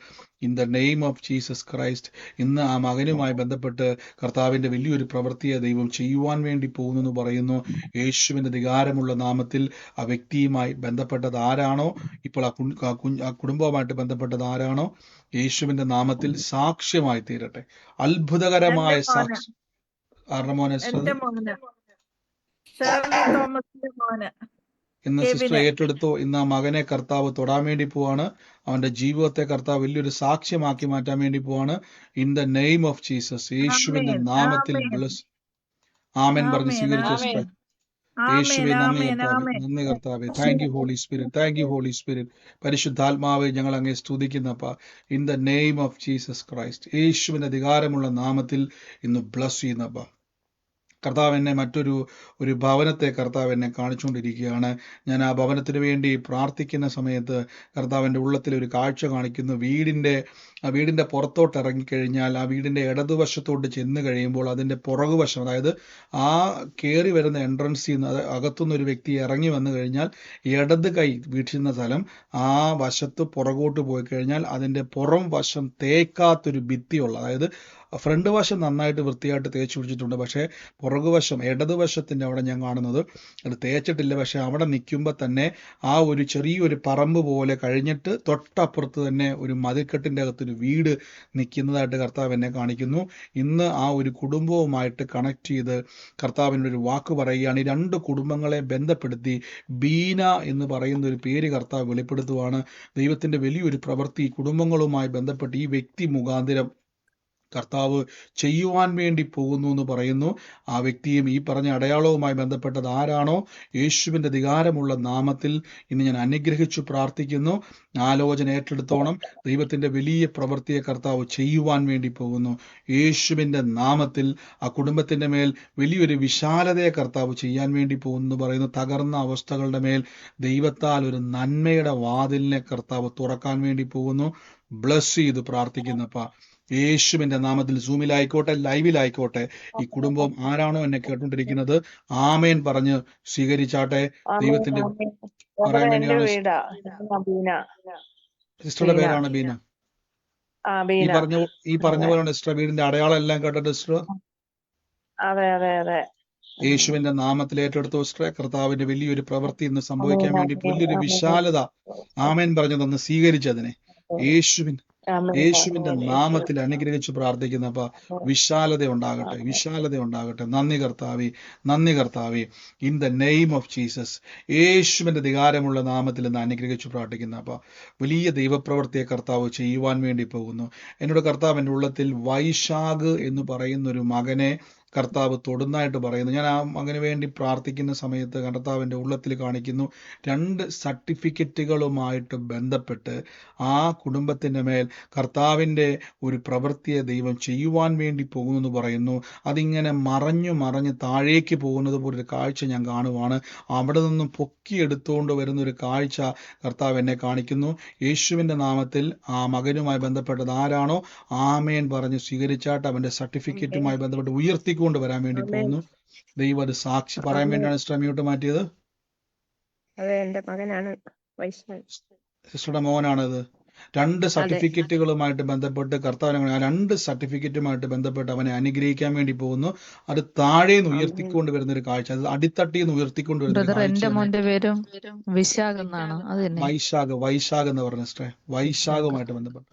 In the name of Jesus Christ. ഇന്ന് ആ മകനുമായി ബന്ധപ്പെട്ട് കർത്താവിന്റെ വലിയൊരു പ്രവൃത്തിയെ ദൈവം ചെയ്യുവാൻ വേണ്ടി പോകുന്നു എന്ന് പറയുന്നു. യേശുവിന്റെ അധികാരമുള്ള നാമത്തിൽ ആ വ്യക്തിയുമായി ബന്ധപ്പെട്ടത് ആരാണോ, ഇപ്പോൾ ആ കുടുംബവുമായിട്ട് ബന്ധപ്പെട്ടത് ആരാണോ, യേശുവിന്റെ നാമത്തിൽ സാക്ഷ്യമായി തീരട്ടെ. അത്ഭുതകരമായ സാക്ഷ്യം. ആരുടെ മോനെ? ഇന്ന് സിസ്റ്റർ ഏറ്റെടുത്തോ. ഇന്ന് ആ മകനെ കർത്താവ് തൊടാൻ വേണ്ടി പോവാണ്. അവന്റെ ജീവിതത്തെ കർത്താവ് വലിയൊരു സാക്ഷ്യമാക്കി മാറ്റാൻ വേണ്ടി പോവാണ്. In the name of Jesus. യേശുവിന്റെ നാമത്തിൽ ആമേൻ പറഞ്ഞ് സ്വീകരിച്ച സിസ്റ്റർ. യേശുവേ നന്ദി കർത്താവേ, നന്ദി കർത്താവേ. Thank you holy spirit, thank you holy Spirit. പരിശുദ്ധാത്മാവെ ഞങ്ങൾ അങ്ങേ സ്തുതിക്കുന്നപ്പ in the name of Jesus Christ. യേശുവിന്റെ അധികാരമുള്ള നാമത്തിൽ ഇന്ന് ബ്ലസ് ചെയ്യുന്നപ്പ കർത്താവ് എന്നെ മറ്റൊരു ഭവനത്തെ കർത്താവ് എന്നെ കാണിച്ചുകൊണ്ടിരിക്കുകയാണ്. ഞാൻ ആ ഭവനത്തിന് വേണ്ടി പ്രാർത്ഥിക്കുന്ന സമയത്ത് കർത്താവിൻ്റെ ഉള്ളത്തിൽ ഒരു കാഴ്ച കാണിക്കുന്നു. വീടിൻ്റെ പുറത്തോട്ട് ഇറങ്ങിക്കഴിഞ്ഞാൽ ആ വീടിൻ്റെ ഇടതുവശത്തോട്ട് ചെന്ന് കഴിയുമ്പോൾ അതിൻ്റെ പുറകുവശം, അതായത് ആ കയറി വരുന്ന എൻട്രൻസിൽ നിന്ന് അകത്തുനിന്ന് ഒരു വ്യക്തി ഇറങ്ങി വന്നു കഴിഞ്ഞാൽ ഇടത് കൈ വീഴ്ചുന്ന സ്ഥലം, ആ വശത്ത് പുറകോട്ട് പോയി കഴിഞ്ഞാൽ അതിൻ്റെ പുറം വശം തേക്കാത്തൊരു ഭിത്തിയുള്ള, അതായത് ഫ്രണ്ട് വശം നന്നായിട്ട് വൃത്തിയായിട്ട് തേച്ച് പിടിച്ചിട്ടുണ്ട്, പക്ഷേ പുറകുവശം ഇടതുവശത്തിൻ്റെ അവിടെ ഞാൻ കാണുന്നത് അത് തേച്ചിട്ടില്ല. പക്ഷെ അവിടെ നിൽക്കുമ്പോൾ തന്നെ ആ ഒരു ചെറിയൊരു പറമ്പ് പോലെ കഴിഞ്ഞിട്ട് തൊട്ടപ്പുറത്ത് തന്നെ ഒരു മതിൽക്കെട്ടിൻ്റെ അകത്തൊരു വീട് നിൽക്കുന്നതായിട്ട് കർത്താവ് എന്നെ കാണിക്കുന്നു. ഇന്ന് ആ ഒരു കുടുംബവുമായിട്ട് കണക്ട് ചെയ്ത് കർത്താവിൻ്റെ ഒരു വാക്ക് പറയുകയാണ്. ഈ 2 കുടുംബങ്ങളെ ബന്ധപ്പെടുത്തി ബീന എന്ന് പറയുന്ന ഒരു പേര് കർത്താവ് വെളിപ്പെടുത്തുവാണ്. ദൈവത്തിൻ്റെ വലിയൊരു പ്രവൃത്തി കുടുംബങ്ങളുമായി ബന്ധപ്പെട്ട് ഈ വ്യക്തി മുഖാന്തരം കർത്താവ് ചെയ്യുവാൻ വേണ്ടി പോകുന്നു എന്ന് പറയുന്നു. ആ വ്യക്തിയും ഈ പറഞ്ഞ അടയാളവുമായി ബന്ധപ്പെട്ടത് ആരാണോ, യേശുവിൻ്റെ അധികാരമുള്ള നാമത്തിൽ ഇന്ന് ഞാൻ അനുഗ്രഹിച്ചു പ്രാർത്ഥിക്കുന്നു. ആലോചന ഏറ്റെടുത്തോണം. ദൈവത്തിൻ്റെ വലിയ പ്രവൃത്തിയെ കർത്താവ് ചെയ്യുവാൻ വേണ്ടി പോകുന്നു. യേശുവിൻ്റെ നാമത്തിൽ ആ കുടുംബത്തിൻ്റെ മേൽ വലിയൊരു വിശാലതയെ കർത്താവ് ചെയ്യാൻ വേണ്ടി പോകുന്നു പറയുന്നു. തകർന്ന അവസ്ഥകളുടെ മേൽ ദൈവത്താൽ ഒരു നന്മയുടെ വാതിലിനെ കർത്താവ് തുറക്കാൻ വേണ്ടി പോകുന്നു. ബ്ലസ് ചെയ്ത് പ്രാർത്ഥിക്കുന്നപ്പ യേശുവിന്റെ നാമത്തിൽ സൂമിലായിക്കോട്ടെ ലൈവിലായിക്കോട്ടെ ഈ കുടുംബം ആരാണോ എന്നെ കേട്ടുകൊണ്ടിരിക്കുന്നത് ആമേൻ പറഞ്ഞ് സ്വീകരിച്ചാട്ടെ. ദൈവത്തിന്റെ പറയാൻ വേണ്ടിയാണ്. സിസ്റ്ററുടെ പേരാണ് ബീന. ഈ പറഞ്ഞ പോലെയാണ് സിസ്റ്റർ വീടിന്റെ അടയാളം എല്ലാം കേട്ടിട്ട് സിസ്റ്റർ. യേശുവിന്റെ നാമത്തിൽ ഏറ്റെടുത്തു സിസ്റ്ററെ. കർത്താവിന്റെ വലിയൊരു പ്രവൃത്തി ഇന്ന് സംഭവിക്കാൻ വേണ്ടി വലിയൊരു വിശാലത ആമേൻ പറഞ്ഞതൊന്ന് സ്വീകരിച്ചതിനെ യേശുവിൻ യേശുവിന്റെ നാമത്തിൽ അനുഗ്രഹിച്ച് പ്രാർത്ഥിക്കുന്നപ്പ വിശാലത ഉണ്ടാകട്ടെ, വിശാലത ഉണ്ടാകട്ടെ. നന്ദി കർത്താവേ, നന്ദി കർത്താവേ. In the name of Jesus, യേശുവിന്റെ അധികാരമുള്ള നാമത്തിൽ ഇന്ന് അനുഗ്രഹിച്ച് പ്രാർത്ഥിക്കുന്നപ്പ വലിയ ദൈവപ്രവൃത്തിയെ കർത്താവ് ചെയ്യുവാൻ വേണ്ടി പോകുന്നു. എന്നോട് കർത്താവ് എൻ്റെ ഉള്ളത്തിൽ വൈശാഖ് എന്ന് പറയുന്ന ഒരു മകനെ കർത്താവ് തൊടുന്നതായിട്ട് പറയുന്നു. ഞാൻ ആ മകന് വേണ്ടി പ്രാർത്ഥിക്കുന്ന സമയത്ത് കർത്താവിൻ്റെ ഉള്ളത്തിൽ കാണിക്കുന്നു 2 സർട്ടിഫിക്കറ്റുകളുമായിട്ട് ബന്ധപ്പെട്ട് ആ കുടുംബത്തിൻ്റെ മേൽ കർത്താവിൻ്റെ ഒരു പ്രവൃത്തിയെ ദൈവം ചെയ്യുവാൻ വേണ്ടി പോകുമെന്ന് പറയുന്നു. അതിങ്ങനെ മറഞ്ഞ് താഴേക്ക് പോകുന്നത് പോലൊരു കാഴ്ച ഞാൻ കാണുവാണ്. അവിടെ നിന്നും പൊക്കിയെടുത്തുകൊണ്ട് വരുന്ന ഒരു കാഴ്ച കർത്താവ് എന്നെ കാണിക്കുന്നു. യേശുവിൻ്റെ നാമത്തിൽ ആ മകനുമായി ബന്ധപ്പെട്ടത് ആരാണോ ആമേൻ പറഞ്ഞ് സ്വീകരിച്ചാട്ട് അവൻ്റെ സർട്ടിഫിക്കറ്റുമായി ബന്ധപ്പെട്ട് ഉയർത്തി കൊണ്ട് വരാൻ വേണ്ടി പോകുന്നു. ദൈവം അത് സാക്ഷി പറയാൻ വേണ്ടിയാണ് സിസ്റ്റർ മ്യൂട്ട് മാറ്റിയത്. അതെ, എന്റെ മകനാണ് വൈശാഖ്. സിസ്റ്ററുടെ മോനാണത്. 2 സർട്ടിഫിക്കറ്റുകളുമായിട്ട് ബന്ധപ്പെട്ട് കർത്താവിനെ ആ 2 സർട്ടിഫിക്കറ്റുമായിട്ട് ബന്ധപ്പെട്ട് അവനെ അനുഗ്രഹിക്കാൻ വേണ്ടി പോകുന്നു. അത് താഴേന്ന് ഉയർത്തിക്കൊണ്ട് വരുന്ന ഒരു കാഴ്ച, അത് അടിത്തട്ടിന്ന് ഉയർത്തിക്കൊണ്ട് വരുന്ന ഒരു എന്റെ കാഴ്ച. മോന്റെ പേരും വിശാഖ് എന്നാണ്. അത് തന്നെ വൈശാഖ് എന്ന് പറഞ്ഞ സിസ്റ്ററെ, വൈശാഖുമായിട്ട് ബന്ധപ്പെട്ട്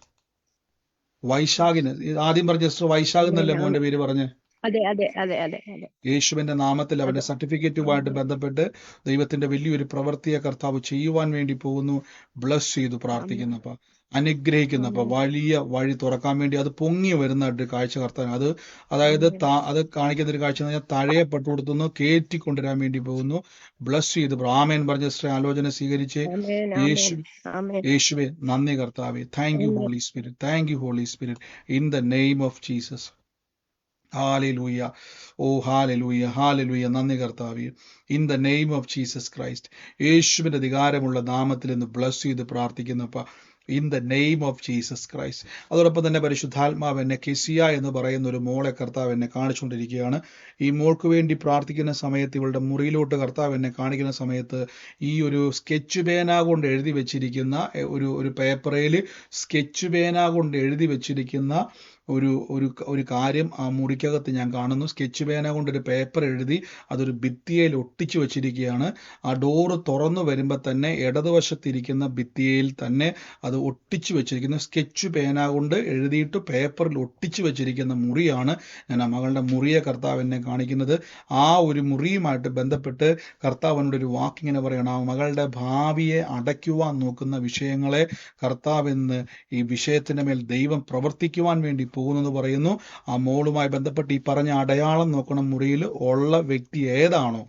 വൈശാഖിന് ആദ്യം പറഞ്ഞ സിസ്റ്റർ വൈശാഖ് എന്നല്ലേ മോന്റെ പേര് പറഞ്ഞ്? അതെ അതെ അതെ അതെ അതെ. യേശുവിന്റെ നാമത്തിൽ അവന്റെ സർട്ടിഫിക്കറ്റുമായിട്ട് ബന്ധപ്പെട്ട് ദൈവത്തിന്റെ വലിയൊരു പ്രവൃത്തിയെ കർത്താവ് ചെയ്യുവാൻ വേണ്ടി പോകുന്നു. ബ്ലസ് ചെയ്തു പ്രാർത്ഥിക്കുന്നപ്പ, അനുഗ്രഹിക്കുന്നപ്പ, വലിയ വഴി തുറക്കാൻ വേണ്ടി അത് പൊങ്ങി വരുന്ന ഒരു കാഴ്ച കർത്താവ്. അതായത് അത് കാണിക്കുന്ന ഒരു കാഴ്ച എന്ന് പറഞ്ഞാൽ തഴയപ്പെട്ടു കൊടുത്തുന്നു കയറ്റിക്കൊണ്ടുവരാൻ വേണ്ടി പോകുന്നു. ബ്ലസ് ചെയ്ത് ആമേൻ പറഞ്ഞ ആലോചന സ്വീകരിച്ച് യേശുവെ നന്ദി കർത്താവെ. Thank you holy spirit, thank you holy Spirit, in the name of Jesus. ഹാലലൂയ, ഓ ഹാലലൂയ, ഹാലലൂയ. നന്ദി കർത്താവേ, in the name of Jesus Christ. യേശുവിന്റെ അധികാരമുള്ള നാമത്തിൽ നിന്ന് ബ്ലസ് ചെയ്ത് പ്രാർത്ഥിക്കുന്നപ്പ, in the name of Jesus Christ. അതോടൊപ്പം തന്നെ പരിശുദ്ധാത്മാവ് എന്നെ കെസിയ എന്ന് പറയുന്ന ഒരു മോളെ കർത്താവ് എന്നെ കാണിച്ചുകൊണ്ടിരിക്കുകയാണ്. ഈ മോൾക്ക് വേണ്ടി പ്രാർത്ഥിക്കുന്ന സമയത്ത് ഇവളുടെ മുറിയിലോട്ട് കർത്താവ് എന്നെ കാണിക്കുന്ന സമയത്ത് ഈ ഒരു സ്കെച്ച് പേന കൊണ്ട് എഴുതി വെച്ചിരിക്കുന്ന ഒരു പേപ്പറിൽ സ്കെച്ച് പേന കൊണ്ട് എഴുതി വെച്ചിരിക്കുന്ന ഒരു കാര്യം ആ മുറിക്കകത്ത് ഞാൻ കാണുന്നു. സ്കെച്ച് പേന കൊണ്ടൊരു പേപ്പർ എഴുതി അതൊരു ഭിത്തിയിൽ ഒട്ടിച്ചു വെച്ചിരിക്കുകയാണ്. ആ ഡോറ് തുറന്നു വരുമ്പോൾ തന്നെ ഇടതുവശത്തിരിക്കുന്ന ഭിത്തിയിൽ തന്നെ അത് ഒട്ടിച്ചു വെച്ചിരിക്കുന്ന സ്കെച്ച് പേന കൊണ്ട് എഴുതിയിട്ട് പേപ്പറിൽ ഒട്ടിച്ചു വെച്ചിരിക്കുന്ന മുറിയാണ് ഞാൻ ആ മകളുടെ മുറിയെ കർത്താവ് എന്നെ കാണിക്കുന്നത്. ആ ഒരു മുറിയുമായിട്ട് ബന്ധപ്പെട്ട് കർത്താവിനോട് ഒരു വാക്കിങ്ങനെ പറയണം, ആ മകളുടെ ഭാവിയെ അടയ്ക്കുവാൻ നോക്കുന്ന വിഷയങ്ങളെ കർത്താവ് ഇന്ന് ഈ വിഷയത്തിന് മേൽ ദൈവം പ്രവർത്തിക്കുവാൻ വേണ്ടി പോകുന്നെന്ന് പറയുന്നു. ആ മോളുമായി ബന്ധപ്പെട്ട് ഈ പറഞ്ഞ അടയാളം നോക്കണം. മുറിയിൽ ഉള്ള വ്യക്തി ഏതാണോ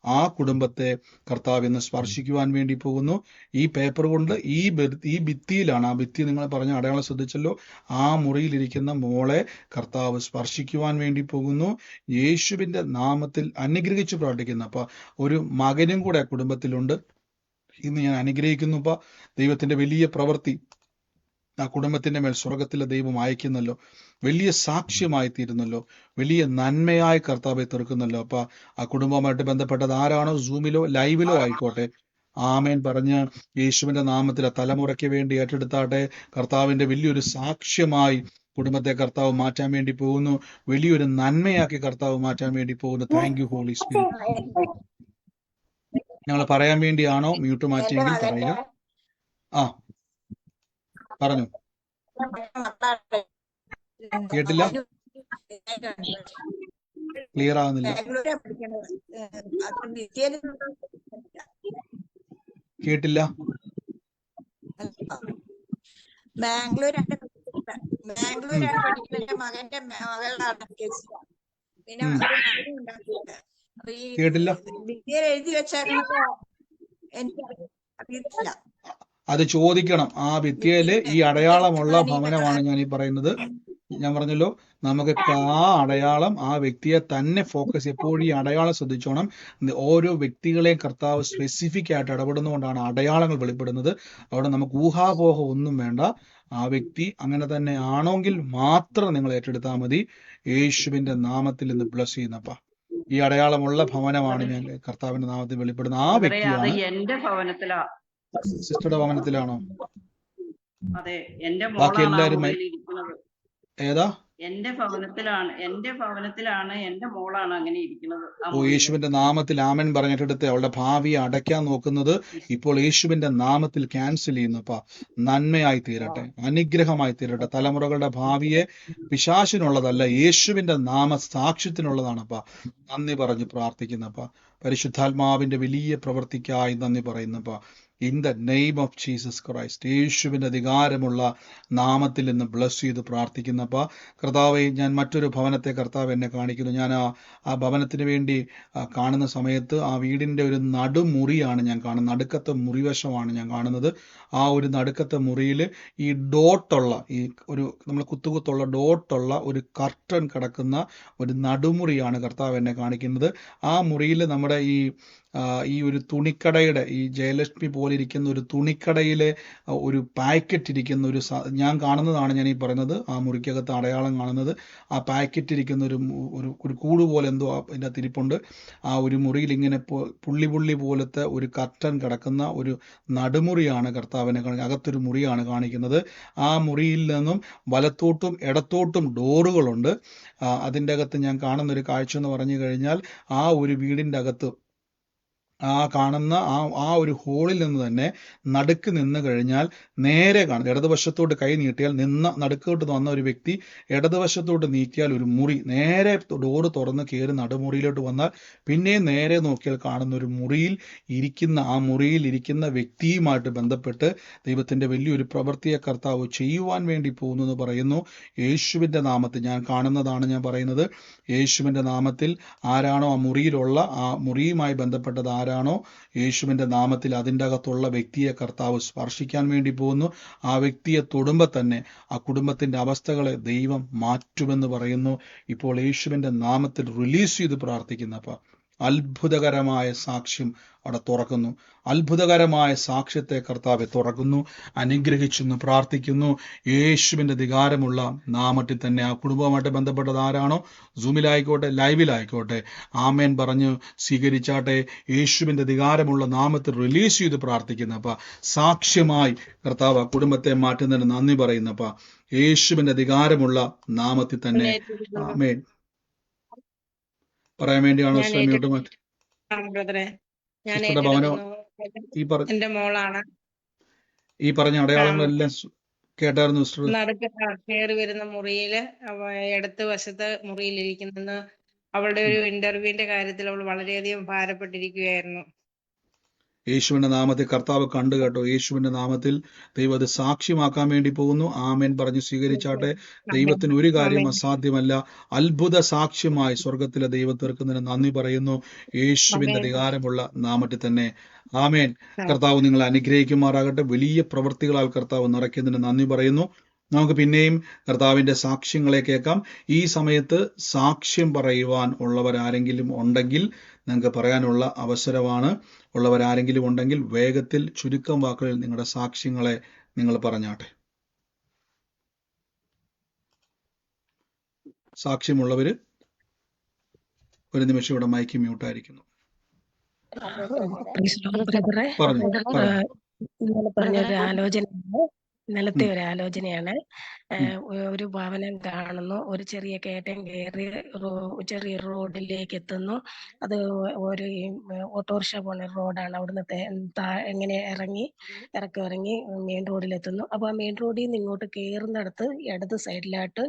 ആ കുടുംബത്തെ കർത്താവ് ഇന്ന് സ്പർശിക്കുവാൻ വേണ്ടി പോകുന്നു. ഈ പേപ്പർ കൊണ്ട് ഈ ഭിത്തിയിലാണ്, ആ ഭിത്തി നിങ്ങൾ പറഞ്ഞ അടയാളം ശ്രദ്ധിച്ചല്ലോ, ആ മുറിയിലിരിക്കുന്ന മോളെ കർത്താവ് സ്പർശിക്കുവാൻ വേണ്ടി പോകുന്നു. യേശുവിന്റെ നാമത്തിൽ അനുഗ്രഹിച്ച് പ്രാർത്ഥിക്കുന്നു. അപ്പൊ ഒരു മകനും കൂടെ കുടുംബത്തിലുണ്ട്. ഇന്ന് ഞാൻ അനുഗ്രഹിക്കുന്നു. ദൈവത്തിന്റെ വലിയ പ്രവൃത്തി ആ കുടുംബത്തിന്റെ മേൽ സ്വർഗത്തിലെ ദൈവം അയക്കുന്നല്ലോ, വലിയ സാക്ഷ്യമായി തീരുന്നല്ലോ, വലിയ നന്മയായി കർത്താവെ തീർക്കുന്നല്ലോ. അപ്പൊ ആ കുടുംബവുമായിട്ട് ബന്ധപ്പെട്ടത് ആരാണോ സൂമിലോ ലൈവിലോ ആയിക്കോട്ടെ, ആമേൻ പറഞ്ഞ് യേശുവിന്റെ നാമത്തിൽ ആ തലമുറയ്ക്ക് വേണ്ടി ഏറ്റെടുത്താട്ടെ. കർത്താവിന്റെ വലിയൊരു സാക്ഷ്യമായി കുടുംബത്തെ കർത്താവ് മാറ്റാൻ വേണ്ടി പോകുന്നു. വലിയൊരു നന്മയാക്കി കർത്താവ് മാറ്റാൻ വേണ്ടി പോകുന്നു. Thank you holy spirit. ഞങ്ങൾ പറയാൻ വേണ്ടിയാണോ മ്യൂട്ട് മാറ്റിയെങ്കിൽ പറയുക. ആ പറഞ്ഞു, കേട്ടില്ല, ക്ലിയർ ആകുന്നില്ല, കേട്ടില്ല. ബാംഗ്ലൂരാണ് പഠിക്കുന്ന മകന്റെ മകളാണ് പിന്നെ കേട്ടില്ല, എഴുതി വെച്ചേക്കുന്നത് എനിക്ക് അറിയത്തില്ല. അത് ചോദിക്കണം. ആ ഭിത്തിയില് ഈ അടയാളമുള്ള ഭവനമാണ് ഞാൻ ഈ പറയുന്നത്. ഞാൻ പറഞ്ഞല്ലോ, നമുക്ക് ആ അടയാളം ആ വ്യക്തിയെ തന്നെ ഫോക്കസ്, എപ്പോഴും ഈ അടയാളം ശ്രദ്ധിച്ചോണം. ഓരോ വ്യക്തികളെയും കർത്താവ് സ്പെസിഫിക് ആയിട്ട് ഇടപെടുന്നതുകൊണ്ടാണ് അടയാളങ്ങൾ വെളിപ്പെടുന്നത്. അവിടെ നമുക്ക് ഊഹാപോഹം ഒന്നും വേണ്ട. ആ വ്യക്തി അങ്ങനെ തന്നെ ആണെങ്കിൽ മാത്രം നിങ്ങൾ ഏറ്റെടുത്താൽ മതി. യേശുവിന്റെ നാമത്തിൽ ഇന്ന് ബ്ലസ് ചെയ്യുന്നപ്പ ഈ അടയാളമുള്ള ഭവനമാണ് ഞാൻ കർത്താവിന്റെ നാമത്തിൽ വെളിപ്പെടുന്ന ആ വ്യക്തിയാണ്. എന്റെ ഭവനത്തിലാ. സിസ്റ്ററുടെ ഭവനത്തിലാണോ? അതെ, എന്റെ ബാക്കി എല്ലാരും ഏതാ? എന്റെ ഭവനത്തിലാണ് എന്റെ മോളാണ് അങ്ങനെ ഇരിക്കുന്നത് ആ ഓ, മുറിയില്. യേശുവിന്റെ നാമത്തിൽ ആമേൻ പറഞ്ഞിട്ടെടുത്ത് അവളുടെ ഭാവിയെ അടയ്ക്കാൻ നോക്കുന്നത് ഇപ്പോൾ യേശുവിന്റെ നാമത്തിൽ ക്യാൻസൽ ചെയ്യുന്നപ്പാ. നന്മയായി തീരട്ടെ, അനുഗ്രഹമായി തീരട്ടെ. തലമുറകളുടെ ഭാവിയെ പിശാചിനുള്ളതല്ല, യേശുവിന്റെ നാമ സാക്ഷ്യത്തിനുള്ളതാണപ്പാ. നന്ദി പറഞ്ഞു പ്രാർത്ഥിക്കുന്നപ്പാ. പരിശുദ്ധാത്മാവിന്റെ വലിയ പ്രവൃത്തിക്കായി നന്ദി പറയുന്നപ്പാ. In the name of Jesus Christ, യേശുവിന്റെ അധികാരമുള്ള നാമത്തിൽ നിന്ന് ബ്ലസ് ചെയ്ത് പ്രാർത്ഥിക്കുന്നപ്പാ. കർത്താവെ, ഞാൻ മറ്റൊരു ഭവനത്തെ കർത്താവ് എന്നെ കാണിക്കുന്നു. ഞാൻ ആ ഭവനത്തിന് വേണ്ടി കാണുന്ന സമയത്ത് ആ വീടിന്റെ ഒരു നടുമുറിയാണ് ഞാൻ കാണുന്നത്. നടുക്കത്തെ മുറിവശമാണ് ഞാൻ കാണുന്നത്. ആ ഒരു നടുക്കത്തെ മുറിയിൽ ഈ ഡോട്ടുള്ള, ഈ ഒരു നമ്മൾ കുത്തുകുത്തുള്ള ഡോട്ടുള്ള ഒരു കർട്ടൻ കിടക്കുന്ന ഒരു നടുമുറിയാണ് കർത്താവ് എന്നെ കാണിക്കുന്നത്. ആ മുറിയിൽ നമ്മുടെ ഈ ഒരു തുണിക്കടയുടെ, ഈ ജയലക്ഷ്മി പോലെ ഇരിക്കുന്ന ഒരു തുണിക്കടയിലെ ഒരു പാക്കറ്റ് ഇരിക്കുന്ന ഞാൻ കാണുന്നതാണ് ഞാൻ ഈ പറയുന്നത്. ആ മുറിക്കകത്ത് അടയാളം കാണുന്നത് ആ പാക്കറ്റ് ഇരിക്കുന്ന ഒരു കൂട് പോലെ എന്തോ അതിൻ്റെ തിരിപ്പുണ്ട്. ആ ഒരു മുറിയിൽ ഇങ്ങനെ പുള്ളി പോലത്തെ ഒരു കർട്ടൻ കിടക്കുന്ന ഒരു നടുമുറിയാണ് കർത്താവിനെ അകത്തൊരു മുറിയാണ് കാണിക്കുന്നത്. ആ മുറിയിൽ നിന്നും വലത്തോട്ടും ഇടത്തോട്ടും ഡോറുകളുണ്ട്. അതിൻ്റെ അകത്ത് ഞാൻ കാണുന്ന ഒരു കാഴ്ച എന്ന് പറഞ്ഞു കഴിഞ്ഞാൽ, ആ ഒരു വീടിൻ്റെ അകത്ത് കാണുന്ന ആ ഒരു ഹോളിൽ നിന്ന് തന്നെ നടുക്ക് നിന്ന് കഴിഞ്ഞാൽ നേരെ കാണും. ഇടതുവശത്തോട്ട് കൈ നീട്ടിയാൽ നടുക്കോട്ട് വന്ന ഒരു വ്യക്തി ഇടതുവശത്തോട്ട് നീക്കിയാൽ ഒരു മുറി, നേരെ ഡോറ് തുറന്ന് കയറി നടുമുറിയിലോട്ട് വന്നാൽ പിന്നെയും നേരെ നോക്കിയാൽ കാണുന്ന ഒരു മുറിയിൽ ഇരിക്കുന്ന വ്യക്തിയുമായിട്ട് ബന്ധപ്പെട്ട് ദൈവത്തിന്റെ വലിയൊരു പ്രവൃത്തിയെ കർത്താവ് ചെയ്യുവാൻ വേണ്ടി പോകുന്നു എന്ന് പറയുന്നു. യേശുവിന്റെ നാമത്തിൽ ഞാൻ കാണുന്നതാണ് ഞാൻ പറയുന്നത്. യേശുവിന്റെ നാമത്തിൽ ആരാണോ ആ മുറിയിലുള്ള, ആ മുറിയുമായി ബന്ധപ്പെട്ടത് ആരാണോ, യേശുവിന്റെ നാമത്തിൽ അതിൻ്റെ അകത്തുള്ള വ്യക്തിയെ കർത്താവ് സ്പർശിക്കാൻ വേണ്ടി പോകുന്നു. ആ വ്യക്തിയെ തൊടുമ്പോൾ തന്നെ ആ കുടുംബത്തിന്റെ അവസ്ഥകളെ ദൈവം മാറ്റുമെന്ന് പറയുന്നു. ഇപ്പോൾ യേശുവിന്റെ നാമത്തിൽ റിലീസ് ചെയ്ത് പ്രാർത്ഥിക്കുന്നപ്പോൾ അത്ഭുതകരമായ സാക്ഷ്യം അവിടെ തുറക്കുന്നു. അത്ഭുതകരമായ സാക്ഷ്യത്തെ കർത്താവെ തുറക്കുന്നു. അനുഗ്രഹിച്ചെന്ന് പ്രാർത്ഥിക്കുന്നു. യേശുവിന്റെ അധികാരമുള്ള നാമത്തിൽ തന്നെ ആ കുടുംബവുമായിട്ട് ബന്ധപ്പെട്ടത് ആരാണോ, സൂമിലായിക്കോട്ടെ ലൈവിലായിക്കോട്ടെ, ആമേൻ പറഞ്ഞ് സ്വീകരിച്ചാട്ടെ. യേശുവിന്റെ അധികാരമുള്ള നാമത്തിൽ റിലീസ് ചെയ്ത് പ്രാർത്ഥിക്കുന്നപ്പ സാക്ഷ്യമായി കർത്താവ് കുടുംബത്തെ മാറ്റുന്നതിന് നന്ദി പറയുന്നപ്പ യേശുവിന്റെ അധികാരമുള്ള നാമത്തിൽ തന്നെ ആമേൻ. പറയാൻ വേണ്ടിയാണോ മ്യൂട്ട് മാറ്റി? ബ്രദറെ, ഞാൻ സിസ്റ്ററുടെ ഭവനം എന്റെ മോളാണ്. ഈ പറഞ്ഞ അടയാളങ്ങളെല്ലാം കേട്ടായിരുന്നു സിസ്റ്റർ? നടുക്ക് കയറി വരുന്ന മുറിയില് ഇടത്ത് വശത്ത് മുറിയിലിരിക്കുന്ന അവളുടെ ഒരു ഇന്റർവ്യൂവിന്റെ കാര്യത്തിൽ അവൾ വളരെയധികം ഭാരപ്പെട്ടിരിക്കുകയായിരുന്നു. യേശുവിന്റെ നാമത്തിൽ കർത്താവ് കണ്ടു കേട്ടോ. യേശുവിന്റെ നാമത്തിൽ ദൈവം അത് സാക്ഷ്യമാക്കാൻ വേണ്ടി പോകുന്നു. ആമേൻ പറഞ്ഞ് സ്വീകരിച്ചാട്ടെ. ദൈവത്തിന് ഒരു കാര്യം അസാധ്യമല്ല. അത്ഭുത സാക്ഷ്യമായി സ്വർഗത്തിലെ ദൈവം തീർക്കുന്നതിന് നന്ദി പറയുന്നു. യേശുവിന്റെ അധികാരമുള്ള നാമത്തിൽ തന്നെ ആമേൻ. കർത്താവ് നിങ്ങളെ അനുഗ്രഹിക്കുമാറാകട്ടെ. വലിയ പ്രവൃത്തികളാൽ കർത്താവ് നിറയ്ക്കുന്നതിന് നന്ദി പറയുന്നു. നമുക്ക് പിന്നെയും കർത്താവിന്റെ സാക്ഷ്യങ്ങളെ കേൾക്കാം. ഈ സമയത്ത് സാക്ഷ്യം പറയുവാൻ ഉള്ളവരാരെങ്കിലും ഉണ്ടെങ്കിൽ നിങ്ങൾക്ക് പറയാനുള്ള അവസരമാണ്. ഉള്ളവരാരെങ്കിലും ഉണ്ടെങ്കിൽ വേഗത്തിൽ ചുരുക്കം വാക്കുകളിൽ നിങ്ങളുടെ സാക്ഷ്യങ്ങളെ നിങ്ങൾ പറഞ്ഞാട്ടെ. സാക്ഷ്യമുള്ളവര് ഒരു നിമിഷം ഇവിടെ മൈക്ക് മ്യൂട്ടായിരിക്കുന്നു. പറഞ്ഞു പറഞ്ഞൊരു ആലോചന, ഇന്നലത്തെ ഒരു ആലോചനയാണ്. ഒരു ഭവനം കാണുന്നു, ഒരു ചെറിയ കയറ്റം കയറി ചെറിയ റോഡിലേക്ക് എത്തുന്നു. അത് ഒരു ഓട്ടോറിക്ഷ പോണ റോഡാണ്. അവിടുന്ന് എങ്ങനെ ഇറങ്ങി മെയിൻ റോഡിലെത്തുന്നു. അപ്പൊ ആ മെയിൻ റോഡിൽ നിന്ന് ഇങ്ങോട്ട് കയറുന്നിടത്ത് ഇടത് സൈഡിലായിട്ട്,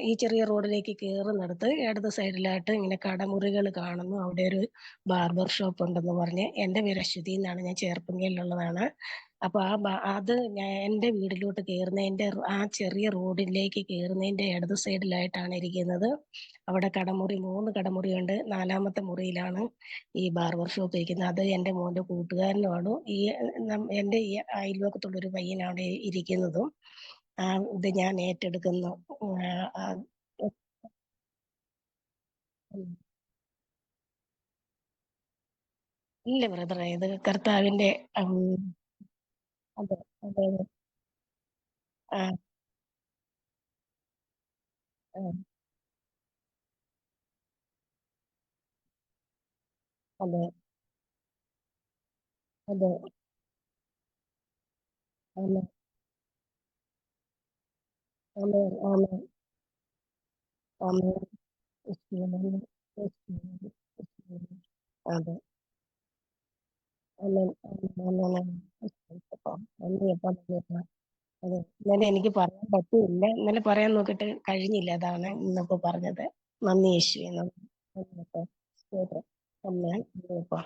ഈ ചെറിയ റോഡിലേക്ക് കയറുന്നിടത്ത് ഇടത് സൈഡിലായിട്ട് ഇങ്ങനെ കടമുറികൾ കാണുന്നു. അവിടെ ഒരു ബാർബർ ഷോപ്പ് ഉണ്ടെന്ന് പറഞ്ഞ്, എൻ്റെ പേര് അശ്വതി എന്നാണ്, ഞാൻ ചേർപ്പുങ്കയിലുള്ളതാണ്. അപ്പൊ അത് എൻ്റെ വീട്ടിലോട്ട് കയറുന്നതിൻ്റെ ആ ചെറിയ റോഡിലേക്ക് കയറുന്നതിൻ്റെ ഇടത് സൈഡിലായിട്ടാണ് ഇരിക്കുന്നത്. അവിടെ 3 കടമുറിയുണ്ട്. 4ാമത്തെ മുറിയിലാണ് ഈ ബാർബർ ഷോപ്പ് ഇരിക്കുന്നത്. അത് എൻ്റെ മോൻ്റെ കൂട്ടുകാരനുമാണ്. എൻ്റെ ഈ അയൽവക്കത്തുള്ളൊരു പയ്യനാണ് അവിടെ ഇരിക്കുന്നതും. ഇത് ഞാൻ ഏറ്റെടുക്കുന്നു. ഇല്ല ബ്രദറെ, ഇത് കർത്താവിന്റെ അതെ അതെ ആ അതെ അതെ ആമേൻ ആമേൻ ആമേൻ ആമേൻ. യേശുവേ, യേശുവേ, യേശുവേ. അതെ. ആമേൻ, ആമേൻ, ആമേൻ. യേശുവേ, നന്ദിയപ്പാ, നന്ദിയപ്പാ. അതെ, ഇന്നലെ എനിക്ക് പറയാൻ പറ്റിയില്ല. ഇന്നലെ പറയാൻ നോക്കിയിട്ട് കഴിഞ്ഞില്ല. അതാണ് ഇന്നിപ്പോ പറഞ്ഞത്. നന്ദി യേശുവേ, നന്ദി. നന്ദിയപ്പാ. സ്തോത്രം. ആമേൻ, നന്ദിയപ്പാ.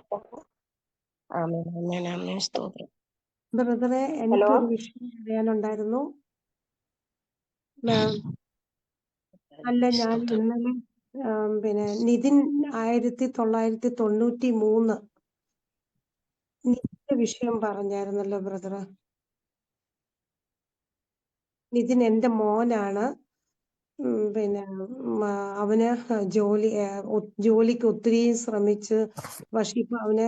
ആമേൻ, ആമേൻ, ആമേൻ. സ്തോത്രം. ബ്രദറെ, എനിക്കൊരു വിഷയം പറയാനുണ്ടായിരുന്നു. അല്ല, ഞാൻ സ്തോത്രം. ഇന്നലെ പിന്നെ നിതിൻ 1993 നിതിന്റെ വിഷയം പറഞ്ഞായിരുന്നല്ലോ ബ്രദറെ. നിതിൻ എന്റെ മോനാണ്. പിന്നെ അവന് ജോലിക്ക് ഒത്തിരി ശ്രമിച്ച്, പക്ഷെ ഇപ്പൊ അവന്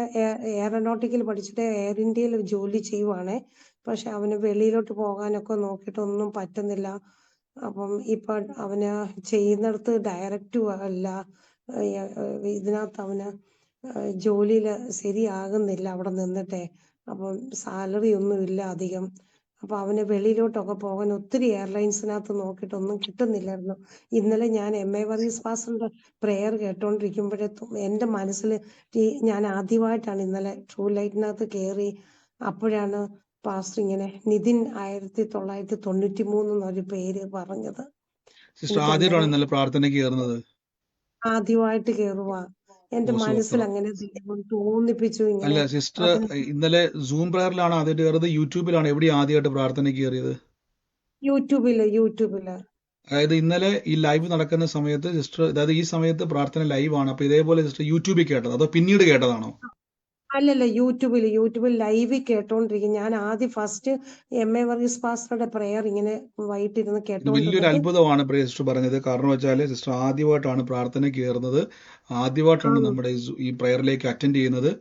എയറോനോട്ടിക്കൽ പഠിച്ചിട്ട് എയർ ഇന്ത്യയിൽ ജോലി ചെയ്യുവാണേ. പക്ഷെ അവന് വെളിയിലോട്ട് പോകാനൊക്കെ നോക്കിയിട്ടൊന്നും പറ്റുന്നില്ല. അപ്പം ഇപ്പൊ അവന് ചെയ്യുന്നിടത്ത് ഡയറക്റ്റും അല്ല, ഇതിനകത്ത് അവന് ജോലിയില് ശരിയാകുന്നില്ല അവിടെ നിന്നിട്ടേ. അപ്പം സാലറി ഒന്നും ഇല്ല അധികം. അപ്പൊ അവന് വെളിയിലോട്ടൊക്കെ പോകാൻ ഒത്തിരി എയർലൈൻസിനകത്ത് നോക്കിയിട്ടൊന്നും കിട്ടുന്നില്ലായിരുന്നു. ഇന്നലെ ഞാൻ MA വർഗീസ് പാസ്റ്ററിന്റെ പ്രെയർ കേട്ടോണ്ടിരിക്കുമ്പോഴേ എന്റെ മനസ്സിൽ ഞാൻ ആദ്യമായിട്ടാണ് ഇന്നലെ ട്രൂ ലൈറ്റിനകത്ത് കയറി. അപ്പോഴാണ് പാസ്റ്റർ ഇങ്ങനെ നിതിൻ 1993 എന്നൊരു പേര് പറഞ്ഞത്. സിസ്റ്റർ ആദ്യമായിട്ടാണ് ഇന്നലെ പ്രാർത്ഥനയ്ക്ക് കയറുന്നത്. ആദ്യമായിട്ട് കേറുവാ. എന്റെ മനസ്സിൽ അങ്ങനെ ദൈവം തോന്നിപ്പിച്ചു അല്ല ഇങ്ങനെ. സിസ്റ്റർ, അപ്പം ഇന്നലെ സൂം പ്രയറിലാണ് ആദ്യമായിട്ട് കയറിയത്, യൂട്യൂബിലാണ് എവിടെ ആദ്യമായിട്ട് പ്രാർത്ഥനയ്ക്ക് കയറിയത്? യൂട്യൂബില്. അതായത് ഇന്നലെ ഈ ലൈവ് നടക്കുന്ന സമയത്ത് സിസ്റ്റർ, അതായത് ഈ സമയത്ത് പ്രാർത്ഥന ലൈവാണ്, അപ്പൊ ഇതേപോലെ സിസ്റ്റർ യൂട്യൂബിൽ കേട്ടത് അതോ പിന്നീട് കേട്ടതാണോ? അല്ലല്ല, യൂട്യൂബിൽ ലൈവിൽ കേട്ടോണ്ടിരിക്കും. ഞാൻ ആദ്യം ഫസ്റ്റ് MA വർഗീസ് പാസ്റ്ററുടെ പ്രെയർ ഇങ്ങനെ വൈകിട്ടിരുന്ന് ഇത് വലിയൊരു കേട്ടോണ്ടിരുന്നിട്ട് അത്ഭുതമാണ് പ്രിയ സിസ്റ്റർ പറഞ്ഞത്. കാരണം വെച്ചാൽ സിസ്റ്റർ ആദ്യമായിട്ടാണ് പ്രാർത്ഥനയ്ക്ക് കയറുന്നത്, ആദ്യമായിട്ടാണ് നമ്മുടെ ഈ പ്രയറിലേക്ക് അറ്റൻഡ് ചെയ്യുന്നത്.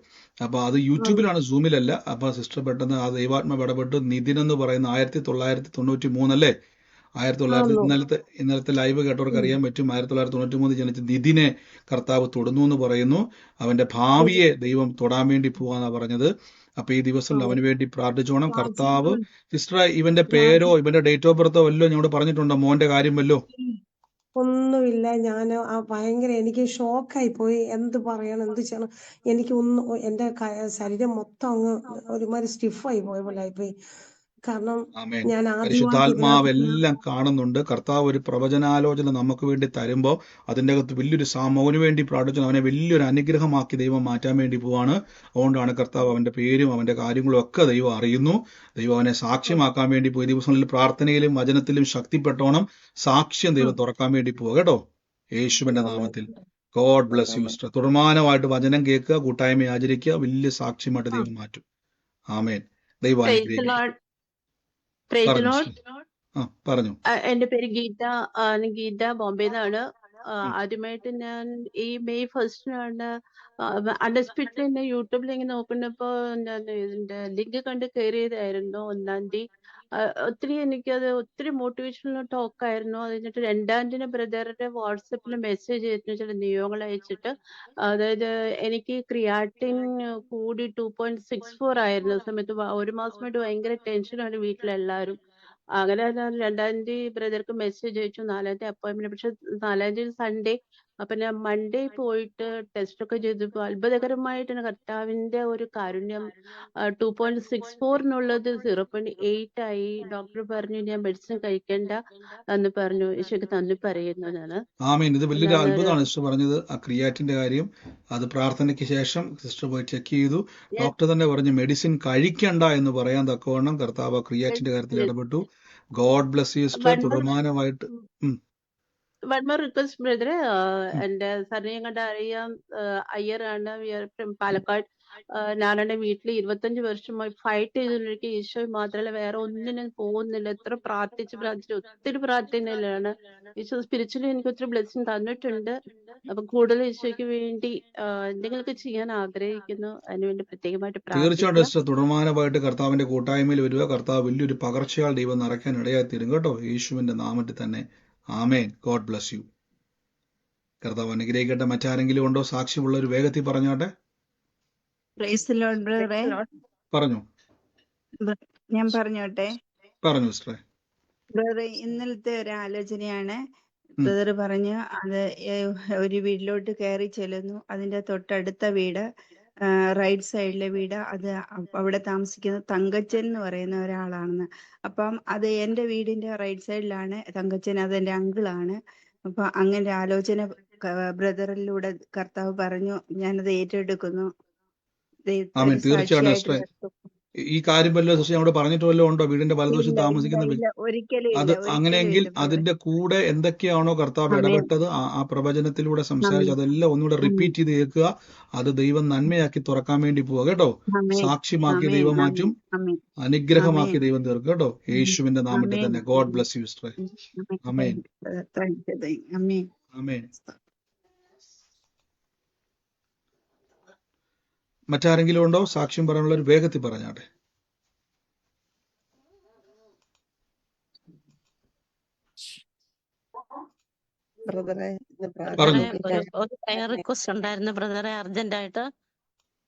അപ്പൊ അത് യൂട്യൂബിലാണ്, സൂമിലല്ല. അപ്പൊ സിസ്റ്റർ പെട്ടെന്ന് ആ ദൈവാത്മാവ് ഇടപെട്ട് നിതിൻ എന്ന് പറയുന്ന 1993 അല്ലേ, 1900 ഇന്നലത്തെ ലൈവ് കേട്ടവർക്ക് അറിയാൻ പറ്റും. 1993 ജനിച്ച നിതിനെ കർത്താവ് തൊടുന്നു എന്ന് പറയുന്നു. അവന്റെ ഭാവിയെ ദൈവം തൊടാൻ വേണ്ടി പോവാന്നാ പറഞ്ഞത്. അപ്പൊ ഈ ദിവസം അവന് വേണ്ടി പ്രാർത്ഥിച്ചോണം. കർത്താവ് സിസ്റ്റർ ഇവന്റെ പേരോ ഇവന്റെ ഡേറ്റ് ഓഫ് ബർത്തോ വല്ലോ ഞങ്ങളോട് പറഞ്ഞിട്ടുണ്ടോ? മോന്റെ കാര്യം വല്ലോ? ഒന്നുമില്ല. ഞാൻ ഭയങ്കര എനിക്ക് ഷോക്കായി പോയി. എന്ത് പറയണം, എന്ത് ചെയ്യണം, എനിക്ക് ഒന്നും, എന്റെ ശരീരം മൊത്തം അങ്ങ് ഒരുമാതിരി സ്റ്റിഫായി പോയ പോലെ ആയിപ്പോയി. കാരണം ആമേൻ. ഞാൻ ആദ്യമായിട്ട് പരിശുദ്ധാത്മാവ് ഇതിനകത്ത് എല്ലാം കാണുന്നുണ്ട്. കർത്താവ് ഒരു പ്രവചനാലോചന നമുക്ക് വേണ്ടി തരുമ്പോൾ അതിൻ്റെ അകത്ത് വലിയൊരു അവന് വേണ്ടി പ്രാർത്ഥിച്ചു അവനെ വലിയൊരു അനുഗ്രഹമാക്കി ദൈവം മാറ്റാൻ വേണ്ടി പോവാണ്. അതുകൊണ്ടാണ് കർത്താവ് അവന്റെ പേരും അവന്റെ കാര്യങ്ങളും ഒക്കെ ദൈവം അറിയുന്നു. ദൈവം അവനെ സാക്ഷ്യമാക്കാൻ വേണ്ടി പോയി. ദിവസങ്ങളിൽ പ്രാർത്ഥനയിലും വചനത്തിലും ശക്തിപ്പെട്ടോണം സാക്ഷ്യം ദൈവം തുറക്കാൻ വേണ്ടി പോവുക കേട്ടോ, യേശുവിന്റെ നാമത്തിൽ. God bless you sister. തുടർമാനമായിട്ട് വചനം കേൾക്കുക, കൂട്ടായ്മ ആചരിക്കുക, വലിയ സാക്ഷ്യമായിട്ട് ദൈവം മാറ്റും. ആമേൻ. ദൈവം അനുഗ്രഹിക്കട്ടെ. പറഞ്ഞു. എന്റെ പേര് ഗീത ബോംബെന്നാണ്. ആദ്യമായിട്ട് ഞാൻ ഈ മെയ് 1 അൺഎക്സ്പെക്ടഡ് തന്നെ യൂട്യൂബിൽ ഇങ്ങനെ നോക്കുന്നപ്പോ ഞാൻ ഇതിന്റെ ലിങ്ക് കണ്ട് കയറിയതായിരുന്നു 1-ാം തീയതി. എനിക്കത് ഒത്തിരി മോട്ടിവേഷണൽ ടോക്ക് ആയിരുന്നു. അത് കഴിഞ്ഞിട്ട് 2-ാം തീയതി ബ്രദറുടെ വാട്സപ്പിൽ മെസ്സേജ് ചെയ്തിട്ട് ചില നിയോഗങ്ങൾ അയച്ചിട്ട്, അതായത് എനിക്ക് ക്രിയാറ്റിൻ കൂടി 2.64 ആയിരുന്ന സമയത്ത് 1 മാസമായിട്ട് ഭയങ്കര ടെൻഷനാണ് വീട്ടിലെല്ലാവരും. അങ്ങനെ ഞാൻ 2-ാം തീയതി ബ്രദർക്ക് മെസ്സേജ് അയച്ചു, 4-ാം തീയതി അപ്പോയിന്റ്മെന്റ്. പക്ഷെ 4-ാം തീയതി സൺഡേ, അപ്പൊ ഞാൻ മൺഡേ പോയിട്ട് ടെസ്റ്റ് ഒക്കെ ചെയ്തപ്പോ അത്ഭുതകരമായിട്ടാണ് കർത്താവിന്റെ ഒരു കാരുണ്യം. 2.64 0.8 ആയി. ഡോക്ടർ പറഞ്ഞു ഞാൻ മെഡിസിൻ കഴിക്കണ്ട എന്ന് പറഞ്ഞു. ഈശോയ്ക്ക് നന്ദി പറയുന്നു ഞാൻ. ആമേൻ. ഇത് വലിയൊരു അത്ഭുതമാണ് സിസ്റ്റർ പറഞ്ഞത്. ആ ക്രിയാറ്റിന്റെ കാര്യം അത് പ്രാർത്ഥനയ്ക്ക് ശേഷം സിസ്റ്റർ പോയി ചെക്ക് ചെയ്തു. ഡോക്ടർ തന്നെ പറഞ്ഞു മെഡിസിൻ കഴിക്കണ്ട എന്ന് പറയാൻ തക്കവണ്ണം കർത്താവ് ആ ക്രിയാറ്റിന്റെ കാര്യത്തിൽ ഇടപെട്ടു. God bless you sister. തുടർമാനമായിട്ട് വൺ മോർ റിക്വസ്റ്റ് ബ്രദറെ, എന്റെ സർനെയിം കണ്ട അറിയാം, അയ്യറാണ്, പാലക്കാട്. ഞാനെന്റെ വീട്ടിൽ 25 വർഷമായി ഫൈറ്റ് ചെയ്തുകൊണ്ടിരിക്കുക. ഈശോ മാത്രമല്ല, വേറെ ഒന്നിനും പോകുന്നില്ല. എത്ര പ്രാർത്ഥിച്ച് ഒത്തിരി പ്രാർത്ഥനയിലാണ്. ഈശോ സ്പിരിച്വലി എനിക്ക് ഒത്തിരി ബ്ലെസ്സിങ് തന്നിട്ടുണ്ട്. അപ്പൊ കൂടുതൽ ഈശോയ്ക്ക് വേണ്ടി എന്തെങ്കിലുമൊക്കെ ചെയ്യാൻ ആഗ്രഹിക്കുന്നു. അതിനുവേണ്ടി പ്രത്യേകമായിട്ട് തീർച്ചയായിട്ടും സിസ്റ്റർ തുടർമാനമായിട്ട് കർത്താവിന്റെ കൂട്ടായ്മയിൽ വരിക. കർത്താവ് വലിയൊരു പകർച്ചയാൽ ദൈവം നിറയ്ക്കാൻ ഇടയായി തീരും കേട്ടോ, യേശുവിന്റെ നാമത്തിൽ തന്നെ. ആമേൻ. God bless you. കർത്താവ് അനുഗ്രഹിക്കട്ടെ. മറ്റാരെങ്കിലും ഉണ്ടോ സാക്ഷ്യമുള്ള ഒരു വേഗത്തിൽ പറഞ്ഞോട്ടെ? പറഞ്ഞു. ഞാൻ പറഞ്ഞോട്ടെ പറഞ്ഞു സിസ്റ്ററെ. ബ്രദറെ, ഇന്നലത്തെ ഒരു ആലോചനയാണ്. ബ്രദർ പറഞ്ഞ് അത് ഒരു വീട്ടിലോട്ട് കയറി ചെല്ലുന്നു. അതിന്റെ തൊട്ടടുത്ത വീട് റൈറ്റ് സൈഡിലെ വീട് അത് അവിടെ താമസിക്കുന്ന തങ്കച്ചൻ എന്ന് പറയുന്ന ഒരാളാണെന്ന്. അപ്പം അത് എൻ്റെ വീടിന്റെ റൈറ്റ് സൈഡിലാണ് തങ്കച്ചൻ, അതെന്റെ അങ്കിളാണ്. അപ്പൊ അങ്ങനെ ആലോചന ബ്രദറിലൂടെ കർത്താവ് പറഞ്ഞു, ഞാനത് ഏറ്റെടുക്കുന്നു. ആമേൻ. ഒരു തീർച്ചയായിട്ടും സാക്ഷിയായിട്ട് സിസ്റ്ററെ, നിർത്തും. ഈ കാര്യം വല്ല സിസ്റ്റർ ഞങ്ങളോട് പറഞ്ഞിട്ട് വല്ലതും ഉണ്ടോ? വീടിന്റെ വലതുവശം ഇല്ല ഇല്ല താമസിക്കുന്ന ഇല്ല, ഒരിക്കലും അത് ഇല്ല, ഒരിക്കലും അങ്ങനെയെങ്കിൽ ഇല്ല ബ്രദർ. അതിന്റെ കൂടെ എന്തൊക്കെയാണോ കർത്താവ് അമേൻ ഇടപെട്ടത് ആ പ്രവചനത്തിലൂടെ സംസാരിച്ച് അമേൻ അതെല്ലാം ഒന്നുകൂടെ അമേൻ റിപ്പീറ്റ് ചെയ്ത് കേൾക്കുക. അത് ദൈവം നന്മയാക്കി തുറക്കാൻ വേണ്ടി പോവുക കേട്ടോ. അമേൻ സാക്ഷ്യമാക്കി അമേൻ ദൈവം അമേൻ മാറ്റും, അമേൻ അനുഗ്രഹമാക്കി അമേൻ ദൈവം തീർക്കും കേട്ടോ. യേശുവിന്റെ നാമത്തിൽ അമേൻ തന്നെ. ഗോഡ് ബ്ലസ് യു സിസ്റ്ററെ. അമേൻ. അമേൻ. അമേൻ. മറ്റാരെങ്കിലും ഉണ്ടോ സാക്ഷ്യം പറയാനുള്ള? ഒരു വേഗത്തിൽ പറഞ്ഞാട്ടെ. ബ്രദറെ പറഞ്ഞു. ഒരു പ്രയർ റിക്വസ്റ്റ് ഉണ്ടായിരുന്നു ബ്രദറെ, അർജന്റ് ആയിട്ട്.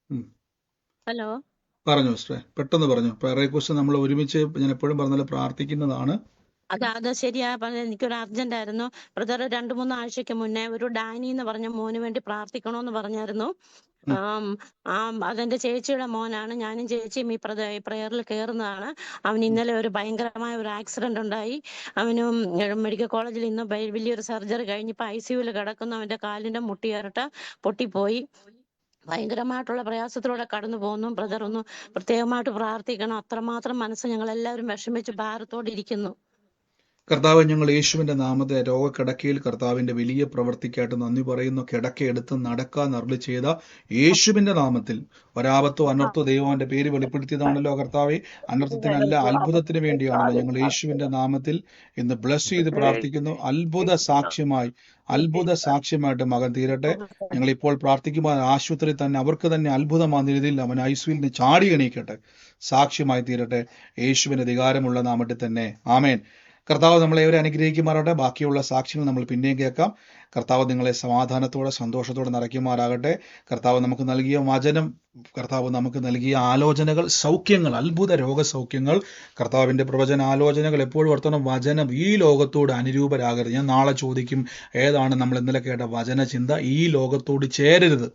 ഉം. ഹലോ, പറഞ്ഞു സിസ്റ്ററെ, പെട്ടെന്ന് പറഞ്ഞു. പ്രയറെ കുറിച്ച് നമ്മൾ ഒരുമിച്ച് ഞാൻ എപ്പോഴും പറഞ്ഞാൽ പ്രാർത്ഥിക്കുന്നതാണ്. അത് ശരിയാ പറഞ്ഞത്. എനിക്കൊരു അർജന്റ് ആയിരുന്നു ബ്രദർ. 2-3 ആഴ്ചക്ക് മുന്നേ ഒരു ഡാനി എന്ന് പറഞ്ഞ മോന് വേണ്ടി പ്രാർത്ഥിക്കണോന്ന് പറഞ്ഞായിരുന്നു. അതെന്റെ ചേച്ചിയുടെ മോനാണ്. ഞാനും ചേച്ചിയും ഈ പ്രയറിൽ കയറുന്നതാണ്. അവന് ഇന്നലെ ഒരു ഭയങ്കരമായ ഒരു ആക്സിഡന്റ് ഉണ്ടായി. അവനും മെഡിക്കൽ കോളേജിൽ ഇന്ന് വലിയൊരു സർജറി കഴിഞ്ഞിപ്പോ ICUവിൽ കിടക്കുന്നു. അവന്റെ കാലിന്റെ മുട്ടിയേറിട്ട് പൊട്ടിപ്പോയി. ഭയങ്കരമായിട്ടുള്ള പ്രയാസത്തിലൂടെ കടന്നു പോകുന്നു. ബ്രദർ ഒന്ന് പ്രത്യേകമായിട്ട് പ്രാർത്ഥിക്കണം. അത്രമാത്രം മനസ്സ് ഞങ്ങൾ എല്ലാവരും വിഷമിച്ച് ഭാരത്തോടെ ഇരിക്കുന്നു. കർത്താവ്, ഞങ്ങൾ യേശുവിന്റെ നാമത്തെ രോഗക്കിടക്കയിൽ കർത്താവിന്റെ വലിയ പ്രവൃത്തിക്കായിട്ട് നന്ദി പറയുന്നു. കിടക്കയെടുത്ത് നടക്കാൻ അരുളി ചെയ്ത യേശുവിന്റെ നാമത്തിൽ ഒരാപത്തോ അനർത്ഥോ ദൈവം അവന്റെ പേര് വെളിപ്പെടുത്തിയതാണല്ലോ കർത്താവെ. അനർത്ഥത്തിനല്ല, അത്ഭുതത്തിന് വേണ്ടിയാണല്ലോ. ഞങ്ങൾ യേശുവിന്റെ നാമത്തിൽ ഇന്ന് ബ്ലസ് ചെയ്ത് പ്രാർത്ഥിക്കുന്നു. അത്ഭുത സാക്ഷ്യമായിട്ട് മകൻ തീരട്ടെ. ഞങ്ങൾ ഇപ്പോൾ പ്രാർത്ഥിക്കുമ്പോൾ ആശുപത്രിയിൽ തന്നെ അവർക്ക് തന്നെ അത്ഭുതമാകുന്ന രീതിയിൽ അവൻ ICUവിൽ നിന്ന് ചാടി എണീക്കട്ടെ, സാക്ഷ്യമായി തീരട്ടെ. യേശുവിന്റെ അധികാരമുള്ള നാമത്തിൽ തന്നെ. ആമേൻ. കർത്താവ് നമ്മളെ ഏവരെ അനുഗ്രഹിക്കുമാറാകട്ടെ. ബാക്കിയുള്ള സാക്ഷ്യങ്ങൾ നമ്മൾ പിന്നെയും കേൾക്കാം. കർത്താവ് നിങ്ങളെ സമാധാനത്തോടെ സന്തോഷത്തോടെ നിറയ്ക്കുമാറാകട്ടെ. കർത്താവ് നമുക്ക് നൽകിയ വചനം, കർത്താവ് നമുക്ക് നൽകിയ ആലോചനകൾ, സൗഖ്യങ്ങൾ, അത്ഭുത രോഗസൗഖ്യങ്ങൾ, കർത്താവിൻ്റെ പ്രവചന ആലോചനകൾ എപ്പോഴും ഓർത്തണം. വചനം ഈ ലോകത്തോട് അനുരൂപരാകരുത്. ഞാൻ നാളെ ചോദിക്കും ഏതാണ് നമ്മൾ ഇന്നലെ കേട്ട വചനചിന്ത. ഈ ലോകത്തോട് ചേരരുത്.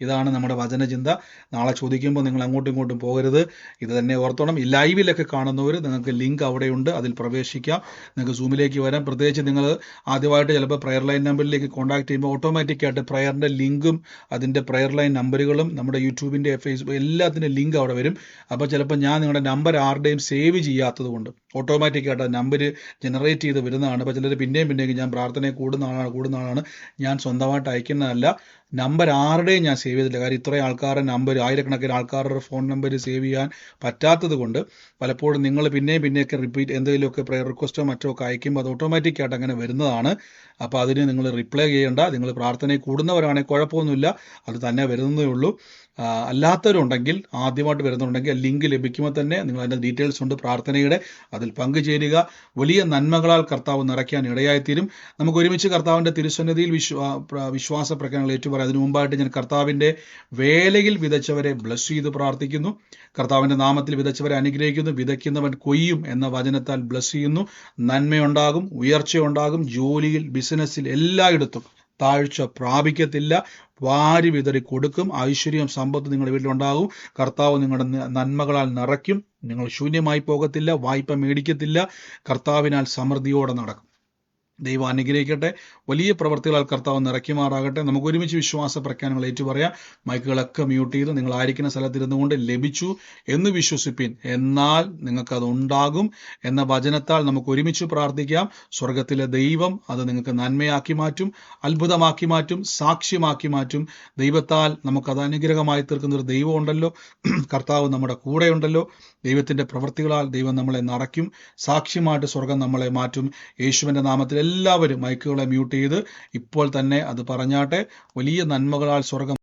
ഇതാണ് നമ്മുടെ വചനചിന്ത. നാളെ ചോദിക്കുമ്പോൾ നിങ്ങൾ അങ്ങോട്ടും ഇങ്ങോട്ടും പോകരുത്. ഇത് തന്നെ ഓർത്തോണം. ഈ ലൈവിലൊക്കെ കാണുന്നവർ, നിങ്ങൾക്ക് ലിങ്ക് അവിടെയുണ്ട്, അതിൽ പ്രവേശിക്കാം. നിങ്ങൾക്ക് സൂമിലേക്ക് വരാം. പ്രത്യേകിച്ച് നിങ്ങൾ ആദ്യമായിട്ട് ചിലപ്പോൾ പ്രയർ ലൈൻ നമ്പറിലേക്ക് കോൺടാക്ട് ചെയ്യുമ്പോൾ ഓട്ടോമാറ്റിക്കായിട്ട് പ്രയറിൻ്റെ ലിങ്കും അതിൻ്റെ പ്രയർ ലൈൻ നമ്പറുകളും നമ്മുടെ യൂട്യൂബിൻ്റെ ഫേസ്ബുക്ക് എല്ലാത്തിൻ്റെ ലിങ്ക് അവിടെ വരും. അപ്പോൾ ചിലപ്പോൾ ഞാൻ നിങ്ങളുടെ നമ്പർ ആരുടെയും സേവ് ചെയ്യാത്തത് കൊണ്ട് ഓട്ടോമാറ്റിക്കായിട്ട് ആ നമ്പർ ജനറേറ്റ് ചെയ്ത് വരുന്നതാണ്. അപ്പോൾ ചിലർ പിന്നെയും ഞാൻ പ്രാർത്ഥനയെ കൂടുന്ന ആളാണ്, ഞാൻ സ്വന്തമായിട്ട് അയക്കുന്നതല്ല. നമ്പർ ആരുടെയും ഞാൻ സേവ് ചെയ്തില്ല. കാര്യം ഇത്രയും ആൾക്കാരുടെ നമ്പർ, ആയിരക്കണക്കിന് ആൾക്കാരുടെ ഫോൺ നമ്പർ സേവ് ചെയ്യാൻ പറ്റാത്തത് കൊണ്ട് പലപ്പോഴും നിങ്ങൾ പിന്നെയൊക്കെ റിപ്പീറ്റ് എന്തെങ്കിലുമൊക്കെ പ്രയർ റിക്വസ്റ്റോ മറ്റോ ഒക്കെ അയക്കുമ്പോൾ അത് ഓട്ടോമാറ്റിക്കായിട്ട് അങ്ങനെ വരുന്നതാണ്. അപ്പോൾ അതിന് നിങ്ങൾ റിപ്ലൈ ചെയ്യേണ്ട. നിങ്ങൾ പ്രാർത്ഥനയിൽ കൂടുന്നവരാണെങ്കിൽ കുഴപ്പമൊന്നുമില്ല, അത് തന്നെ വരുന്നതേ ഉള്ളൂ. അല്ലാത്തവരുണ്ടെങ്കിൽ, ആദ്യമായിട്ട് വരുന്നുണ്ടെങ്കിൽ ലിങ്ക് ലഭിക്കുമ്പോൾ തന്നെ നിങ്ങൾ അതിൻ്റെ ഡീറ്റെയിൽസ് ഉണ്ട് പ്രാർത്ഥനയുടെ, അതിൽ പങ്കുചേരുക. വലിയ നന്മകളാൽ കർത്താവ് നിറയ്ക്കാൻ ഇടയായിത്തീരും. നമുക്ക് ഒരുമിച്ച് കർത്താവിൻ്റെ തിരുസന്നിധിയിൽ വിശ്വാസ പ്രകടനങ്ങൾ ഏറ്റുപറയാം. അതിനു മുമ്പായിട്ട് ഞാൻ കർത്താവിൻ്റെ വേലയിൽ വിതച്ചവരെ ബ്ലസ് ചെയ്ത് പ്രാർത്ഥിക്കുന്നു. കർത്താവിൻ്റെ നാമത്തിൽ വിതച്ചവരെ അനുഗ്രഹിക്കുന്നു. വിതയ്ക്കുന്നവൻ കൊയ്യും എന്ന വചനത്താൽ ബ്ലസ് ചെയ്യുന്നു. നന്മയുണ്ടാകും, ഉയർച്ചയുണ്ടാകും. ജോലിയിൽ, ബിസിനസ്സിൽ, എല്ലായിടത്തും താഴ്ച പ്രാപിക്കത്തില്ല. വാരി വിതറി കൊടുക്കും. ഐശ്വര്യം, സമ്പത്ത് നിങ്ങളുടെ വീട്ടിലുണ്ടാകും. കർത്താവ് നിങ്ങളുടെ നന്മകളാൽ നിറയ്ക്കും. നിങ്ങൾ ശൂന്യമായി പോകത്തില്ല. വായ്പ മേടിക്കത്തില്ല. കർത്താവിനാൽ സമൃദ്ധിയോടെ നടക്കും. ദൈവം അനുഗ്രഹിക്കട്ടെ. വലിയ പ്രവർത്തികളാൽ കർത്താവ് നിറയ്ക്കുമാറാകട്ടെ. നമുക്ക് ഒരുമിച്ച് വിശ്വാസ പ്രഖ്യാനങ്ങൾ ഏറ്റുപറയാം. മൈക്കുകളൊക്കെ മ്യൂട്ട് ചെയ്ത് നിങ്ങളായിരിക്കുന്ന സ്ഥലത്തിരുന്നു കൊണ്ട് ലഭിച്ചു എന്ന് വിശ്വസിപ്പിൻ, എന്നാൽ നിങ്ങൾക്കത് ഉണ്ടാകും എന്ന വചനത്താൽ നമുക്ക് ഒരുമിച്ച് പ്രാർത്ഥിക്കാം. സ്വർഗത്തിലെ ദൈവം അത് നിങ്ങൾക്ക് നന്മയാക്കി മാറ്റും, അത്ഭുതമാക്കി മാറ്റും, സാക്ഷ്യമാക്കി മാറ്റും. ദൈവത്താൽ നമുക്കത് അനുഗ്രഹമായി തീർക്കുന്നൊരു ദൈവം ഉണ്ടല്ലോ. കർത്താവ് നമ്മുടെ കൂടെ ഉണ്ടല്ലോ. ദൈവത്തിൻ്റെ പ്രവൃത്തികളാൽ ദൈവം നമ്മളെ നിറയ്ക്കും. സാക്ഷ്യമായിട്ട് സ്വർഗം നമ്മളെ മാറ്റും. യേശുവിൻ്റെ നാമത്തിൽ എല്ലാവരും മൈക്കുകളെ മ്യൂട്ട് ചെയ്ത് ഇപ്പോൾ തന്നെ അത് പറഞ്ഞാട്ടെ. വലിയ നന്മകളാൽ സ്വർഗം